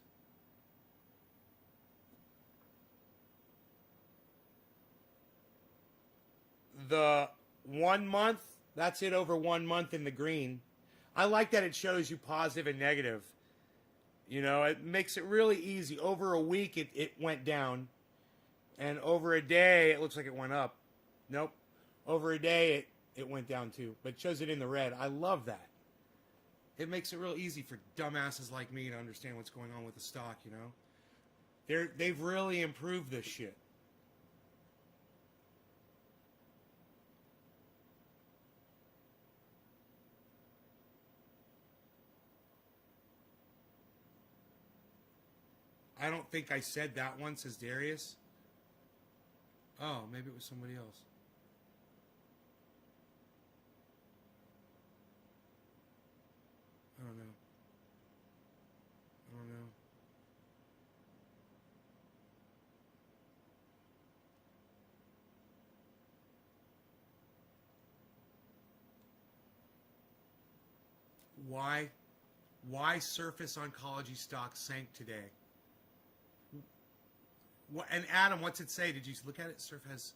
The 1 month, that's it over 1 month in the green. I like that it shows you positive and negative. You know, it makes it really easy. Over a week, it went down. And over a day, it looks like it went up. Nope. Over a day, it went down too. But it shows it in the red. I love that. It makes it real easy for dumbasses like me to understand what's going on with the stock, you know? They've really improved this shit. I don't think I said that one, says Darius. Oh, maybe it was somebody else. I don't know. Why Surface Oncology stock sank today? And Adam, what's it say? Did you look at it? Surf has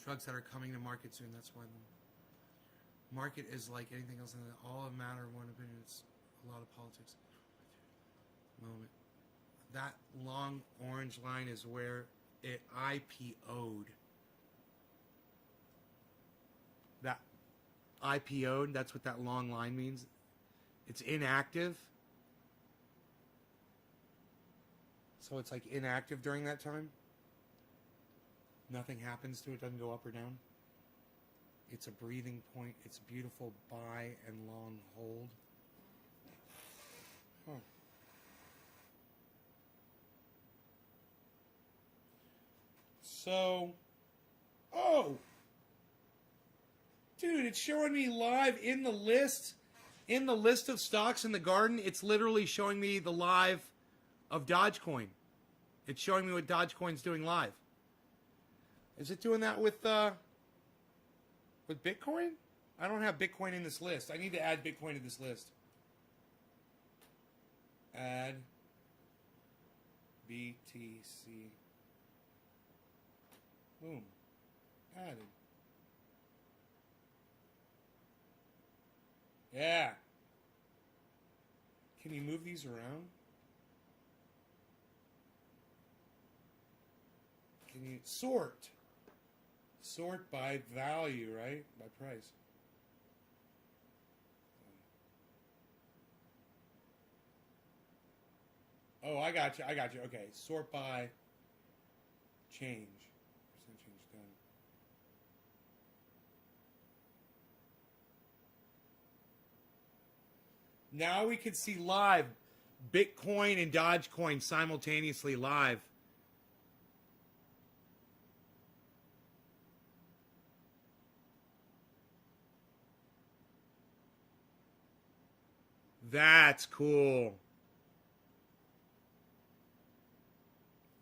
drugs that are coming to market soon. That's why the market is like anything else. In all a matter of one opinion. It's a lot of politics. Moment. That long orange line is where it IPO'd. That IPO'd, that's what that long line means. It's inactive. So it's like inactive during that time. Nothing happens to it, doesn't go up or down. It's a breathing point. It's a beautiful buy and long hold. Huh. So, oh, dude, it's showing me live in the list of stocks in the garden. It's literally showing me the live of Dogecoin. It's showing me what Dogecoin's doing live. Is it doing that with Bitcoin? I don't have Bitcoin in this list. I need to add Bitcoin to this list. Add BTC. Boom. Added. Yeah. Can you move these around? Can you sort? Sort by value, right? By price. Oh, I got you. Okay. Sort by change. Percent change done. Now we can see live Bitcoin and Dogecoin simultaneously live. That's cool.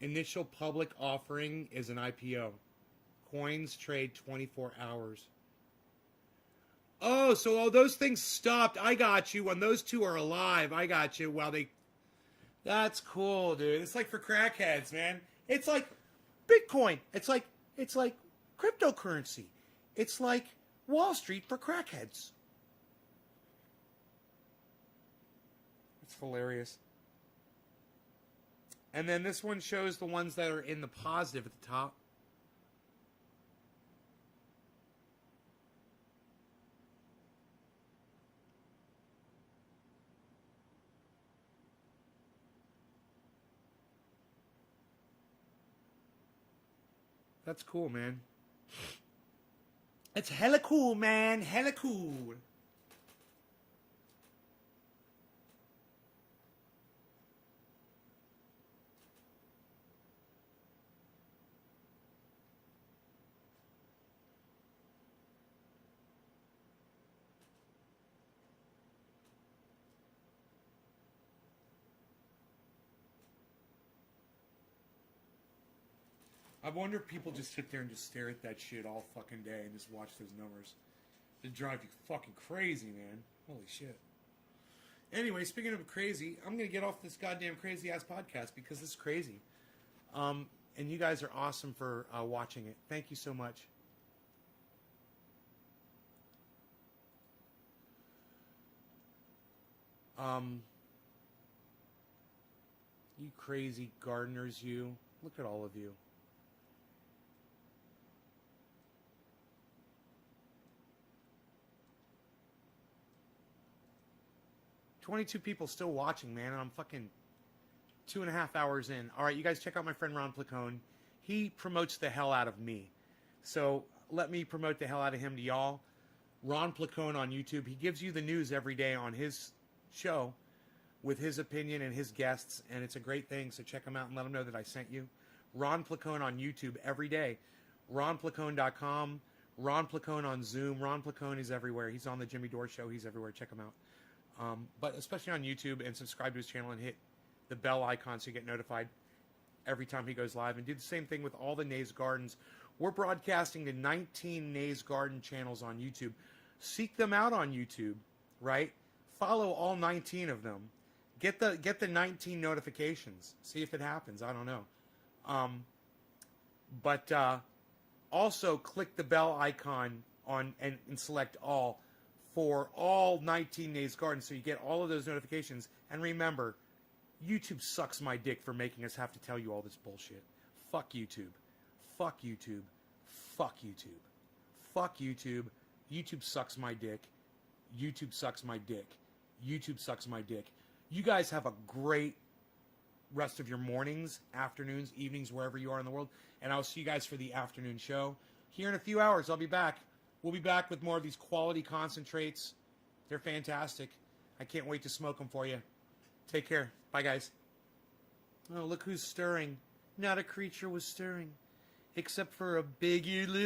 Initial public offering is an IPO. Coins trade 24 hours. Oh, so all those things stopped. I got you. When those two are alive, I got you. While they... That's cool, dude. It's like for crackheads, man. It's like Bitcoin. It's like cryptocurrency. It's like Wall Street for crackheads. It's hilarious. And then this one shows the ones that are in the positive at the top. That's cool, man. It's hella cool, man. Hella cool. I wonder if people just sit there and just stare at that shit all fucking day and just watch those numbers. It drive you fucking crazy, man. Holy shit. Anyway, speaking of crazy, I'm going to get off this goddamn crazy-ass podcast because this is crazy. And you guys are awesome for watching it. Thank you so much. You crazy gardeners, you. Look at all of you. $22 people still watching, man, and I'm fucking 2.5 hours in. All right, you guys check out my friend Ron Placone. He promotes the hell out of me. So let me promote the hell out of him to y'all. Ron Placone on YouTube. He gives you the news every day on his show with his opinion and his guests, and it's a great thing, so check him out and let him know that I sent you. Ron Placone on YouTube every day. RonPlacone.com. Ron Placone on Zoom. Ron Placone is everywhere. He's on the Jimmy Dore Show. He's everywhere. Check him out. But especially on YouTube, and subscribe to his channel and hit the bell icon so you get notified every time he goes live. And do the same thing with all the Nays Gardens. We're broadcasting to 19 Nays Garden channels on YouTube. Seek them out on YouTube, right? Follow all 19 of them. Get the 19 notifications. See if it happens. I don't know. But also click the bell icon on and select all for all 19 Nays Gardens so you get all of those notifications. And remember, YouTube sucks my dick for making us have to tell you all this bullshit. Fuck YouTube. Fuck YouTube. Fuck YouTube. Fuck YouTube. YouTube sucks my dick. YouTube sucks my dick. YouTube sucks my dick. You guys have a great rest of your mornings, afternoons, evenings, wherever you are in the world. And I'll see you guys for the afternoon show. Here in a few hours, I'll be back. We'll be back with more of these quality concentrates. They're fantastic. I can't wait to smoke them for you. Take care. Bye, guys. Oh, look who's stirring. Not a creature was stirring. Except for a big-eared little...